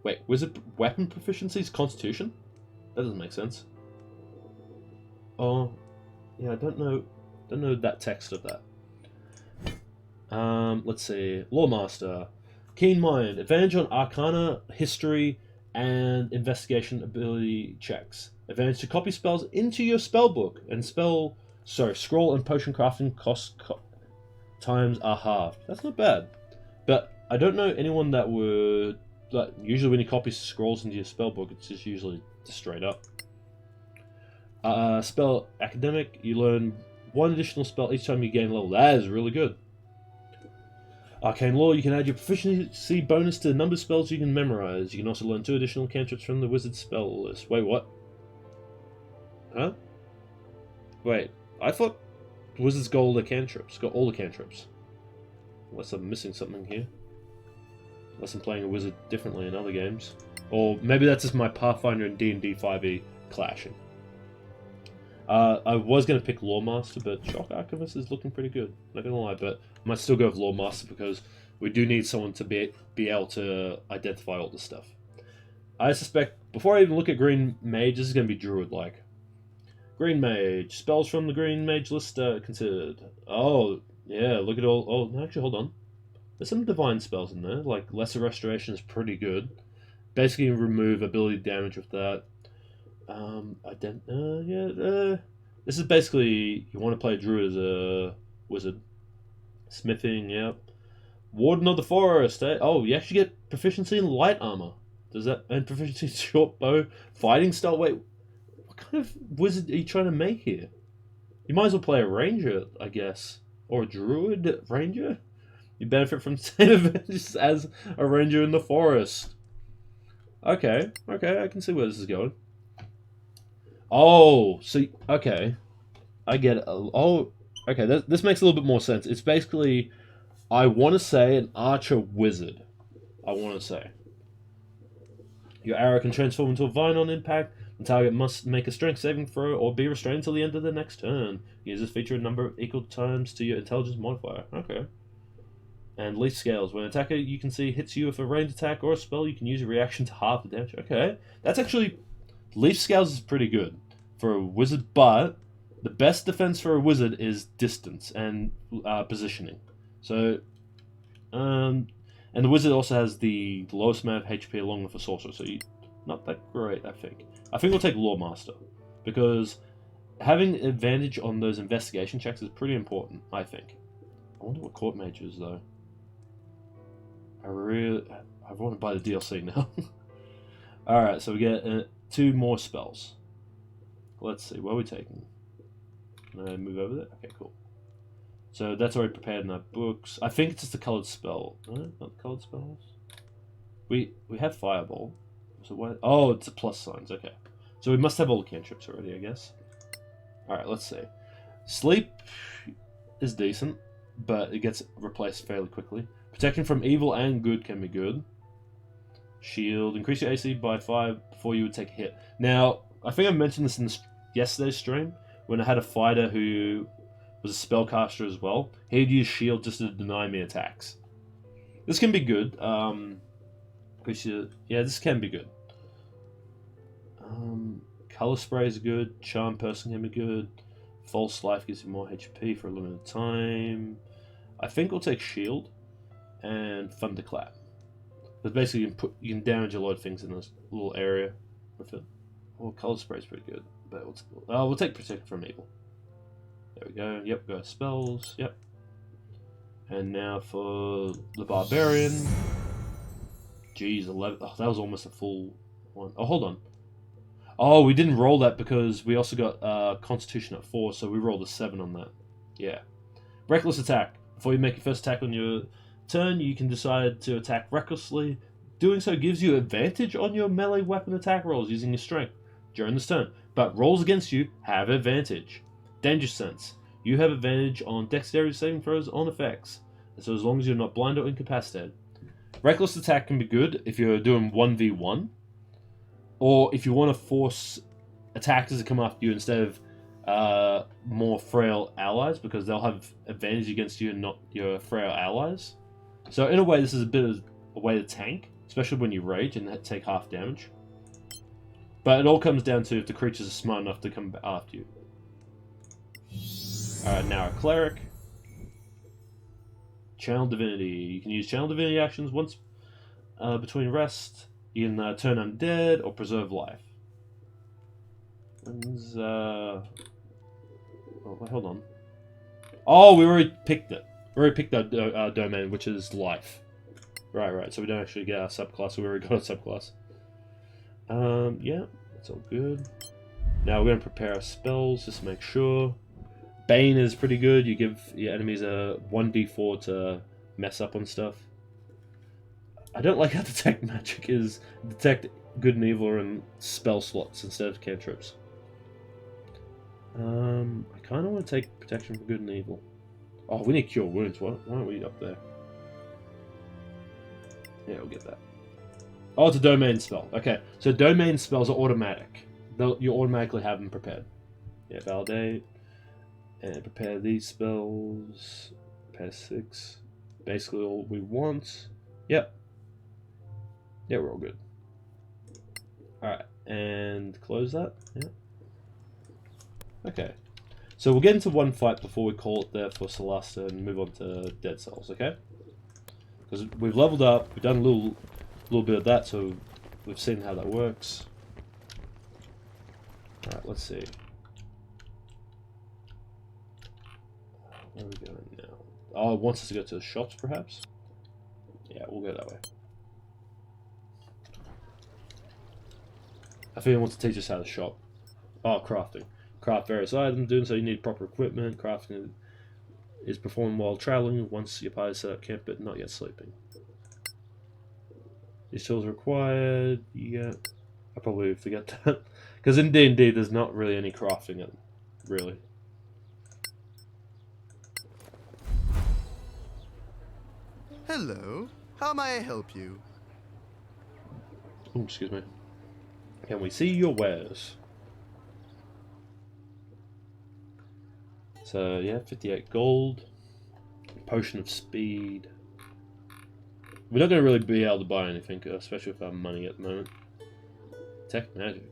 Wait, wizard weapon proficiency is Constitution? That doesn't make sense. Oh, Yeah, I don't know that text of that. Let's see. Lawmaster. Keen Mind. Advantage on Arcana, History, and Investigation ability checks. Advantage to copy spells into your spellbook. And scroll and potion crafting times are halved. That's not bad. But I don't know anyone that would... Like, usually when you copy scrolls into your spellbook, it's just usually just straight up. Spell Academic. You learn one additional spell each time you gain level. That is really good. Arcane Law, you can add your proficiency bonus to the number of spells you can memorize. You can also learn 2 additional cantrips from the wizard spell list. Wait, what? Huh? Wait, I thought wizards got all the cantrips. Got all the cantrips. Unless I'm missing something here. Unless I'm playing a wizard differently in other games. Or maybe that's just my Pathfinder and D&D 5e clashing. I was going to pick Lawmaster, but Shock Archivist is looking pretty good. Not going to lie, but I might still go with Lawmaster because we do need someone to be able to identify all this stuff. I suspect, before I even look at Green Mage, this is going to be Druid-like. Green Mage. Spells from the Green Mage list considered. Oh, yeah, look at all... Oh, actually, hold on. There's some Divine spells in there, like Lesser Restoration is pretty good. Basically, remove ability damage with that. This is basically, you want to play a druid as a wizard. Smithing, yep. Warden of the Forest, eh? Oh, you actually get proficiency in light armor. Does that, and proficiency in short bow, fighting style? Wait, what kind of wizard are you trying to make here? You might as well play a ranger, I guess. Or a druid ranger? You benefit from the same advantages as a ranger in the forest. Okay, I can see where this is going. Oh, see, okay. I get it. Oh, okay, this makes a little bit more sense. It's basically, I want to say, an archer wizard. I want to say. Your arrow can transform into a vine on impact. The target must make a strength saving throw or be restrained until the end of the next turn. Use this feature a number of equal times to your intelligence modifier. Okay. And leaf scales. When an attacker you can see hits you with a ranged attack or a spell, you can use a reaction to half the damage. Okay. That's actually... Leaf Scales is pretty good for a wizard, but the best defense for a wizard is distance and positioning. So, and the wizard also has the lowest amount of HP along with a sorcerer, so not that great, I think. I think we'll take Lawmaster, because having advantage on those investigation checks is pretty important, I think. I wonder what Court Mage is, though. I want to buy the DLC now. Alright, so we get... 2 more spells. Let's see, what are we taking? Can I move over there? Okay, cool. So that's already prepared in our books. I think it's just a coloured spell. No, not the coloured spells. We have Fireball. So what? Oh, it's a plus signs. Okay. So we must have all the cantrips already, I guess. Alright, let's see. Sleep is decent, but it gets replaced fairly quickly. Protection from evil and good can be good. Shield. Increase your AC by 5 before you would take a hit. Now, I think I mentioned this in yesterday's stream, when I had a fighter who was a spellcaster as well. He'd use shield just to deny me attacks. This can be good. Yeah, this can be good. Color Spray is good. Charm Person can be good. False Life gives you more HP for a limited time. I think we'll take Shield and Thunderclap. But basically, you can damage a lot of things in this little area with it. Oh, Color Spray is pretty good. But we'll take Protect from Evil. There we go. Yep, go spells. Yep. And now for the Barbarian. Jeez, 11. Oh, that was almost a full one. Oh, hold on. Oh, we didn't roll that because we also got Constitution at 4, so we rolled a 7 on that. Yeah. Reckless Attack. Before you make your first attack on your turn, you can decide to attack recklessly. Doing so gives you advantage on your melee weapon attack rolls using your strength during this turn, but rolls against you have advantage. Danger Sense. You have advantage on dexterity saving throws on effects, so as long as you're not blind or incapacitated. Reckless Attack can be good if you're doing 1v1, or if you want to force attackers to come after you instead of more frail allies, because they'll have advantage against you and not your frail allies. So in a way, this is a bit of a way to tank, especially when you rage and take half damage. But it all comes down to if the creatures are smart enough to come after you. Alright, now a cleric. Channel Divinity. You can use Channel Divinity actions once between rest. You can turn undead or preserve life. When's, oh, wait, hold on. Oh, we already picked it. We already picked our domain, which is life. Right. So we don't actually get our subclass. We already got a subclass. Yeah, that's all good. Now we're going to prepare our spells, just to make sure. Bane is pretty good. You give your enemies a 1d4 to mess up on stuff. I don't like how Detect Magic is Detect Good and Evil in spell slots instead of cantrips. I kind of want to take Protection for Good and Evil. Oh, we need Cure Wounds. Why aren't we up there? Yeah, we'll get that. Oh, it's a domain spell. Okay, so domain spells are automatic. You automatically have them prepared. Yeah, validate. And prepare these spells. Prepare 6. Basically all we want. Yep. Yeah, we're all good. Alright, and close that. Yeah. Okay. So we'll get into one fight before we call it there for Solasta and move on to Dead Cells, okay? Because we've leveled up, we've done a little bit of that, so we've seen how that works. Alright, let's see. Where are we going now? Oh, it wants us to go to the shops, perhaps? Yeah, we'll go that way. I think it wants to teach us how to shop. Oh, crafting. Craft various items. Doing so you need proper equipment. Crafting is performed while traveling. Once your party set up camp, but not yet sleeping. These tools are required. Yeah, I probably forget that. Because in D&D, there's not really any crafting, really. Hello. How may I help you? Oh, excuse me. Can we see your wares? So, yeah, 58 gold. Potion of speed. We're not going to really be able to buy anything, especially with our money at the moment. Tech magic.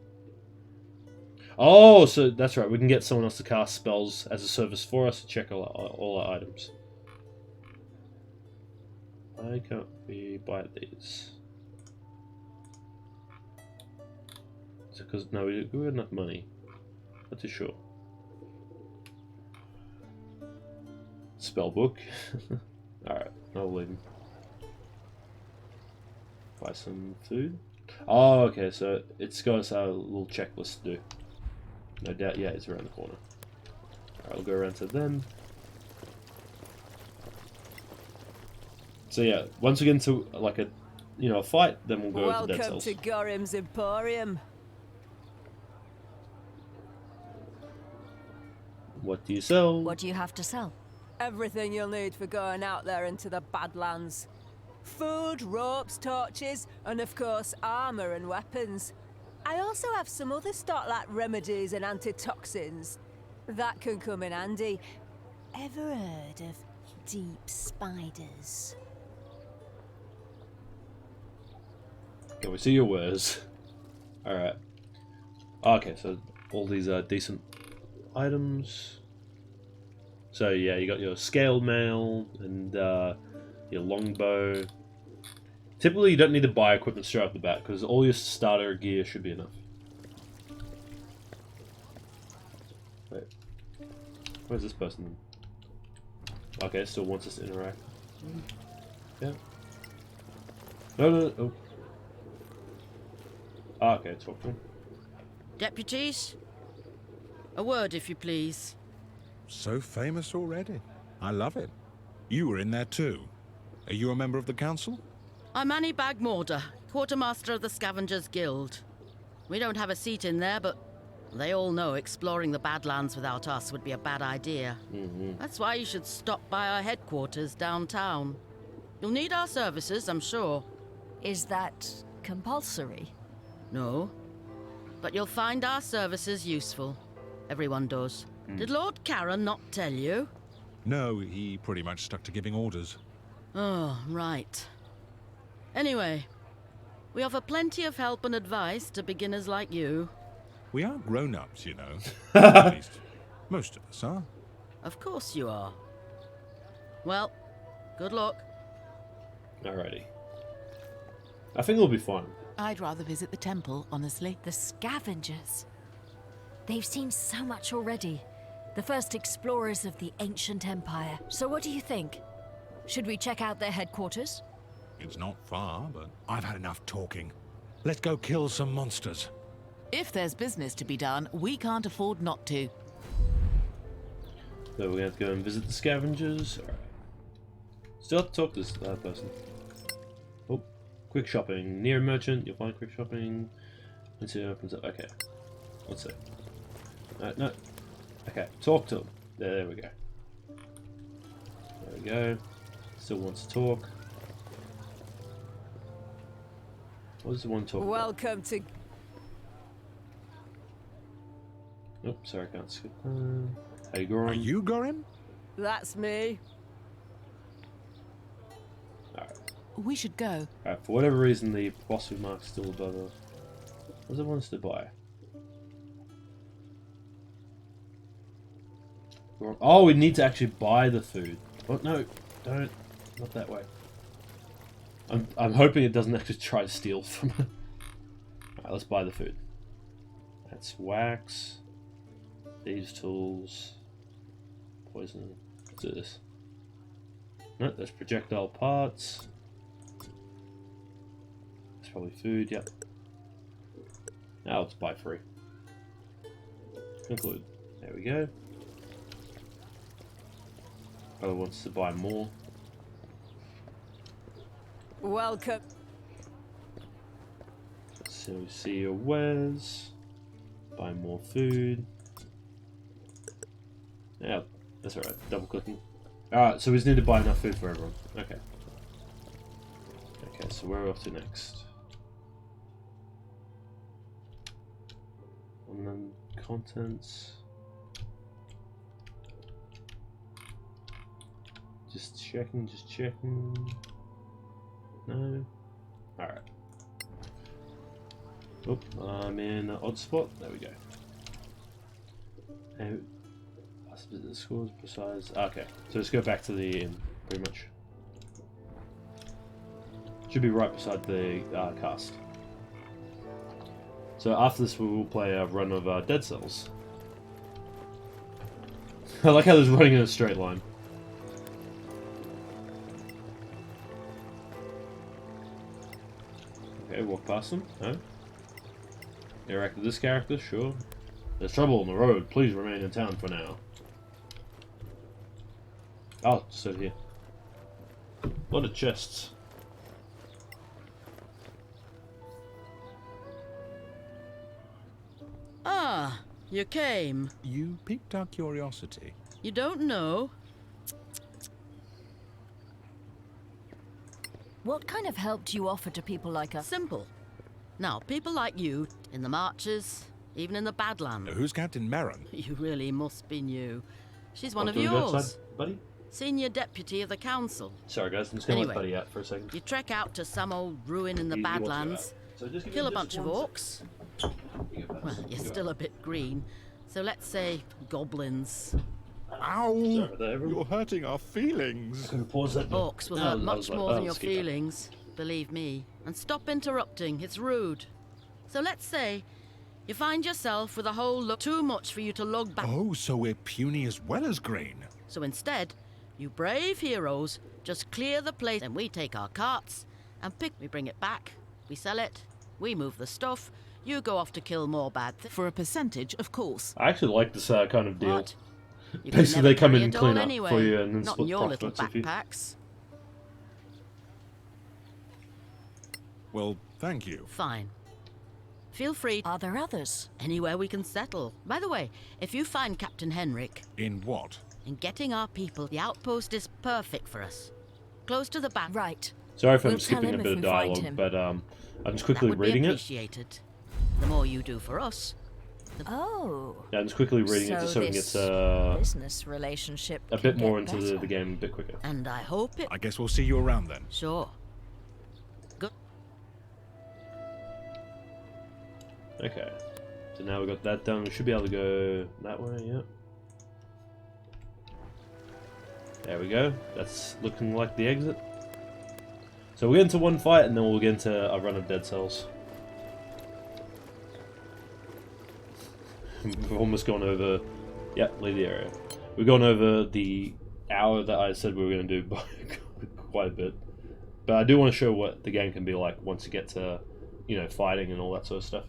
Oh, so that's right. We can get someone else to cast spells as a service for us to check all our items. Why can't we buy these? Is it because no, we have enough money? Not too sure. Spell book. Alright, I'll leave him. Buy some food. Oh, okay, so it's got us our little checklist to do. No doubt, yeah, it's around the corner. Alright, I'll go around to them. So yeah, once we get into like a fight, then we'll go to Dead Cells. Welcome to Gorim's Emporium. What do you sell? What do you have to sell? Everything you'll need for going out there into the Badlands. Food, ropes, torches, and of course armor and weapons. I also have some other stock like remedies and antitoxins. That can come in handy. Ever heard of deep spiders? Can we see your wares? Alright. Okay, so all these are decent items. So yeah, you got your scaled mail and your longbow. Typically you don't need to buy equipment straight off the bat because all your starter gear should be enough. Wait. Where's this person? Okay, it still wants us to interact. Yeah. No. Oh. Ah, okay, talk to him. Deputies? A word, if you please. So famous already. I love it. You were in there too. Are you a member of the council? I'm Annie Bagmorder, quartermaster of the Scavengers Guild. We don't have a seat in there, but they all know exploring the Badlands without us would be a bad idea. That's why you should stop by our headquarters downtown. You'll need our services, I'm sure. Is that compulsory? No. But you'll find our services useful. Everyone does. Did Lord Karen not tell you? No, he pretty much stuck to giving orders. Oh, right. Anyway, we offer plenty of help and advice to beginners like you. We are grown-ups, you know. At least, most of us are. Of course you are. Well, good luck. Alrighty. I think it'll be fine. I'd rather visit the temple, honestly. The scavengers. They've seen so much already. The first explorers of the ancient empire. So what do you think? Should we check out their headquarters? It's not far, but I've had enough talking. Let's go kill some monsters. If there's business to be done, we can't afford not to. So we're going to have to go and visit the scavengers. Alright. Still have to talk to this person. Oh, quick shopping. Near a merchant, you'll find quick shopping. Once it opens up. Okay. Let's see. No. Okay, talk to him. There we go. There we go. Still wants to talk. What does the one talk about? Welcome to... Oh, sorry, I can't skip. Hey, Goran. Are you Goran? That's me. Alright. We should go. Alright, for whatever reason, the boss who marks still above us. What does it want us to buy? Oh, we need to actually buy the food. Oh, no, don't. Not that way. I'm hoping it doesn't actually try to steal from it. Alright, let's buy the food. That's wax. These tools. Poison. Let's do this. No, that's projectile parts. That's probably food, yep. Now let's buy 3. Include. There we go. Probably wants to buy more. Welcome. So see your wares. Buy more food. Yeah, that's alright. Double clicking. Alright, so we just need to buy enough food for everyone. Okay. Okay, so where are we off to next? And then contents. Just checking. No. Alright. Oop, I'm in an odd spot. There we go. Hey, the scores besides. Okay, so let's go back to the inn, pretty much. Should be right beside the cast. So after this, we will play a run of Dead Cells. I like how there's running in a straight line. Okay, walk past them. No. Interact with this character, sure. There's trouble on the road. Please remain in town for now. Oh, just over here. A lot of chests. Ah, you came. You piqued our curiosity. You don't know? What kind of help do you offer to people like us? Simple. Now, people like you, in the marches, even in the Badlands. Who's Captain Merrin? You really must be new. She's one of Do you want to go yours. outside, buddy? Senior deputy of the council. Sorry guys, I'm just gonna Anyway, let Buddy out for a second. You trek out to some old ruin in the He wants to go Badlands, out. So just give kill me a bunch of one orcs. Well, you're still a bit green, so let's say goblins. Ow! Sorry about that, everyone. You're hurting our feelings. Can we pause that? Orcs will No, hurt I much was like, more oh, than your let's keep that. feelings, believe me. And stop interrupting, it's rude. So let's say you find yourself with a whole lot too much for you to lug back. Oh, so we're puny as well as green. So instead, you brave heroes just clear the place and we take our carts and we bring it back, we sell it, we move the stuff, you go off to kill more bad things. For a percentage, of course. I actually like this kind of deal. What? You can Basically, never they come carry in and it clean all up anyway, for you and then not split in your little profits if you... backpacks. Well, thank you. Fine. Feel free. Are there others? Anywhere we can settle. By the way, if you find Captain Henrik... In what? In getting our people, the outpost is perfect for us. Close to the back. Right. Sorry if I'm We'll tell skipping a him bit if of we find dialogue, him. but I'm just That quickly would reading be it. appreciated. The more you do for us. Oh. Yeah, I'm just quickly reading it just so it gets a business relationship bit can more get into better. the game a bit quicker. And I hope it... I guess we'll see you around then. Sure. Good. Okay. So now we've got that done. We should be able to go that way, yeah. There we go. That's looking like the exit. So we'll get into one fight and then we'll get into a run of dead cells. We've almost gone over... Yep, leave the area. We've gone over the hour that I said we were going to do by quite a bit. But I do want to show what the game can be like once you get to, you know, fighting and all that sort of stuff.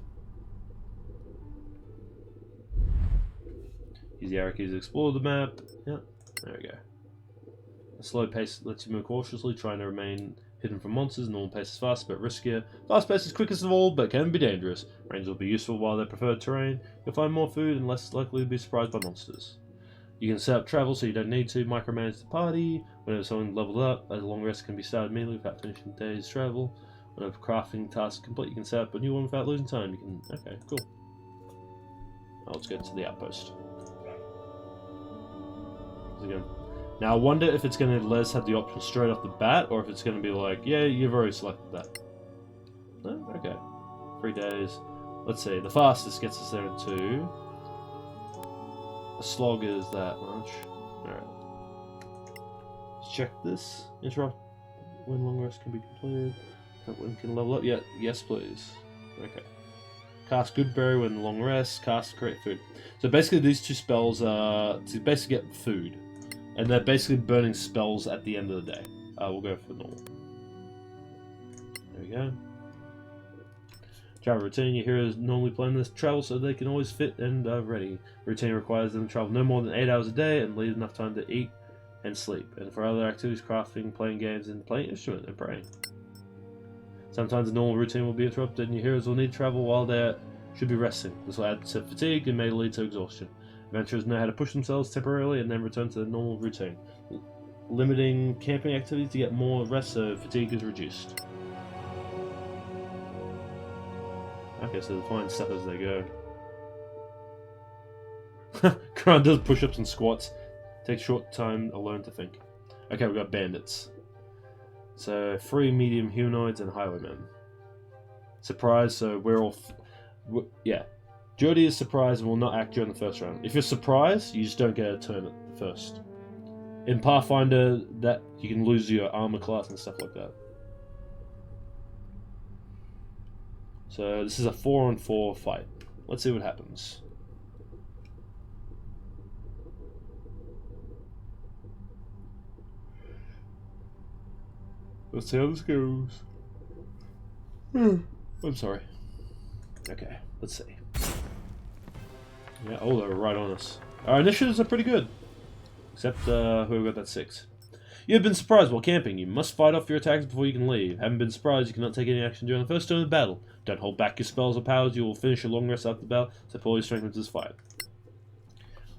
Use the arrow keys to explore the map. Yep, there we go. A slow pace lets you move cautiously, trying to remain hidden from monsters. Normal pace is fast, but riskier. Fast pace is quickest of all, but can be dangerous. Range will be useful while they're preferred terrain. You'll find more food and less likely to be surprised by monsters. You can set up travel so you don't need to micromanage the party. Whenever someone leveled up, a long rest can be started immediately without finishing the day's travel. When a crafting task is complete, you can set up a new one without losing time. You can... Okay, cool. Now let's go to the outpost. Again. Now I wonder if it's going to let us have the option straight off the bat, or if it's going to be like, yeah, you've already selected that. No? Okay. 3 days. Let's see, the fastest gets us there in 2. The slog is that much. Alright. Let's check this. Interrupt when long rest can be completed. That one can level up. Yeah, yes please. Okay. Cast Goodberry when long rest. Cast Create Food. So basically these two spells are to basically get food. And they're basically burning spells at the end of the day. We'll go for normal. There we go. Travel routine. Your heroes normally plan this travel so they can always fit and ready. Routine requires them to travel no more than 8 hours a day and leave enough time to eat and sleep. And for other activities, crafting, playing games, and playing instrument and praying. Sometimes the normal routine will be interrupted and your heroes will need to travel while they should be resting. This will add to fatigue and may lead to exhaustion. Adventurers know how to push themselves temporarily and then return to the normal routine. Limiting camping activities to get more rest so fatigue is reduced. Okay, so they find stuff as they go. Grind does push-ups and squats. Takes short time alone to think. Okay, we've got bandits. So, 3 medium humanoids and highwaymen. Surprise, so we're all... yeah. Jody is surprised and will not act during the first round. If you're surprised, you just don't get a turn at the first. In Pathfinder, that you can lose your armor class and stuff like that. So this is a 4-on-4 fight. Let's see what happens. Let's see how this goes. I'm sorry. Okay, let's see. Yeah, oh, they're right on us. Our initiatives are pretty good. Except, who got that 6. You have been surprised while camping. You must fight off your attacks before you can leave. Haven't been surprised, you cannot take any action during the first turn of the battle. Don't hold back your spells or powers. You will finish your long rest after the battle, so pull your strength into this fight.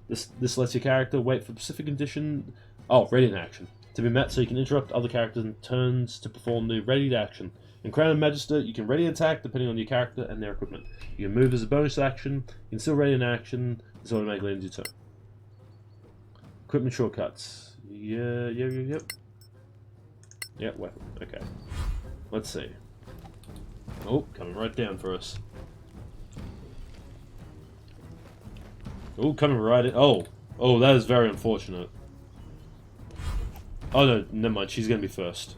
This lets your character wait for specific condition... Oh, radiant action. To be met so you can interrupt other characters in turns to perform the readied action. In Crown of Magister, you can ready an attack depending on your character and their equipment. You can move as a bonus action, you can still ready an action, this automatically ends your turn. Equipment shortcuts. Yep, weapon. Okay. Let's see. Oh, coming right down for us. Oh, coming right in. Oh, that is very unfortunate. Oh no, never mind, she's gonna be first.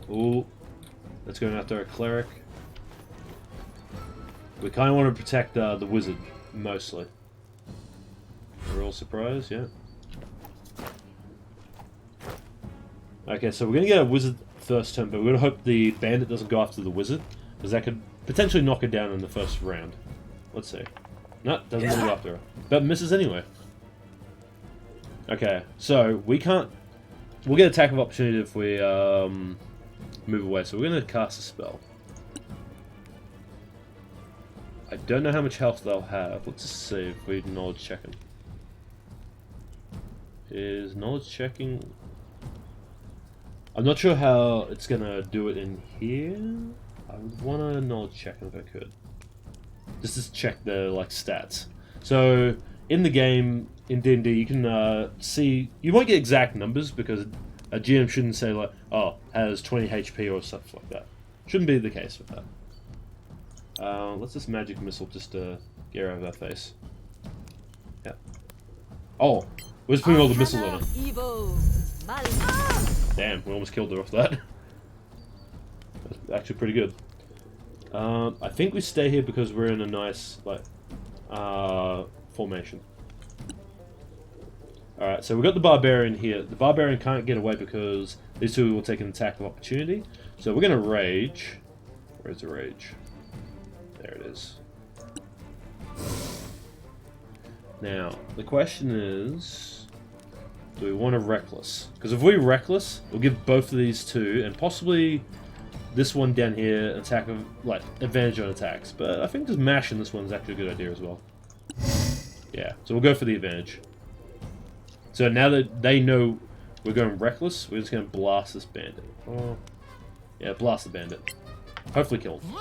Ooh, let's go after a cleric. We kind of want to protect the wizard, mostly. We're all surprised, yeah. Okay, so we're going to get a wizard first turn, but we're going to hope the bandit doesn't go after the wizard, because that could potentially knock her down in the first round. Let's see. No, doesn't really go after her. But misses anyway. Okay, so we can't... We'll get attack of opportunity if we move away, so we're going to cast a spell. I don't know how much health they'll have. Let's just see if we knowledge check them. Is knowledge checking... I'm not sure how it's going to do it in here. I would want to knowledge check if I could. Just to check the stats. So, in the game, in D&D, you can see... You won't get exact numbers because a GM shouldn't say oh, has 20 HP or stuff like that. Shouldn't be the case with that. Let's just magic missile just to get her out of our face. Yeah. Oh, we're just putting all the missiles on it. Evil. Damn, we almost killed her off that. That's actually pretty good. I think we stay here because we're in a nice, like, formation. Alright, so we've got the Barbarian here. The Barbarian can't get away because these two will take an attack of opportunity. So we're going to Rage. Where's the Rage? There it is. Now, the question is, do we want to Reckless? Because if we Reckless, we'll give both of these two, and possibly this one down here, attack of, like, advantage on attacks. But I think just mashing this one is actually a good idea as well. Yeah, so we'll go for the advantage. So now that they know we're going Reckless, we're just going to blast this bandit. Oh, yeah, blast the bandit. Hopefully kill him.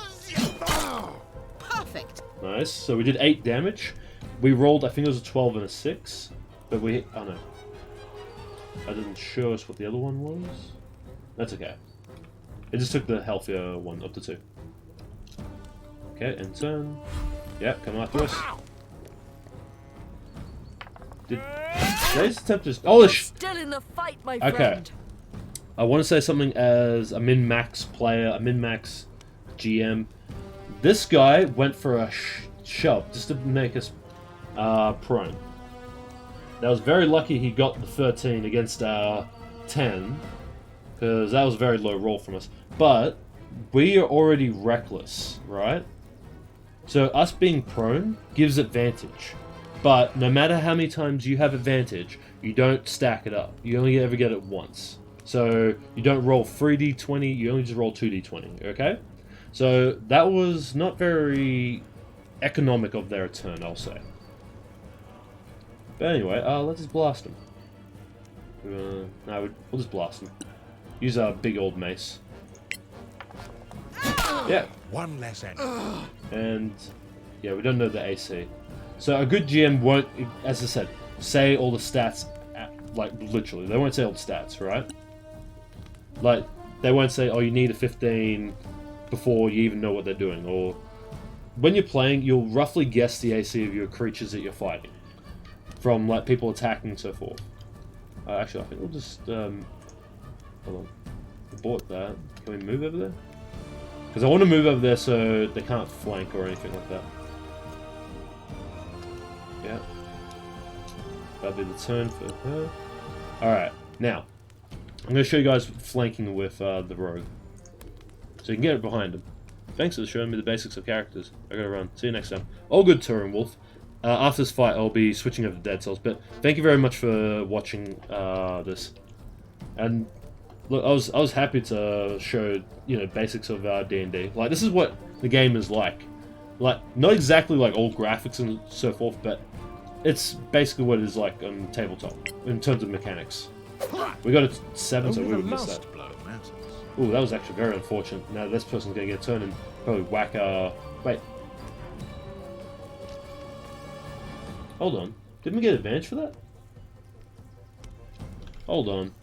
Perfect. Nice. So we did 8 damage. We rolled, I think it was a 12 and a 6. But we... oh no. That didn't show us what the other one was. That's okay. It just took the healthier one up to 2. Okay, and turn. Yeah, come after us. Did they just attempt to... oh, still in the fight, my okay. friend. I want to say something as a min-max player, a min-max GM. This guy went for a shove just to make us prone. That was very lucky he got the 13 against 10, because that was a very low roll from us. But we are already Reckless, right? So us being prone gives advantage. But no matter how many times you have advantage, you don't stack it up. You only ever get it once. So you don't roll 3d20, you only just roll 2d20, okay? So that was not very economic of their turn, I'll say. But anyway, let's just blast him. No, we'll just blast him. Use our big old mace. Yeah. One less enemy. And yeah, we don't know the AC. So a good GM won't, as I said, say all the stats, like literally. They won't say all the stats, right? Like, they won't say, oh, you need a 15 before you even know what they're doing. Or when you're playing, you'll roughly guess the AC of your creatures that you're fighting. From, like, people attacking and so forth. Actually, I think we'll just, hold on. Abort that. Can we move over there? Because I want to move over there so they can't flank or anything like that. Yeah. That'll be the turn for her. Alright, now. I'm going to show you guys flanking with the rogue. So you can get it behind him. Thanks for showing me the basics of characters. I gotta run. See you next time. All good, Turin Wolf. After this fight, I'll be switching over to Dead Cells, but thank you very much for watching this. And look, I was happy to show, you know, basics of D&D. Like, this is what the game is like. Like, not exactly like all graphics and so forth, but it's basically what it is like on tabletop in terms of mechanics. We got a 7, so we would miss that. Ooh, that was actually very unfortunate. Now this person's gonna get a turn and probably whack wait. Hold on. Didn't we get advantage for that? Hold on.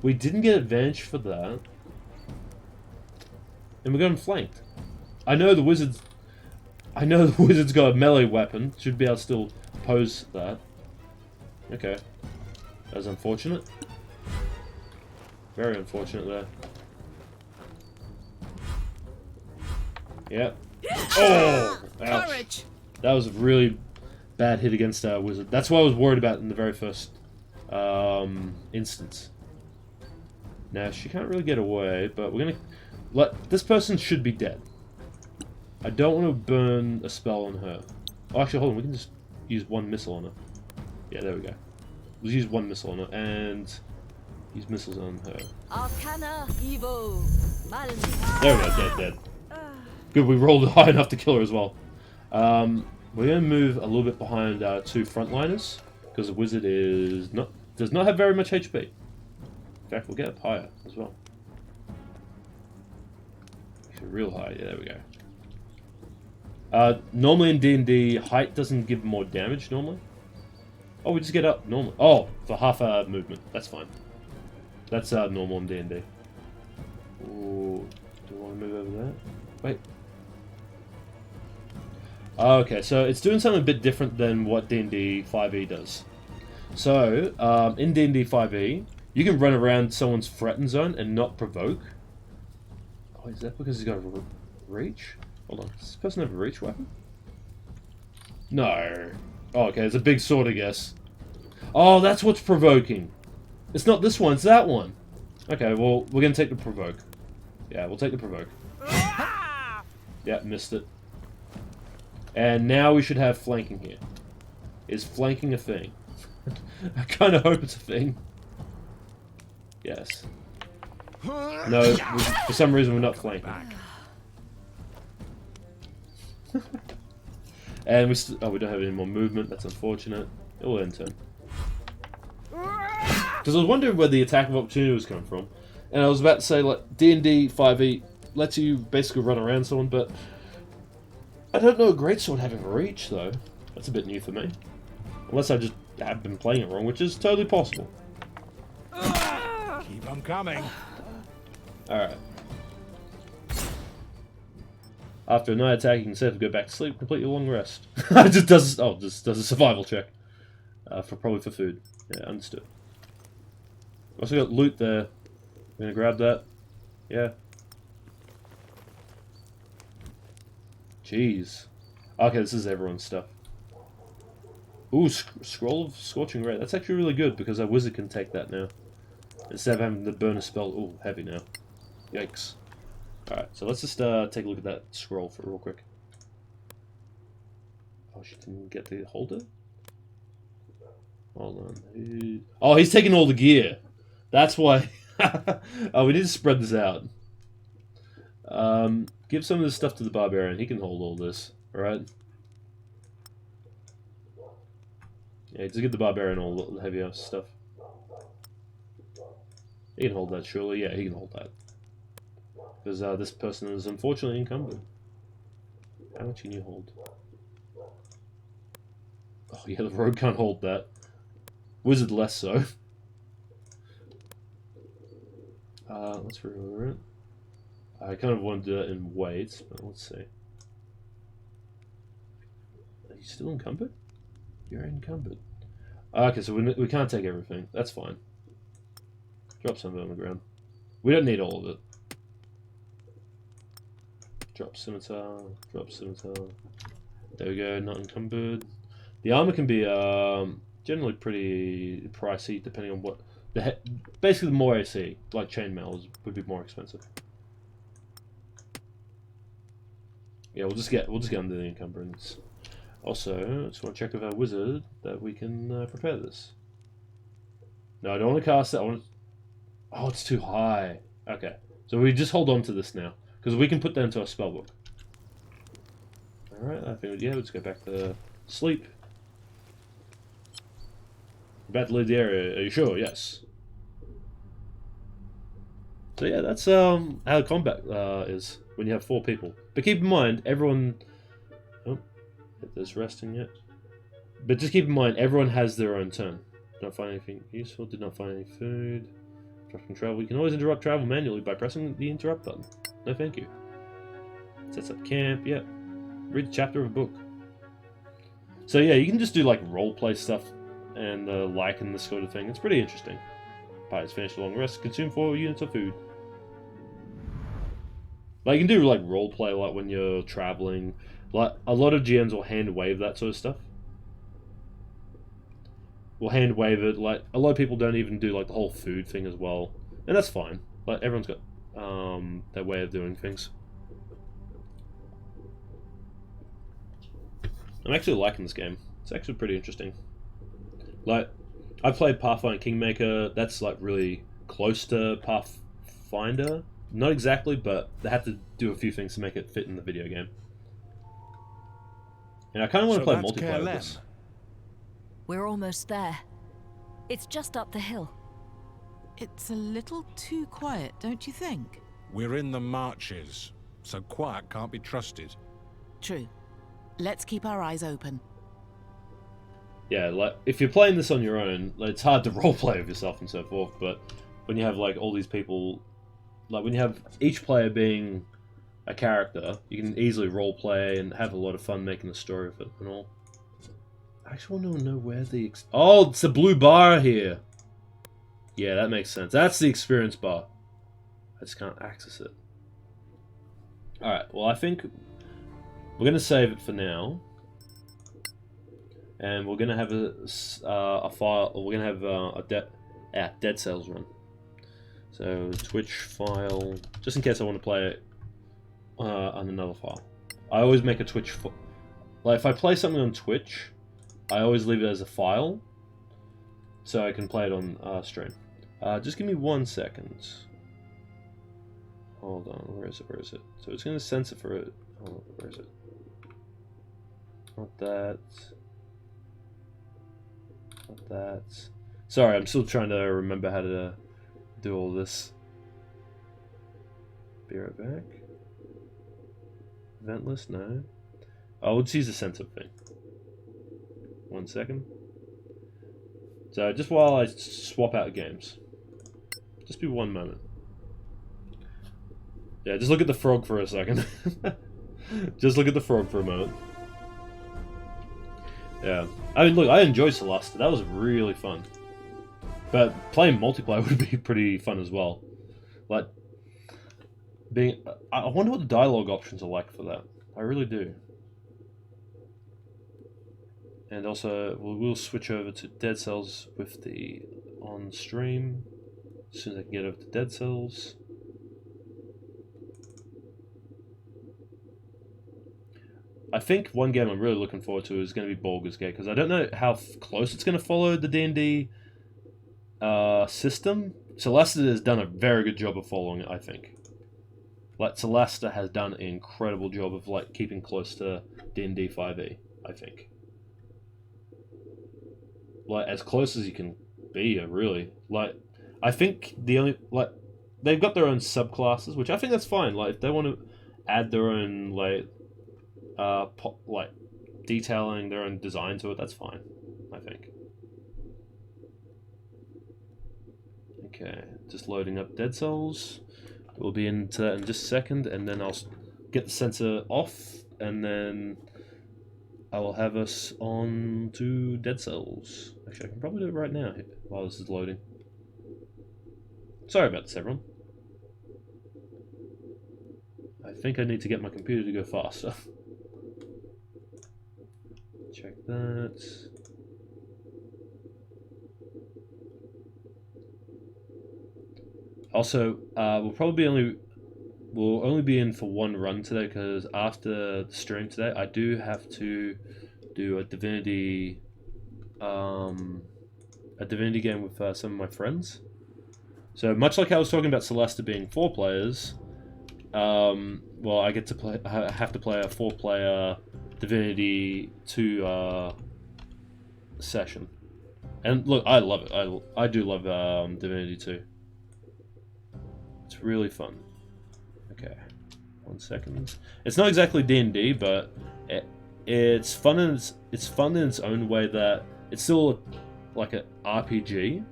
We didn't get advantage for that. And we got him flanked. I know the wizard's got a melee weapon. Should be able to still pose that. Okay. That was unfortunate. Very unfortunate there. Yep. Oh! Ouch. That was a really bad hit against our wizard. That's what I was worried about in the very first instance. Now, she can't really get away, but we're gonna... this person should be dead. I don't want to burn a spell on her. Oh, actually, hold on. We can just use one missile on her. Yeah, there we go. Let's use one missile on her, and use missiles on her. Arcana Evo. There we go, dead. Good, we rolled high enough to kill her as well. We're going to move a little bit behind our 2 frontliners, because the wizard does not have very much HP. In fact, we'll get up higher as well. Actually, real high. Yeah, there we go. Normally in D&D, height doesn't give more damage, normally. Oh, we just get up, normally. Oh, for half a movement. That's fine. That's normal in D&D. Ooh, do I want to move over there? Wait. Okay, so it's doing something a bit different than what D&D 5e does. So, in D&D 5e, you can run around someone's threatened zone and not provoke. Oh, is that because he's got a reach? Hold on, does this person have a reach weapon? No. Oh, okay, it's a big sword, I guess. Oh, that's what's provoking. It's not this one, it's that one. Okay, well, we're gonna take the provoke. Yeah, we'll take the provoke. Yeah, missed it. And now we should have flanking here. Is flanking a thing? I kind of hope it's a thing. Yes. No, for some reason we're not flanking. And we don't have any more movement. That's unfortunate. It will end turn. Because I was wondering where the attack of opportunity was coming from, and I was about to say like D&D 5e lets you basically run around someone, but I don't know a greatsword having reach though. That's a bit new for me. Unless I just have been playing it wrong, which is totally possible. Keep them coming. Alright. After a night attack, you can safely go back to sleep, complete your long rest. It just does a survival check. Probably for food. Yeah, understood. Also got loot there. I'm gonna grab that. Yeah. Jeez. Okay, this is everyone's stuff. Ooh, Scroll of Scorching Ray. That's actually really good because our wizard can take that now. Instead of having to burn a spell. Ooh, heavy now. Yikes. Alright, so let's just take a look at that scroll for real quick. Oh, she didn't get to hold it? Hold on. Oh, he's taking all the gear. That's why. Oh, we need to spread this out. Give some of this stuff to the barbarian. He can hold all this. Alright? Yeah, just give the barbarian all the heavier stuff. He can hold that, surely. Yeah, he can hold that. Because this person is unfortunately encumbered. How much can you hold? Oh yeah, the rogue can't hold that. Wizard less so. Let's reorder it. I kind of want to do that in weights, but let's see. Are you still encumbered? You're encumbered. Okay, so we can't take everything. That's fine. Drop some of it on the ground. We don't need all of it. Drop scimitar. Drop scimitar. There we go. Not encumbered. The armor can be generally pretty pricey, depending on what basically the more AC, like chainmail, would be more expensive. Yeah, we'll just get under the encumbrance. Also, I just want to check with our wizard that we can prepare this. No, I don't want to cast it. I want. Oh, it's too high. Okay, so we just hold on to this now because we can put that into our spellbook. All right, I think let's go back to sleep. About to leave the area. Are you sure? Yes. So yeah, that's how combat is when you have 4 people. But keep in mind, everyone. Oh, if there's resting yet. But just keep in mind, everyone has their own turn. Did not find anything useful. Did not find any food. Interrupting travel. You can always interrupt travel manually by pressing the interrupt button. No, thank you. Sets up camp. Yep. Read a chapter of a book. So yeah, you can just do like roleplay stuff and and this sort of thing. It's pretty interesting. Pirates finish a long rest. Consume 4 units of food. Like you can do like roleplay like when you're traveling. Like a lot of GMs will hand wave that sort of stuff. Will hand wave it. Like a lot of people don't even do like the whole food thing as well, and that's fine. Like everyone's got their way of doing things. I'm actually liking this game. It's actually pretty interesting. Like, I've played Pathfinder Kingmaker. That's like really close to Pathfinder. Not exactly, but they had to do a few things to make it fit in the video game. And I kind of want to play multiplayer with this. We're almost there. It's just up the hill. It's a little too quiet, don't you think? We're in the marches, so quiet can't be trusted. True. Let's keep our eyes open. Yeah, like if you're playing this on your own, like, it's hard to roleplay with yourself and so forth. But when you have like all these people, like when you have each player being a character, you can easily roleplay and have a lot of fun making the story of it and all. I actually want to know where the... Oh, it's the blue bar here. Yeah, that makes sense. That's the experience bar. I just can't access it. Alright, well I think we're going to save it for now. And we're going to have a file, or we're going to have a Dead Cells run. So, Twitch file, just in case I want to play it on another file. I always make a Twitch like if I play something on Twitch, I always leave it as a file, so I can play it on stream. Just give me 1 second. Hold on, where is it? So it's going to censor for it. Oh, where is it? Not that. Not that. Sorry, I'm still trying to remember how to do all this. Be right back. Event list? No. Oh, let's use the censor thing. 1 second. So just while I swap out games. Just be 1 moment. Yeah, just look at the frog for a second. Just look at the frog for a moment. Yeah. I mean, look, I enjoyed Solasta. That was really fun. But playing multiplayer would be pretty fun as well. Like, I wonder what the dialogue options are like for that. I really do. And also, we'll switch over to Dead Cells with the on stream as soon as I can get over to Dead Cells. I think one game I'm really looking forward to is going to be Baldur's Gate, because I don't know how close it's going to follow the D&D system. Solasta has done a very good job of following it, I think. Like, Solasta has done an incredible job of like keeping close to D&D 5e, I think. Like, as close as you can be, really. Like, I think the only, like, they've got their own subclasses, which I think that's fine. Like, if they want to add their own, like, detailing, their own design to it, that's fine, I think. Okay, just loading up Dead Cells. We'll be into that in just a second, and then I'll get the sensor off, and then I will have us on to Dead Cells. Actually, I can probably do it right now while this is loading. Sorry about this, everyone. I think I need to get my computer to go faster. Check that. Also, we'll only be in for one run today, because after the stream today, I do have to do a Divinity game with some of my friends. So much like I was talking about Solasta being 4 players, well, I have to play a 4-player Divinity 2 session. And look, I love it. I do love Divinity 2. It's really fun. Okay, 1 second. It's not exactly D&D, but it's fun in its own way, that it's still like an RPG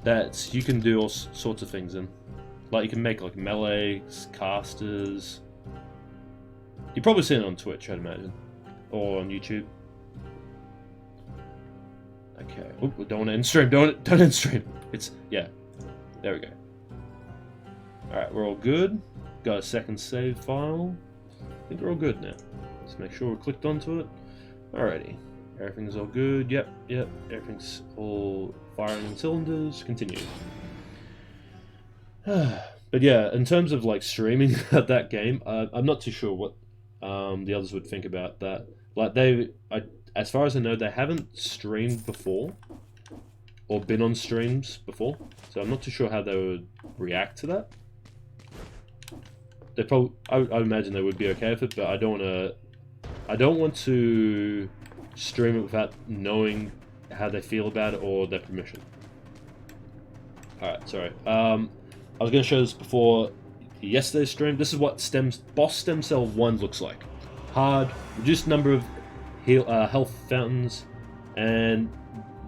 that you can do all sorts of things in. Like, you can make like melees, casters. You've probably seen it on Twitch, I'd imagine, or on YouTube. Okay. Oop, we don't want to end stream. Don't end stream. It's, yeah. There we go. Alright, we're all good. Got a second save file. I think we're all good now. Let's make sure we're clicked onto it. Alrighty. Everything's all good. Yep. Everything's all firing on cylinders. Continue. But yeah, in terms of like streaming that game, I'm not too sure what the others would think about that. Like, as far as I know, they haven't streamed before, or been on streams before, so I'm not too sure how they would react to that. They probably, I imagine they would be okay with it, but I don't want to stream it without knowing how they feel about it or their permission. Alright, sorry. I was going to show this before yesterday's stream. This is what Boss Stem Cell 1 looks like. Hard, reduced number of health fountains, and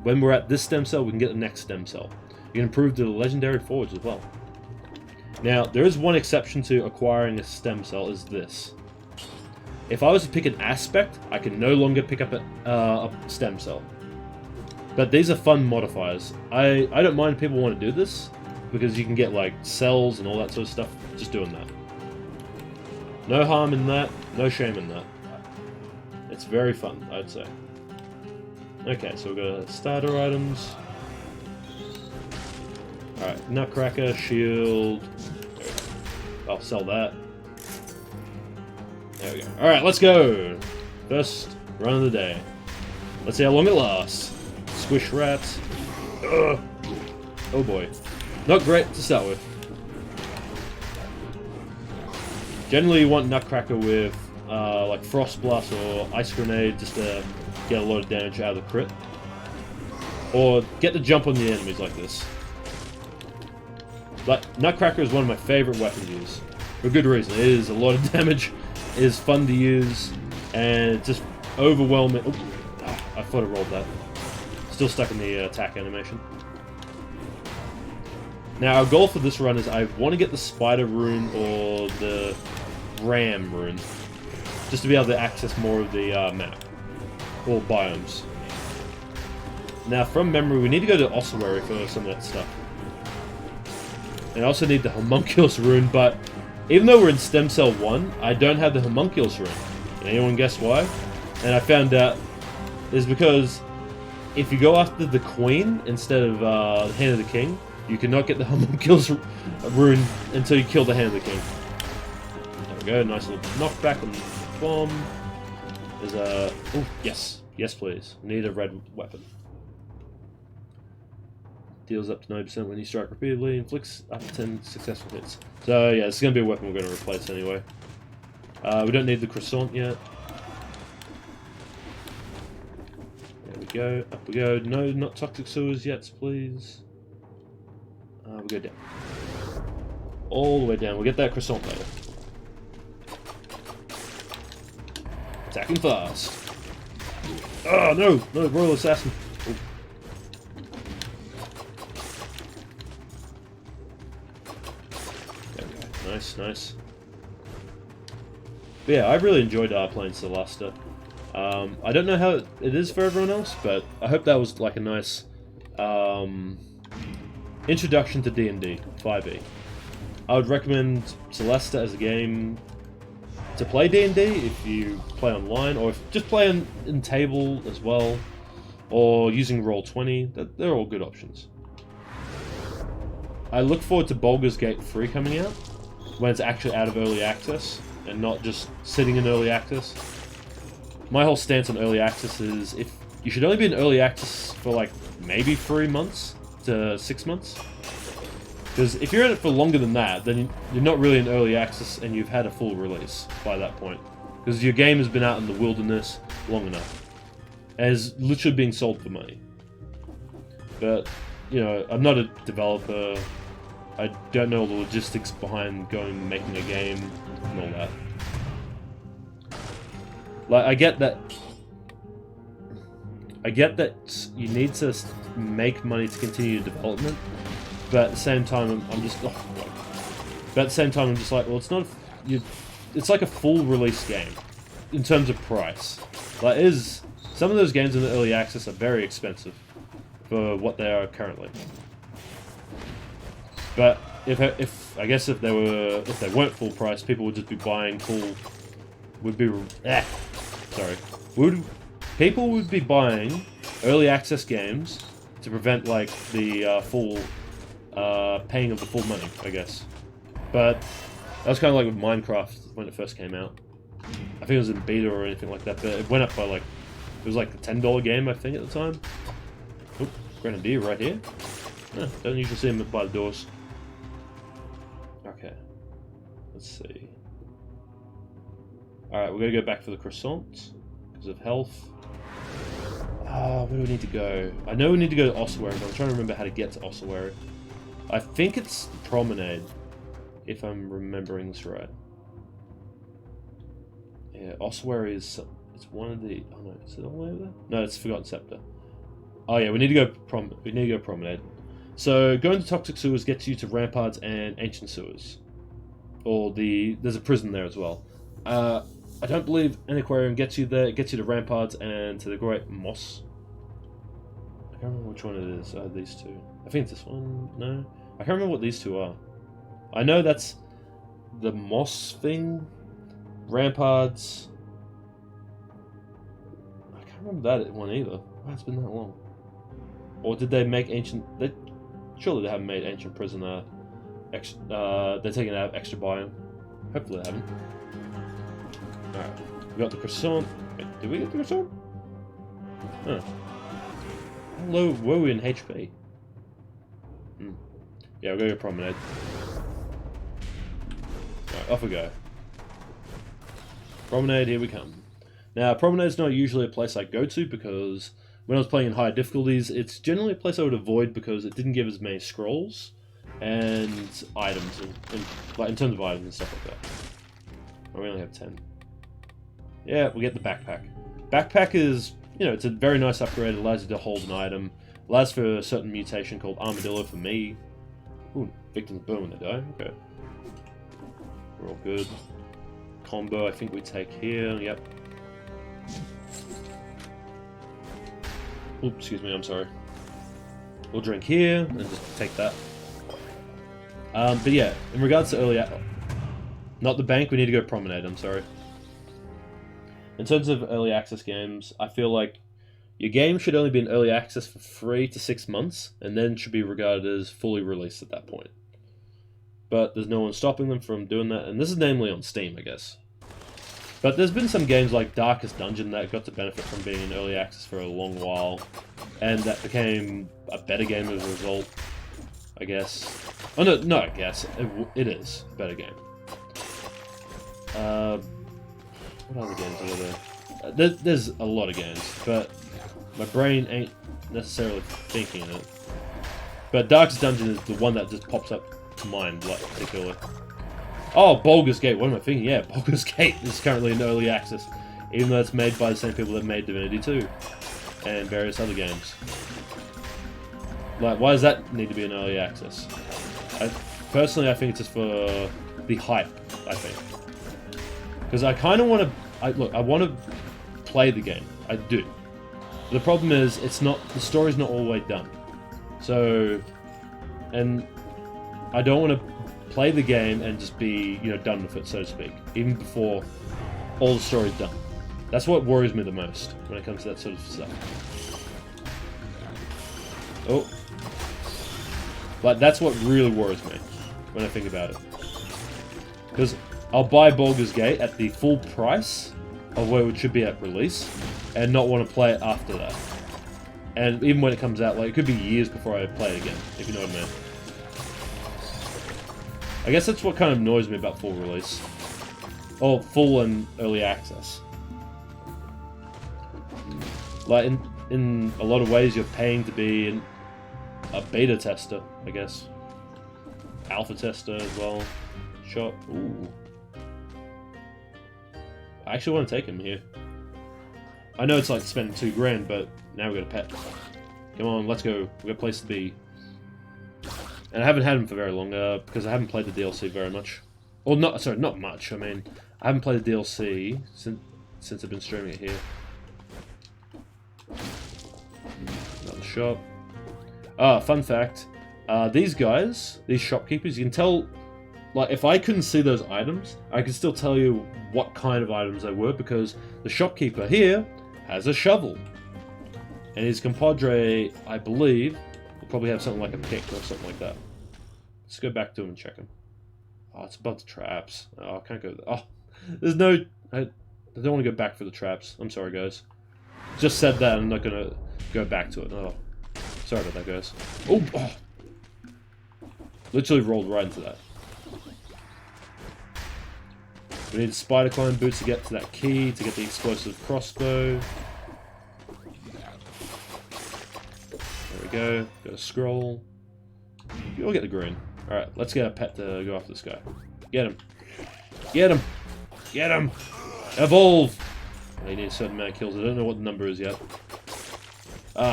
when we're at this stem cell, we can get the next stem cell. You can improve the legendary forge as well. Now, there is one exception to acquiring a stem cell, is this. If I was to pick an aspect, I can no longer pick up a stem cell. But these are fun modifiers. I don't mind if people want to do this, because you can get like cells and all that sort of stuff just doing that. No harm in that, no shame in that. It's very fun, I'd say. Okay, so we've got starter items. Alright, Nutcracker, shield. I'll sell that. There we go. Alright, let's go! First run of the day. Let's see how long it lasts. Squish rats. Ugh. Oh boy. Not great to start with. Generally you want Nutcracker with like Frost Blast or Ice Grenade just to get a lot of damage out of the crit. Or get the jump on the enemies like this. But Nutcracker is one of my favourite weapons to use. For good reason. It is a lot of damage, it is fun to use, and it's just overwhelming. Oh, I thought I rolled that. Still stuck in the attack animation. Now our goal for this run is I want to get the Spider Rune or the Ram Rune. Just to be able to access more of the map. Or biomes. Now from memory we need to go to Ossuary for some of that stuff. And I also need the Homunculus Rune, but even though we're in Stem Cell 1, I don't have the Homunculus Rune. Can anyone guess why? And I found out is because if you go after the Queen instead of the Hand of the King, you cannot get the Homunculus Rune until you kill the Hand of the King. There we go, nice little knockback on the bomb. There's a... oh, yes. Yes, please. Need a red weapon. Deals up to 9% when you strike repeatedly, inflicts up to 10 successful hits. So yeah, this is going to be a weapon we're going to replace anyway. We don't need the croissant yet. There we go, up we go. No, not toxic sewers yet, please. We go down. All the way down, we'll get that croissant later. Attacking fast. Oh no, no, Royal Assassin. Oh. Nice, nice. But yeah, I really enjoyed playing Solasta. I don't know how it is for everyone else, but I hope that was like a nice introduction to D&D 5e. I would recommend Solasta as a game to play D&D if you play online, or if just play in table as well, or using Roll20. They're all good options. I look forward to Baldur's Gate 3 coming out, when it's actually out of early access, and not just sitting in early access. My whole stance on early access is if you should only be in early access for like maybe 3 months to 6 months. Because if you're in it for longer than that, then you're not really in early access and you've had a full release by that point. Because your game has been out in the wilderness long enough. And is literally being sold for money. But, you know, I'm not a developer. I don't know the logistics behind going and making a game and all that. Like, I get that you need to make money to continue development, but at the same time, I'm just like, well, it's not. It's like a full release game in terms of price. Like, some of those games in the early access are very expensive for what they are currently. But if I guess if they weren't full price, people would just be buying people would be buying early access games to prevent like the full paying of the full money, I guess. But that was kind of like with Minecraft when it first came out. I think it was in beta or anything like that, but it went up by like, it was like a $10 game I think at the time. Oop, Grenadier right here. Don't usually see him by the doors. Okay, let's see. Alright, we're going to go back for the croissant because of health. Where do we need to go? I know we need to go to Ossuary, but I'm trying to remember how to get to Ossuary. I think it's the Promenade, if I'm remembering this right. Yeah, Ossuary is... it's one of the... oh no, is it all the way over there? No, it's Forgotten Scepter. Oh yeah, we need to go Promenade. So going to toxic sewers gets you to ramparts and ancient sewers. Or there's a prison there as well. I don't believe an aquarium gets you there. It gets you to ramparts and to the Great Moss. I can't remember which one it is. These two. I think it's this one. No, I can't remember what these two are. I know that's the moss thing. Ramparts. I can't remember that one either. Wow, it's been that long. Or did they make ancient? Surely they haven't made ancient prison. They're taking out extra biome. Hopefully they haven't. Alright, we got the croissant. Wait, did we get the croissant? Huh. How low were we in HP? Yeah, we'll go to promenade. Alright, off we go. Promenade, here we come. Now, promenade's not usually a place I go to because when I was playing in higher difficulties, it's generally a place I would avoid because it didn't give as many scrolls and items, in terms of items and stuff like that. Oh, we only have 10. Yeah, we get the backpack. Backpack is, it's a very nice upgrade. It allows you to hold an item. Allows for a certain mutation called Armadillo for me. Ooh, victims burn when they die. Okay. We're all good. Combo, I think we take here. Yep. Oops, excuse me, I'm sorry. We'll drink here and just take that. But yeah, in regards to early... Not the bank, we need to go promenade, I'm sorry. In terms of early access games, I feel like your game should only be in early access for 3 to 6 months, and then should be regarded as fully released at that point. But there's no one stopping them from doing that, and this is namely on Steam, I guess. But there's been some games like Darkest Dungeon that got to benefit from being in early access for a long while, and that became a better game as a result, I guess. Oh, no, I guess. It is a better game. What other games are there? There's a lot of games, but my brain ain't necessarily thinking of it. But Darkest Dungeon is the one that just pops up to mind, like, particularly. Oh, Baldur's Gate, what am I thinking? Yeah, Baldur's Gate is currently in early access, even though it's made by the same people that made Divinity 2, and various other games. Like, why does that need to be in early access? Personally, I think it's just for the hype, I think. Because I kind of want to... I want to play the game. I do. The problem is, the story's not all the way done. So... And I don't want to play the game and just be, done with it, so to speak. Even before all the story's done. That's what worries me the most when it comes to that sort of stuff. Oh. Like, that's what really worries me when I think about it. Because I'll buy Baldur's Gate at the full price of where it should be at release, and not want to play it after that. And even when it comes out, like, it could be years before I play it again, if you know what I mean. I guess that's what kind of annoys me about full release. Or full and early access. Like, in a lot of ways, you're paying to be a beta tester, I guess. Alpha tester as well. Shot. Ooh. I actually want to take him here. I know it's like spending $2 grand, but now we've got a pet. Come on, let's go. We've got a place to be. And I haven't had him for very long, because I haven't played the DLC very much. Or not much. I mean, I haven't played the DLC since I've been streaming it here. Another shop. Fun fact. These guys, these shopkeepers, you can tell... Like, if I couldn't see those items, I could still tell you what kind of items they were, because the shopkeeper here has a shovel. And his compadre, I believe, will probably have something like a pick or something like that. Let's go back to him and check him. Oh, it's above the traps. Oh, I can't go there. Oh, there's no... I don't want to go back for the traps. I'm sorry, guys. Just said that, I'm not going to go back to it. Oh, sorry about that, guys. Oh! Literally rolled right into that. We need spider climb boots to get to that key, to get the explosive crossbow. There we go. Got a scroll. You'll get the green. Alright, let's get a pet to go after this guy. Get him. Get him! Get him! Evolve! I need a certain amount of kills. I don't know what the number is yet.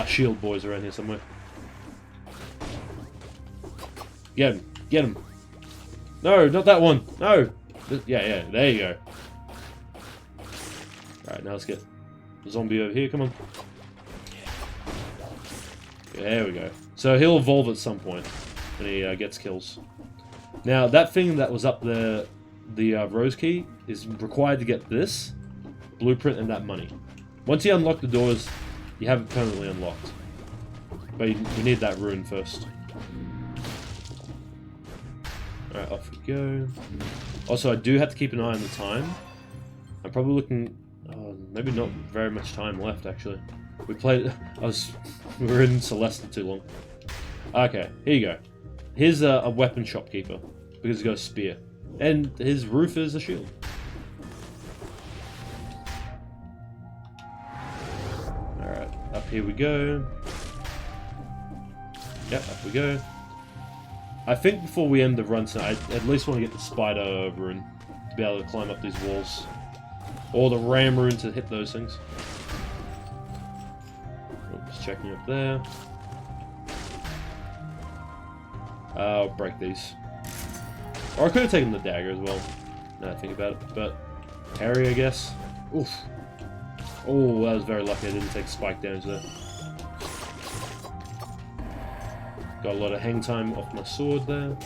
Shield boys around here somewhere. Get him. Get him. No, not that one. No. Yeah, there you go. Alright, now let's get the zombie over here. Come on. There we go. So he'll evolve at some point when he gets kills. Now, that thing that was up there, the rose key, is required to get this blueprint and that money. Once you unlock the doors, you have it permanently unlocked. But you need that rune first. Alright, off we go. Also, I do have to keep an eye on the time. I'm probably looking... maybe not very much time left, actually. We played... we were in Solasta too long. Okay, here you go. Here's a weapon shopkeeper, because he's got a spear. And his roof is a shield. Alright, up here we go. Yep, up we go. I think before we end the run tonight, I at least want to get the spider rune to be able to climb up these walls. Or the ram rune to hit those things. Just checking up there. I'll break these. Or I could have taken the dagger as well, now that I think about it. But, parry, I guess. Oof. Oh, that was very lucky I didn't take spike damage there. Got a lot of hang time off my sword there.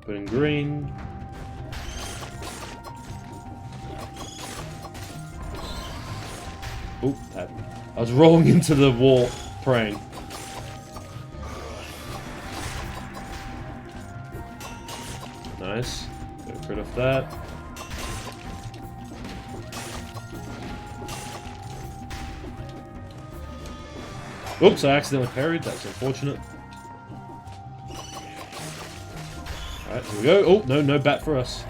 Put in green. Oop, I was rolling into the wall, praying. Nice. Get rid of that. Oops, I accidentally parried. That's unfortunate. Alright, here we go. Oh, no bat for us.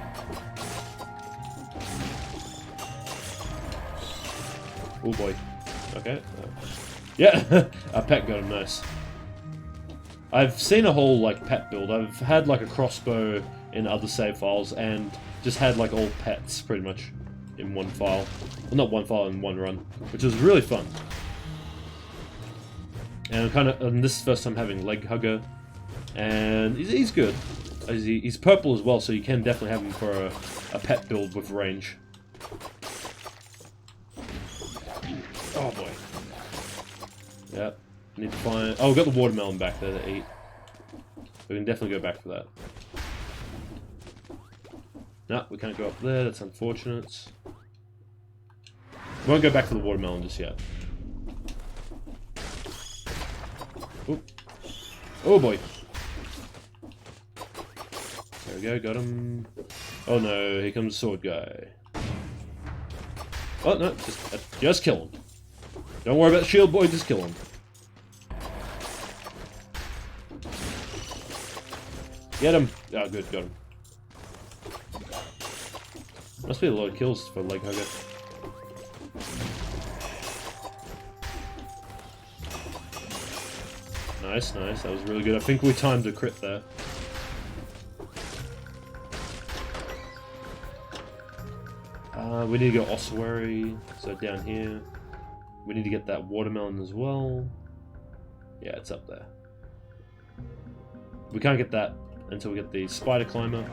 Oh boy. Okay. Yeah, a pet got him, nice. I've seen a whole, like, pet build. I've had, like, a crossbow in other save files, and just had, like, all pets, pretty much, in one file. Well, not one file, in one run. Which was really fun. And this is the first time having Leg Hugger, and he's good. He's purple as well, so you can definitely have him for a pet build with range. Oh boy. Yep. Need to find... Oh, we got the watermelon back there to eat. We can definitely go back for that. No, we can't go up there. That's unfortunate. We won't go back for the watermelon just yet. Oop. Oh boy. There we go, got him. Oh no, here comes the sword guy. Oh no, just kill him. Don't worry about the shield boy, just kill him. Get him! Oh good, got him. Must be a lot of kills for Leg Hugger. Nice, nice. That was really good. I think we timed a crit there. We need to go ossuary, so down here. We need to get that watermelon as well. Yeah, it's up there. We can't get that until we get the spider climber.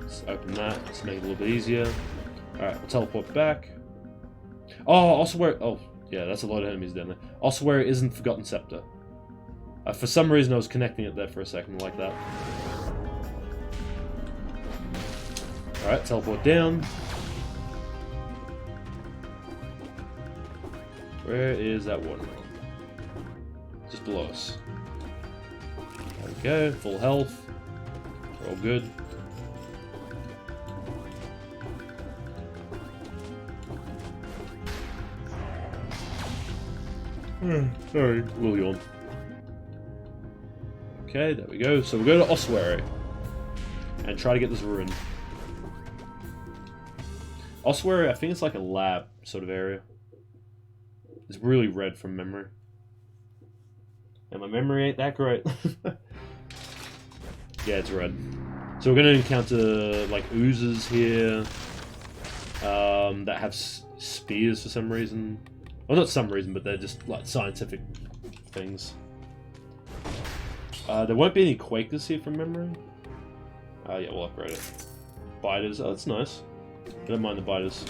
Let's open that, let's make it a little bit easier. Alright, we'll teleport back. Oh, ossuary. Oh, yeah, that's a lot of enemies down there. Ossuary isn't Forgotten Scepter. For some reason I was connecting it there for a second like that. Alright, teleport down. Where is that watermelon? Just below us. There we go, full health. We're all good. Sorry, a little yawn. Okay, there we go. So we'll go to ossuary and try to get this rune. Ossuary, I think it's like a lab sort of area. It's really red from memory. And my memory ain't that great. Yeah, it's red. So we're going to encounter like oozes here that have spears for some reason. Well, not some reason, but they're just like scientific things. There won't be any Quakers here from memory. Yeah, we'll upgrade it. Biters, oh, that's nice. I don't mind the biters.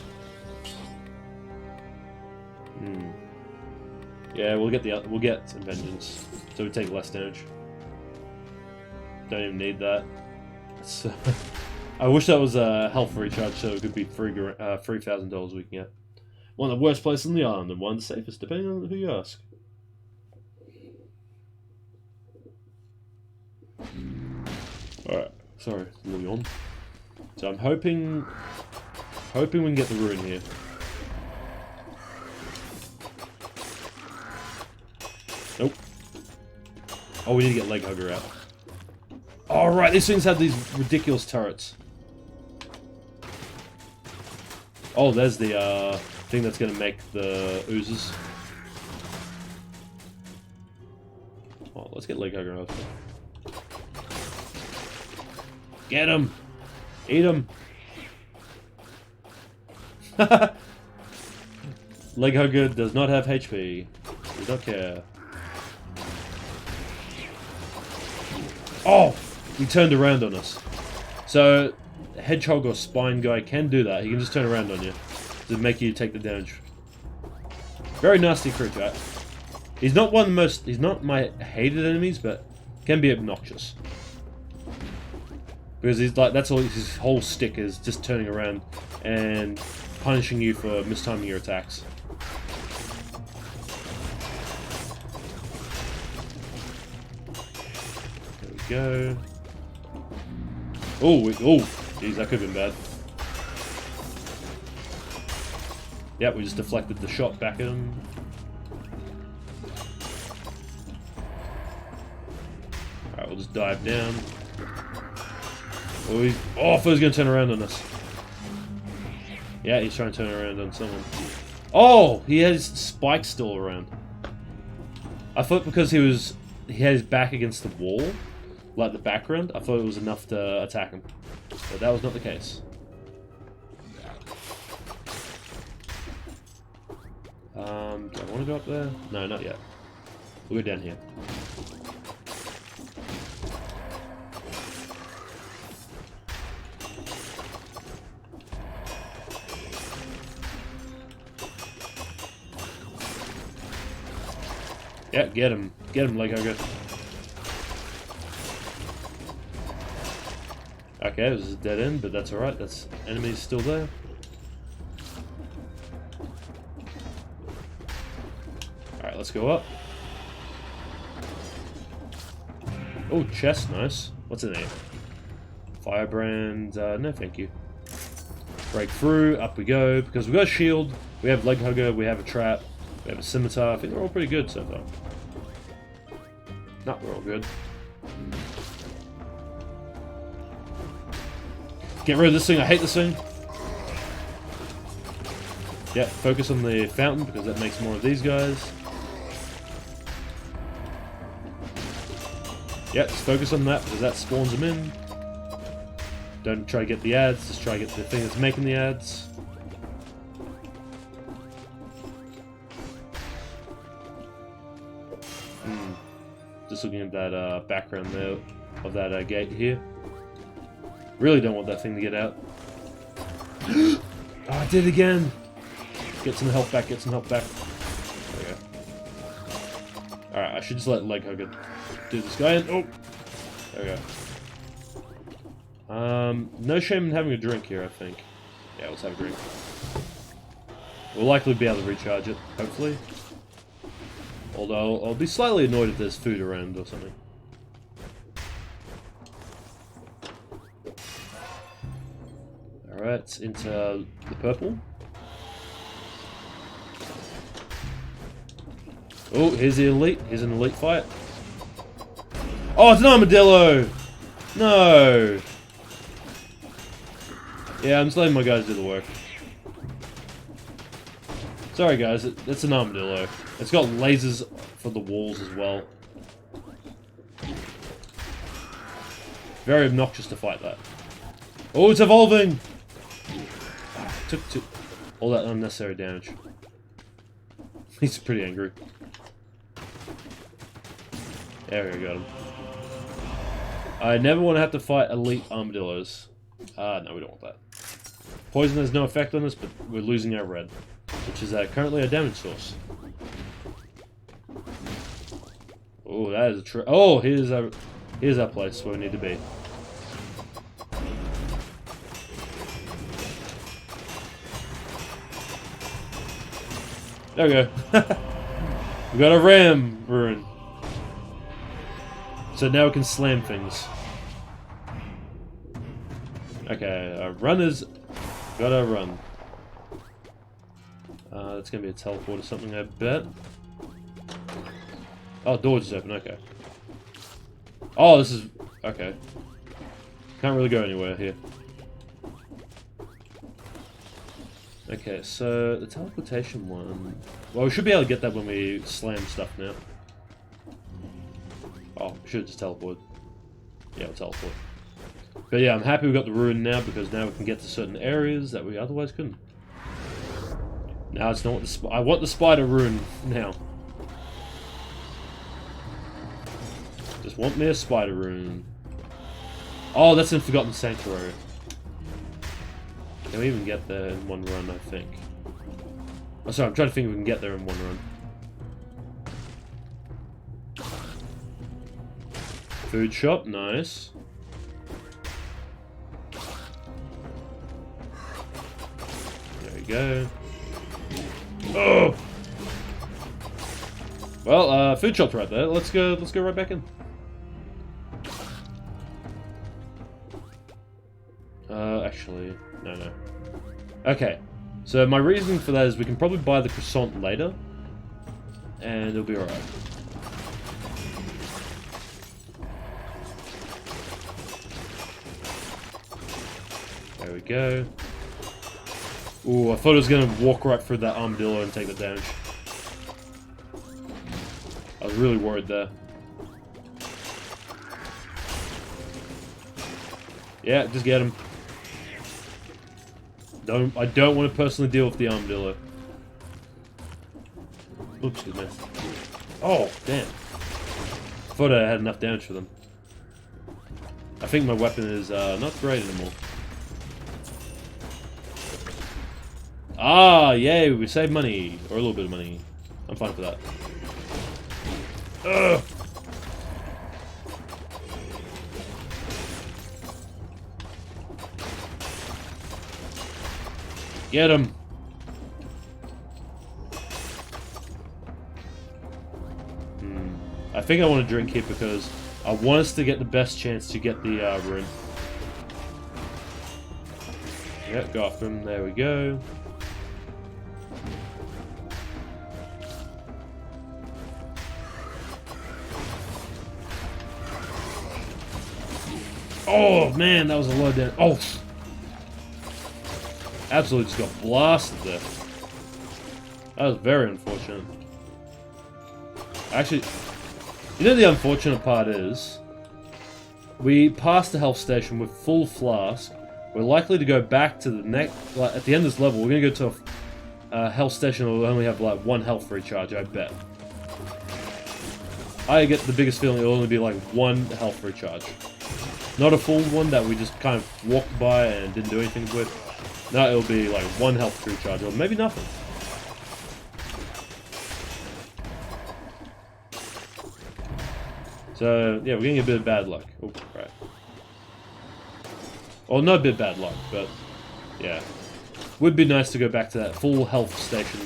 Yeah, we'll get some vengeance, so we take less damage. Don't even need that. I wish that was a health recharge, so it could be $3,000 we can get. One of the worst places on the island, and one of the safest, depending on who you ask. Alright, sorry, a little yawn. So I'm hoping we can get the ruin here. Nope. Oh, we need to get Leg Hugger out. Alright, these things have these ridiculous turrets. Oh, there's the thing that's gonna make the oozes. Oh, let's get Leg Hugger out. Get him! Eat him! Leg Hugger does not have HP. We don't care. Oh! He turned around on us. So, Hedgehog or Spine guy can do that. He can just turn around on you to make you take the damage. Very nasty creature. He's not one of the most... He's not my hated enemies, but can be obnoxious. Because he's like, that's all his whole stick is, just turning around and punishing you for mistiming your attacks. There we go. Oh, geez, that could have been bad. Yep, we just deflected the shot back at him. Alright, we'll just dive down. Oh, I thought he was going to turn around on us. Yeah, he's trying to turn around on someone. Oh, he has spikes still around. I thought because he had his back against the wall, like the background, I thought it was enough to attack him. But that was not the case. Do I want to go up there? No, not yet. We'll go down here. Yeah, get him. Get him, Leg Hugger. Okay, this is a dead end, but that's alright. That's enemies still there. Alright, let's go up. Oh, chest, nice. What's in there? Firebrand, no thank you. Break through, up we go, because we've got a shield, we have Leg Hugger, we have a trap, we have a scimitar. I think we're all pretty good so far. No, we're all good. Get rid of this thing, I hate this thing. Yeah, focus on the fountain because that makes more of these guys. Yeah, just focus on that because that spawns them in. Don't try to get the ads, just try to get the thing that's making the ads. Just looking at that background there of that gate here. Really don't want that thing to get out. Oh, I did it again! Get some health back, get some health back. There we go. Alright, I should just let Leg Hugger do this guy in. Oh! There we go. No shame in having a drink here, I think. Yeah, let's have a drink. We'll likely be able to recharge it, hopefully. Although, I'll be slightly annoyed if there's food around or something. Alright, into the purple. Oh, here's the elite. Here's an elite fight. Oh, it's an armadillo! No! Yeah, I'm just letting my guys do the work. Sorry guys, it's an armadillo. It's got lasers for the walls as well. Very obnoxious to fight that. Oh, it's evolving! Took all that unnecessary damage. He's pretty angry. There we go, got him. I never want to have to fight elite armadillos. No, we don't want that. Poison has no effect on us, but we're losing our red, which is currently a damage source. Oh, that is a oh, here's our place where we need to be. There we go. We got a ram rune. So now we can slam things. Okay, runners gotta run. That's gonna be a teleport or something, I bet. Oh, door's just open, okay. Oh, this is... okay. Can't really go anywhere here. Okay, so the teleportation one... well, we should be able to get that when we slam stuff now. Oh, we should have just teleport. Yeah, we'll teleport. But yeah, I'm happy we got the rune now, because now we can get to certain areas that we otherwise couldn't. Now it's not what the I want the spider rune now. Just want me a spider rune. Oh, that's in Forgotten Sanctuary. Can we even get there in one run, I think? Oh, sorry, I'm trying to think if we can get there in one run. Food shop, nice. There we go. Oh! Well, food shop's right there. Let's go right back in. Actually, no. Okay, so my reason for that is we can probably buy the croissant later, and it'll be alright. There we go. Ooh, I thought it was going to walk right through that armadillo and take the damage. I was really worried there. Yeah, just get him. I don't want to personally deal with the armadillo. Oops, good man. Oh, damn. I thought I had enough damage for them. I think my weapon is not great anymore. Ah, yay, we saved money. Or a little bit of money. I'm fine for that. Ugh. Get him. I think I want to drink here because I want us to get the best chance to get the rune. Yep, go after him. There we go. Oh man, that was a low down. Oh, absolutely just got blasted there. That was very unfortunate. Actually, you know the unfortunate part is, we passed the health station with full flask. We're likely to go back to the next, like at the end of this level, we're gonna go to a health station where we'll only have like 1 health recharge, I bet. I get the biggest feeling it'll only be like 1 health recharge. Not a full one that we just kind of walked by and didn't do anything with. No, it'll be like 1 health recharge, or maybe nothing. So, yeah, we're getting a bit of bad luck. Oh, right. Well, not a bit of bad luck, but, yeah. Would be nice to go back to that full health station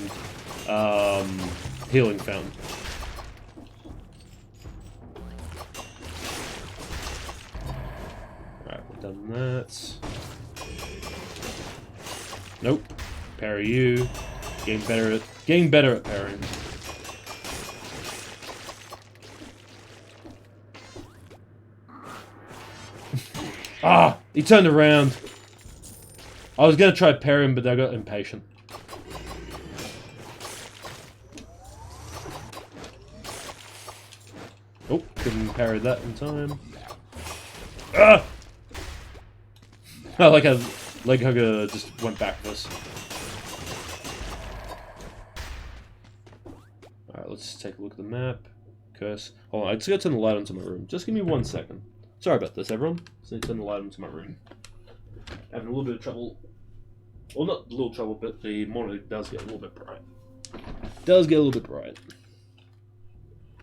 healing fountain. Right, we've done that. Nope. Parry you. Getting better at parrying. Ah! He turned around. I was gonna try to parry him, but I got impatient. Oh, couldn't parry that in time. Ah! I like how Leg Hugger just went backwards. Alright, let's take a look at the map. Curse. Hold on, I just gotta turn the light onto my room. Just give me 1 second. Sorry about this, everyone. Just need to turn the light onto my room. Having a little bit of trouble. Well, not a little trouble, but the monitor does get a little bit bright. Does get a little bit bright.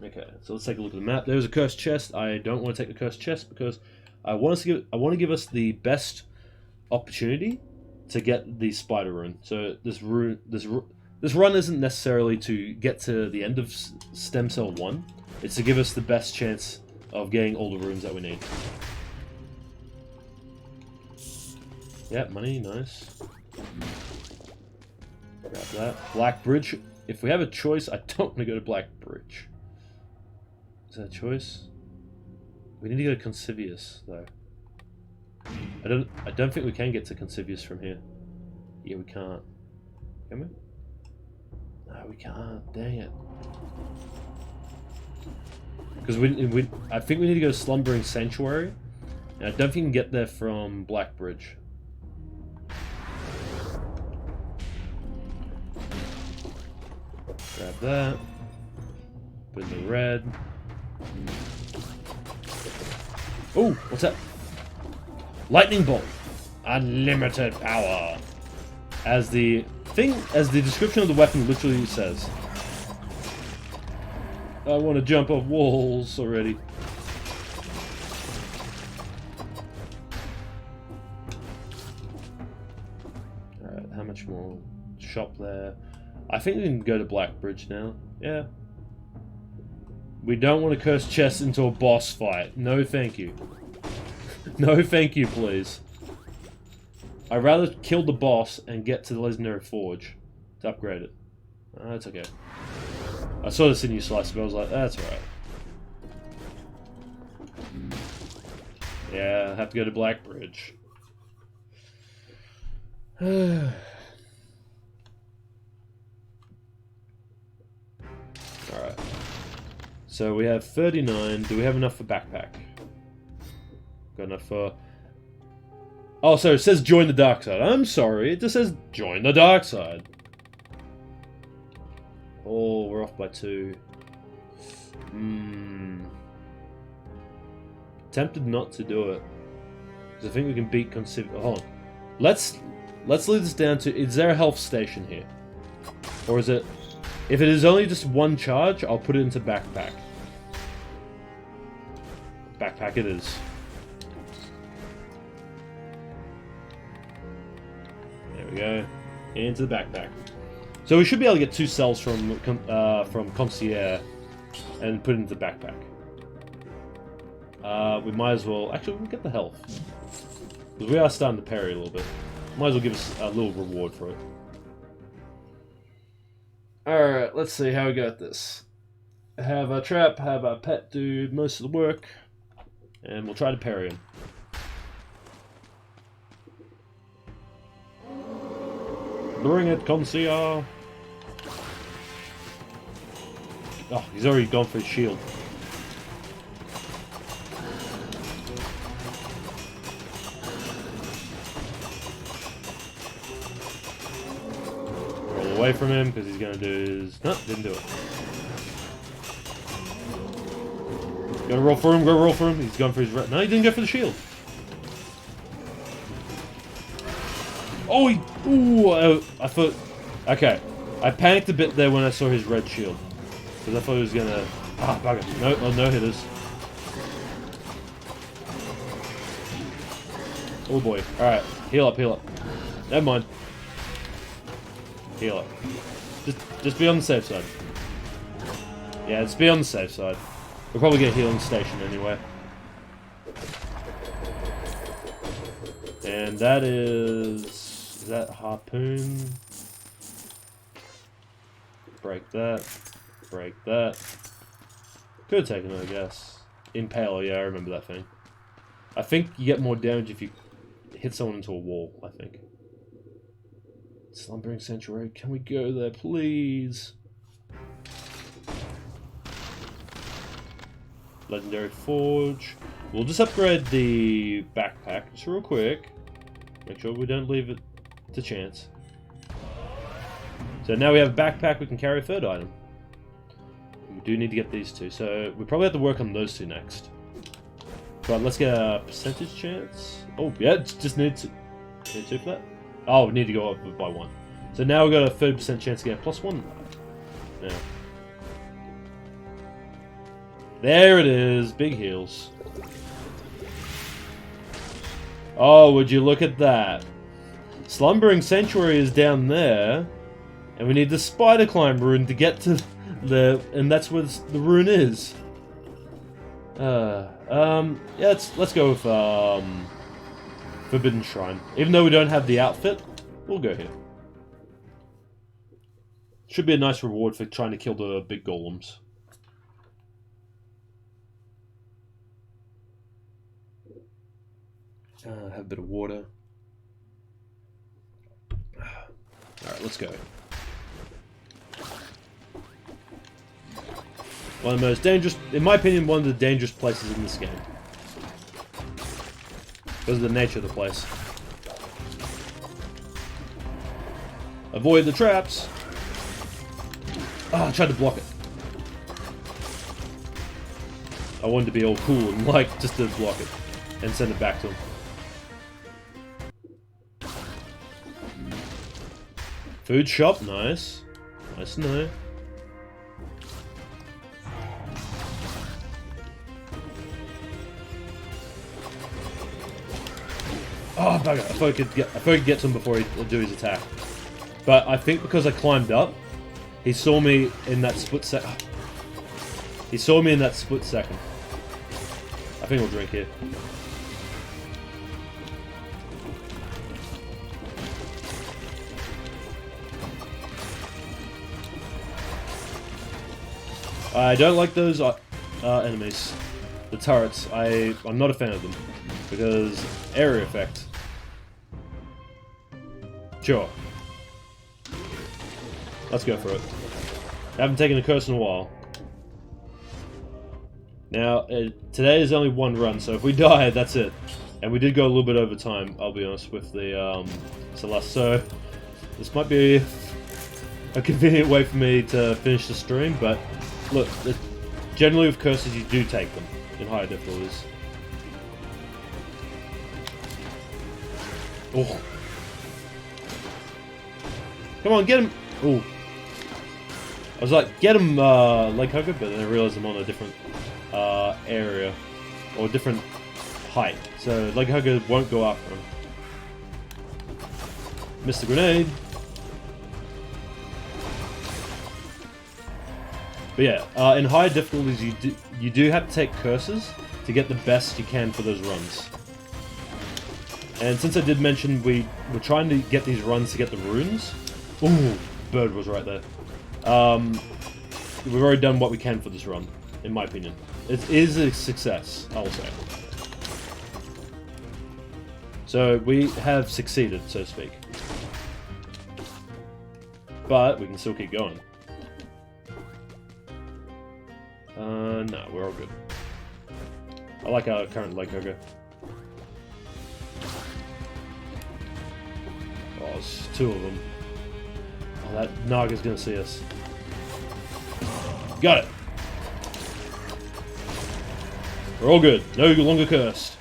Okay, so let's take a look at the map. There's a cursed chest. I don't want to take the cursed chest because I want to give us the best opportunity to get the spider rune. So this run isn't necessarily to get to the end of Stem Cell 1. It's to give us the best chance of getting all the runes that we need. Yeah, money, nice. Grab that. Black Bridge. If we have a choice, I don't want to go to Black Bridge. Is that a choice? We need to go to Consivius, though. I don't think we can get to Consivius from here. Yeah, we can't. Can we? No, we can't. Dang it. Because I think we need to go to Slumbering Sanctuary. And I don't think we can get there from Black Bridge. Grab that. Put in the red. Oh, what's that? Lightning Bolt. Unlimited power. As the description of the weapon literally says. I want to jump off walls already. Alright, how much more? Shop there. I think we can go to Black Bridge now. Yeah. We don't want to curse chests into a boss fight. No thank you. No thank you, please. I'd rather kill the boss and get to the Legendary Forge to upgrade it. That's okay. I saw this in your Solasta, but I was like, that's alright. Yeah, I have to go to Black Bridge. Alright. So we have 39. Do we have enough for backpack? Got enough for... Oh, so it says join the dark side. I'm sorry, it just says join the dark side. Oh, we're off by 2. Tempted not to do it. Because I think we can beat hold on. Let's leave this down to, is there a health station here? Or is it... If it is only just 1 charge, I'll put it into backpack. Backpack it is. There we go. Into the backpack. So we should be able to get 2 cells from Concierge and put it into the backpack. We might as well... Actually, we'll get the health. Because we are starting to parry a little bit. Might as well give us a little reward for it. Alright, let's see how we got this. Have our trap, have our pet do most of the work. And we'll try to parry him. Bring it, Concierge! Oh, he's already gone for his shield. Roll away from him, because he's going to do his... No, didn't do it. Go roll for him, go roll for him. He's gone for his... No, he didn't go for the shield. Oh, he... Ooh, I thought... Okay. I panicked a bit there when I saw his red shield. Because I thought he was gonna... Ah, bugger. No, oh, no hitters. Oh boy. Alright. Heal up, heal up. Never mind. Heal up. Just be on the safe side. Yeah, just be on the safe side. We'll probably get a healing station anyway. And that is... Is that harpoon? Break that. Break that. Could have taken it, I guess. Impale, yeah, I remember that thing. I think you get more damage if you hit someone into a wall, I think. Slumbering Sanctuary, can we go there, please? Legendary Forge. We'll just upgrade the backpack just real quick. Make sure we don't leave it to chance. So now we have a backpack, we can carry a 3rd item. we do need to get these two, so we probably have to work on those two next. But let's get a percentage chance. Oh, yeah, just need two for that. Oh, we need to go up by 1. So now we've got a 30% chance to get a +1. Yeah. There it is, big heals. Oh, would you look at that? Slumbering Sanctuary is down there, and we need the Spider Climb rune to get to the, and that's where the rune is. Yeah, let's go with Forbidden Shrine. Even though we don't have the outfit, we'll go here. Should be a nice reward for trying to kill the big golems. Have a bit of water. Alright, let's go. One of the most dangerous, in my opinion, one of the dangerous places in this game. Because of the nature of the place. Avoid the traps! Oh, I tried to block it. I wanted to be all cool and like, just to block it. And send it back to him. Food shop, nice. Nice to know. Oh, bugger. I thought I could get to him before he'd do his attack. But I think because I climbed up, he saw me in that split second. He saw me in that split second. I think we'll drink here. I don't like those enemies. The turrets. I'm not a fan of them. Because area effect. Sure. Let's go for it. I haven't taken a curse in a while. Now, today is only 1 run, so if we die, that's it. And we did go a little bit over time, I'll be honest, with the Solasta. So, this might be a convenient way for me to finish the stream, but look, generally with curses you do take them in higher difficulties. Oh. Come on, get him! Oh. I was like, get him, leg hugger, but then I realized I'm on a different area. Or different height. So, leg hugger won't go after him. Missed the grenade. But yeah, in higher difficulties you do have to take curses to get the best you can for those runs. And since I did mention we were trying to get these runs to get the runes. Ooh, bird was right there. We've already done what we can for this run, in my opinion. It is a success, I will say. So we have succeeded, so to speak. But we can still keep going. No, we're all good. I like our current leg hugger. Oh, there's 2 of them. Oh, that Naga's gonna see us. Got it! We're all good. No longer cursed.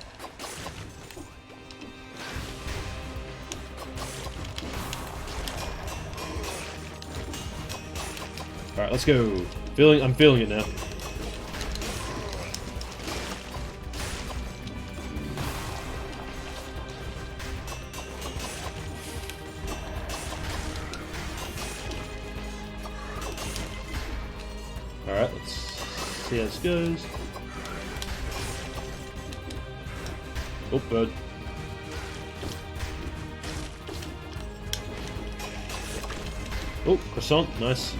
Alright, let's go. I'm feeling it now. Alright, let's see how this goes. Oh, bird. Oh, croissant, nice.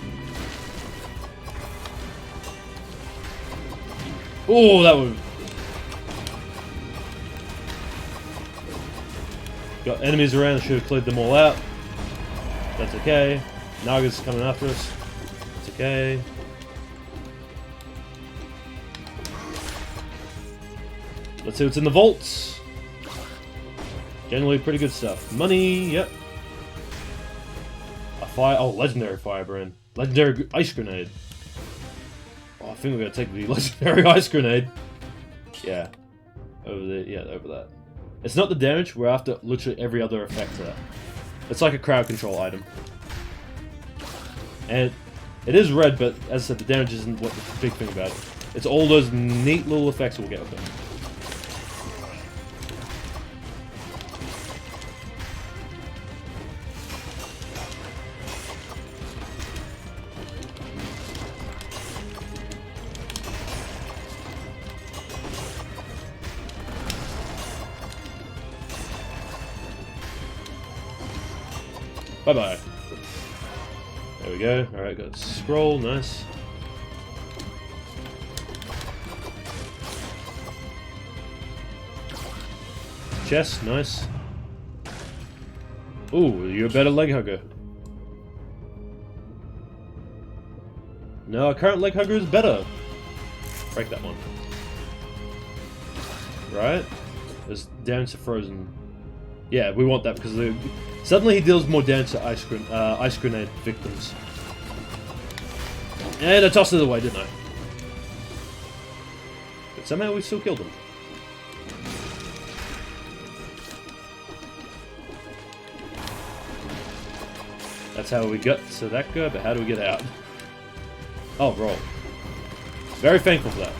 Oh, that one. Got enemies around, I should have cleared them all out. That's okay. Naga's coming after us. It's okay. Let's see what's in the vaults. Generally pretty good stuff. Money, yep. A, Legendary Firebrand. Legendary Ice Grenade. I think we're gonna take the legendary ice grenade. Yeah. Over there, yeah, over that. It's not the damage, we're after literally every other effect to that. It's like a crowd control item. And it is red, but as I said, the damage isn't what the big thing about it. It's all those neat little effects we'll get with it. Bye-bye. There we go. Alright, got a scroll, nice. Chest, nice. Ooh, you're a better leg hugger. No, our current leg hugger is better. Break that one. Right? There's damage to frozen. Yeah, we want that because suddenly he deals more damage to ice grenade victims. And I tossed it away, didn't I? But somehow we still killed him. That's how we got to that guy, but how do we get out? Oh, roll. Very thankful for that.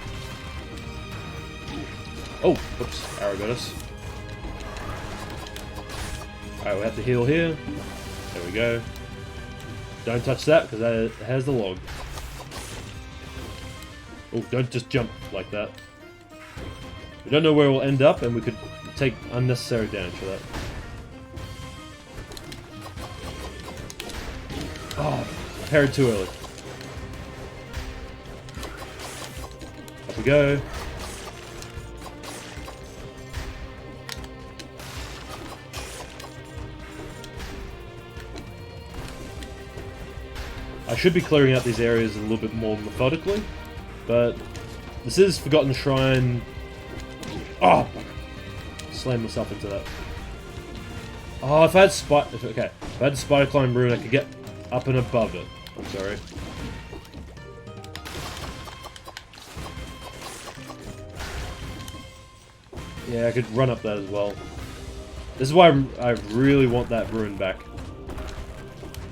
Oh, whoops, arrow got us. Alright, we have to heal here. There we go. Don't touch that, because that has the log. Oh, don't just jump like that. We don't know where we'll end up, and we could take unnecessary damage for that. Oh, I parried too early. Up we go. I should be clearing out these areas a little bit more methodically, but this is Forgotten Shrine. Oh! Slammed myself into that. Oh, if I had if I had Spider Climb Rune, I could get up and above it. I'm sorry. Yeah, I could run up that as well. This is why I really want that rune back.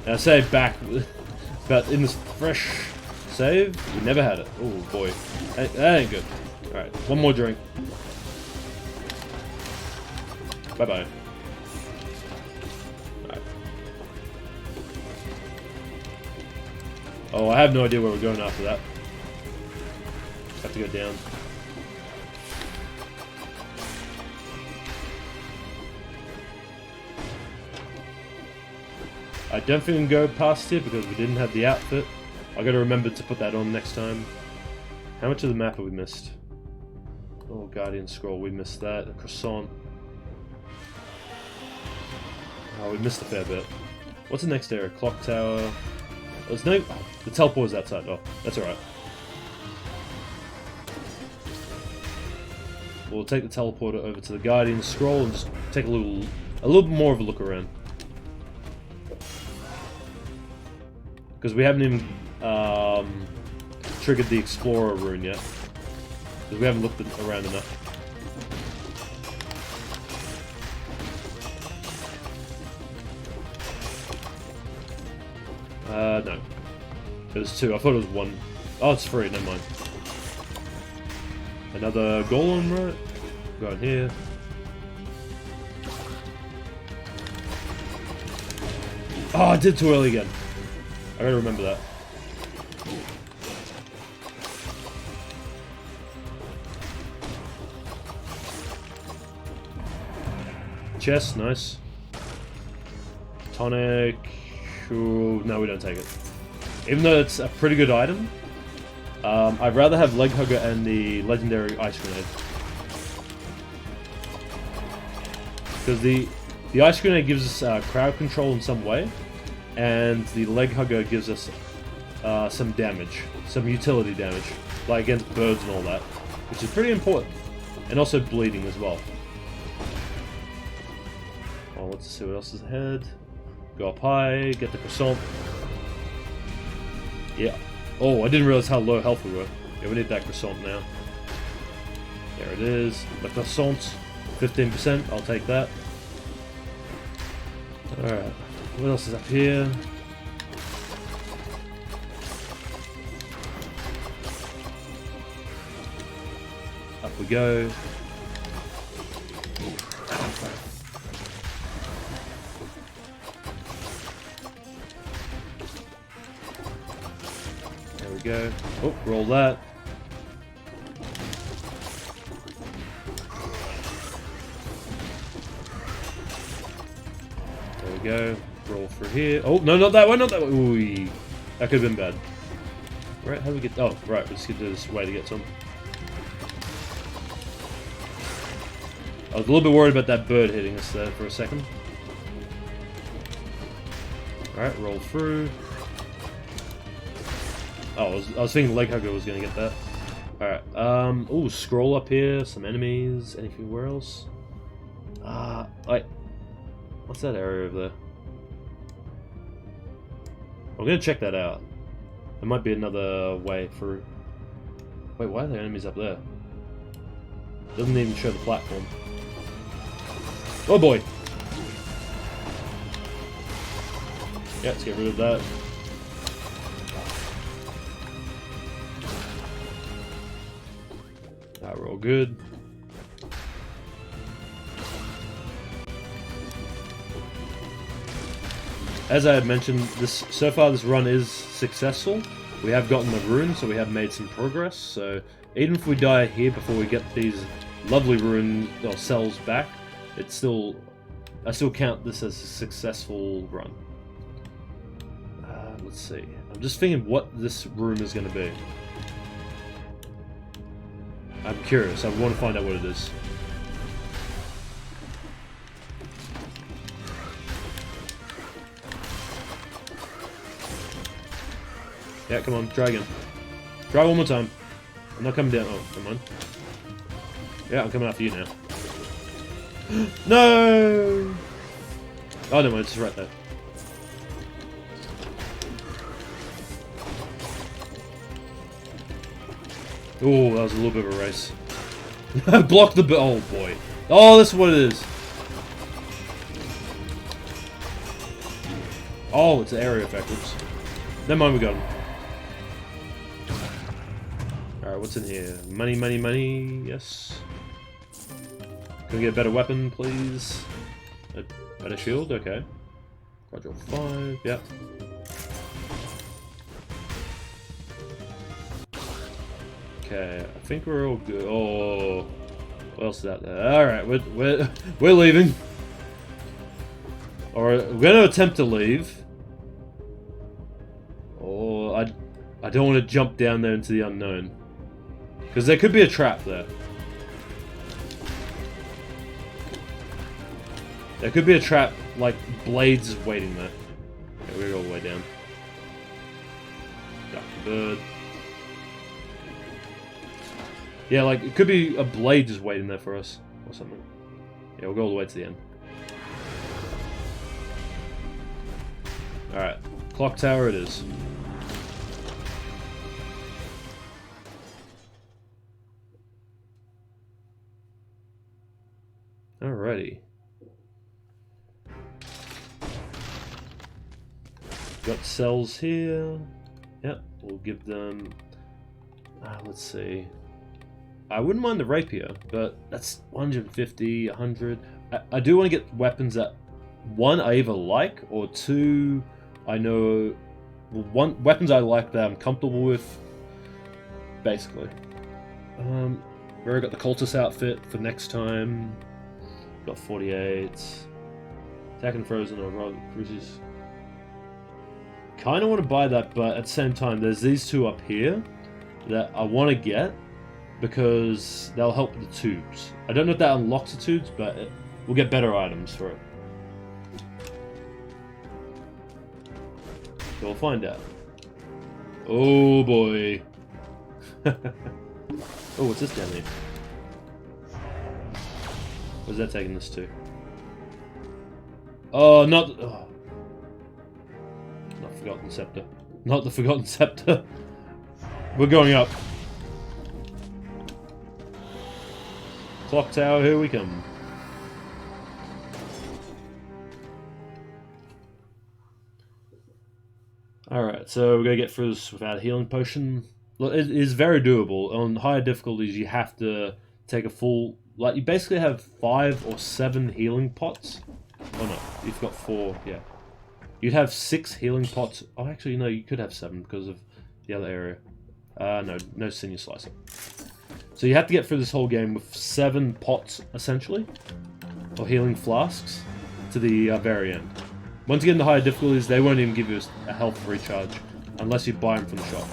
And I say back, but in this fresh save, we never had it. Oh boy, that ain't good. Alright, one more drink. Bye-bye. Alright. Oh, I have no idea where we're going after that. Have to go down. I don't think we can go past here because we didn't have the outfit. I gotta remember to put that on next time. How much of the map have we missed? Oh, Guardian Scroll, we missed that. A croissant. Oh, we missed a fair bit. What's the next area? Clock Tower. There's no... Oh, the teleporter's outside. Oh, that's alright. We'll take the teleporter over to the Guardian Scroll and just take a little more of a look around. Because we haven't even triggered the Explorer rune yet. Because we haven't looked around enough. No. It was 2. I thought it was 1. Oh, it's 3. Never mind. Another golem, right? Go in here. Oh, I did too early again. I gotta remember that. Chest, nice. Tonic. Ooh, no, we don't take it. Even though it's a pretty good item, I'd rather have Leg Hugger and the legendary Ice Grenade. Because the Ice Grenade gives us crowd control in some way, and the Leg Hugger gives us some damage, some utility damage, like against birds and all that, which is pretty important. And also bleeding as well. Oh, let's see what else is ahead. Go up high, get the croissant. Yeah. Oh, I didn't realize how low health we were. Yeah, we need that croissant now. There it is. The croissant, 15%. I'll take that. Alright. What else is up here? Up we go. There we go. Oh, roll that. There we go. Roll through here. Oh, no, not that one, not that one. Ooh, that could have been bad. Right, how do we get... Oh, right, we just get this way to get some. I was a little bit worried about that bird hitting us there for a second. Alright, roll through. Oh, I was thinking Leg Hugger was going to get that. Alright, ooh, scroll up here, some enemies, anything where else? Wait. What's that area over there? I'm going to check that out. There might be another way through. Wait, why are there enemies up there? Doesn't even show the platform. Oh boy! Yeah, let's get rid of that. Alright, we're all good. As I had mentioned, so far this run is successful. We have gotten the rune, so we have made some progress. So even if we die here before we get these lovely rune or cells back, it's still, I still count this as a successful run. Let's see. I'm just thinking what this room is going to be. I'm curious. I want to find out what it is. Yeah, come on, try again. Try one more time. I'm not coming down. Oh, come on. Yeah, I'm coming after you now. No! Oh, no, it's right there. Oh, that was a little bit of a race. Block the... Oh, boy. Oh, that's what it is. Oh, it's an area effect. Oops. Never mind, we got him. Alright, what's in here? Money, money, money. Yes. Can we get a better weapon, please? A better shield? Okay. Quadril 5. Yep. Okay, I think we're all good. Oh, what else is out there? All right, we're leaving. Or we're going to attempt to leave. Or I don't want to jump down there into the unknown, because there could be a trap there. There could be a trap, like blades waiting there. Okay, we're all the way down. Got the bird. Yeah, like, it could be a blade just waiting there for us, or something. Yeah, we'll go all the way to the end. Alright, clock tower it is. Alrighty. Got cells here. Yep, we'll give them... let's see. I wouldn't mind the rapier, but that's 150, 100. I do want to get weapons that, one, I either like, or two, I know... Well, weapons I like that I'm comfortable with, basically. We already got the cultist outfit for next time. Got 48. Attack and frozen or rogue cruises. Kind of want to buy that, but at the same time, there's these two up here that I want to get, because they'll help the tubes. I don't know if that unlocks the tubes, but we'll get better items for it. So we'll find out. Oh boy. Oh, what's this down here? Where's that taking us to? Oh, not... Oh. Not Forgotten Scepter. Not the Forgotten Scepter. We're going up. Clock tower, here we come. Alright, so we're going to get through this without a healing potion. Look, it is very doable. On higher difficulties, you have to take a full... Like, you basically have 5 or 7 healing pots. Oh no, you've got 4, yeah. You'd have 6 healing pots. Oh, actually, no, you could have 7 because of the other area. No senior slicer. So you have to get through this whole game with 7 pots, essentially. Or healing flasks. To the very end. Once you get into higher difficulties, they won't even give you a health recharge. Unless you buy them from the shop.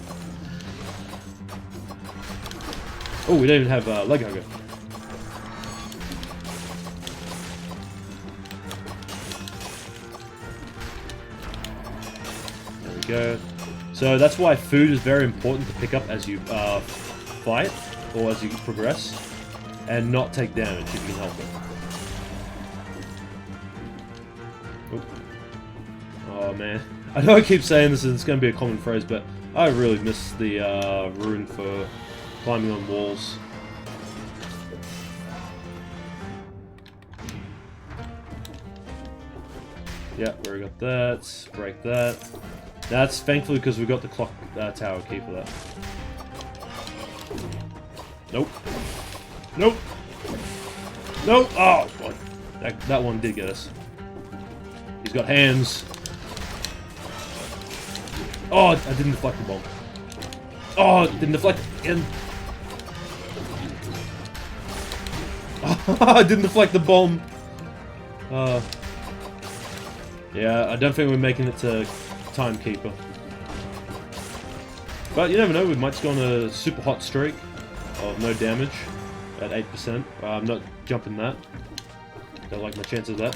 Oh, we don't even have leg hugger. There we go. So that's why food is very important to pick up as you fight, or as you progress, and not take damage if you can help it. Oh man, I know I keep saying this and it's going to be a common phrase, but I really miss the rune for climbing on walls. Yeah, we got that. Break that. That's thankfully because we got the clock tower key for that. Nope. Nope. Nope. Oh, God. That one did get us. He's got hands. Oh, I didn't deflect the bomb. Oh, it didn't deflect again. I didn't deflect the bomb. Yeah, I don't think we're making it to Timekeeper. But you never know, we might just go on a super hot streak of no damage at 8%. I'm not jumping that. Don't like my chances of that.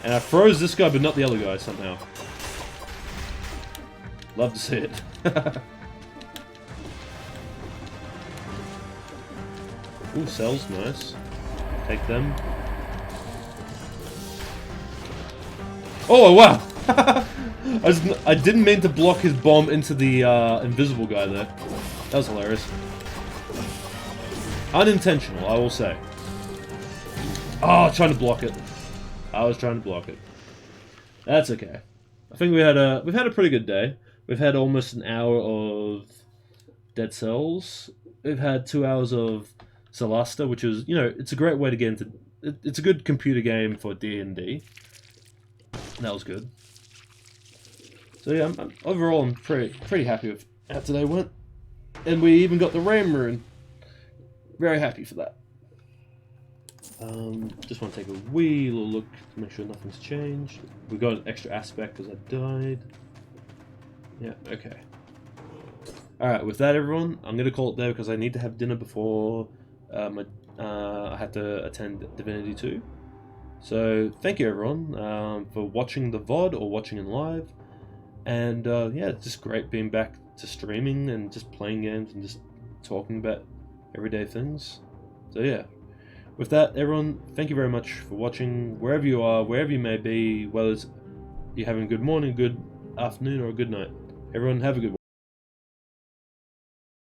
And I froze this guy, but not the other guy somehow. Love to see it. Ooh, cells, nice. Take them. Oh, wow! I didn't mean to block his bomb into the invisible guy there. That was hilarious. Unintentional, I will say. Oh, trying to block it. I was trying to block it. That's okay. I think we've had a pretty good day. We've had almost an hour of Dead Cells. We've had 2 hours of Solasta, which is, you know, it's a great way to get into... It's a good computer game for D&D. That was good. So yeah, overall I'm pretty happy with how today went. And we even got the Rain Rune. Very happy for that. Just want to take a wee little look to make sure nothing's changed. We got an extra aspect because I died. Yeah, okay. Alright, with that everyone, I'm going to call it there because I need to have dinner before I have to attend Divinity 2. So, thank you everyone for watching the VOD or watching in live. And yeah, it's just great being back to streaming and just playing games and just talking about everyday things. So yeah, with that everyone, thank you very much for watching, wherever you are, wherever you may be, whether it's you're having a good morning, good afternoon, or a good night. Everyone have a good one.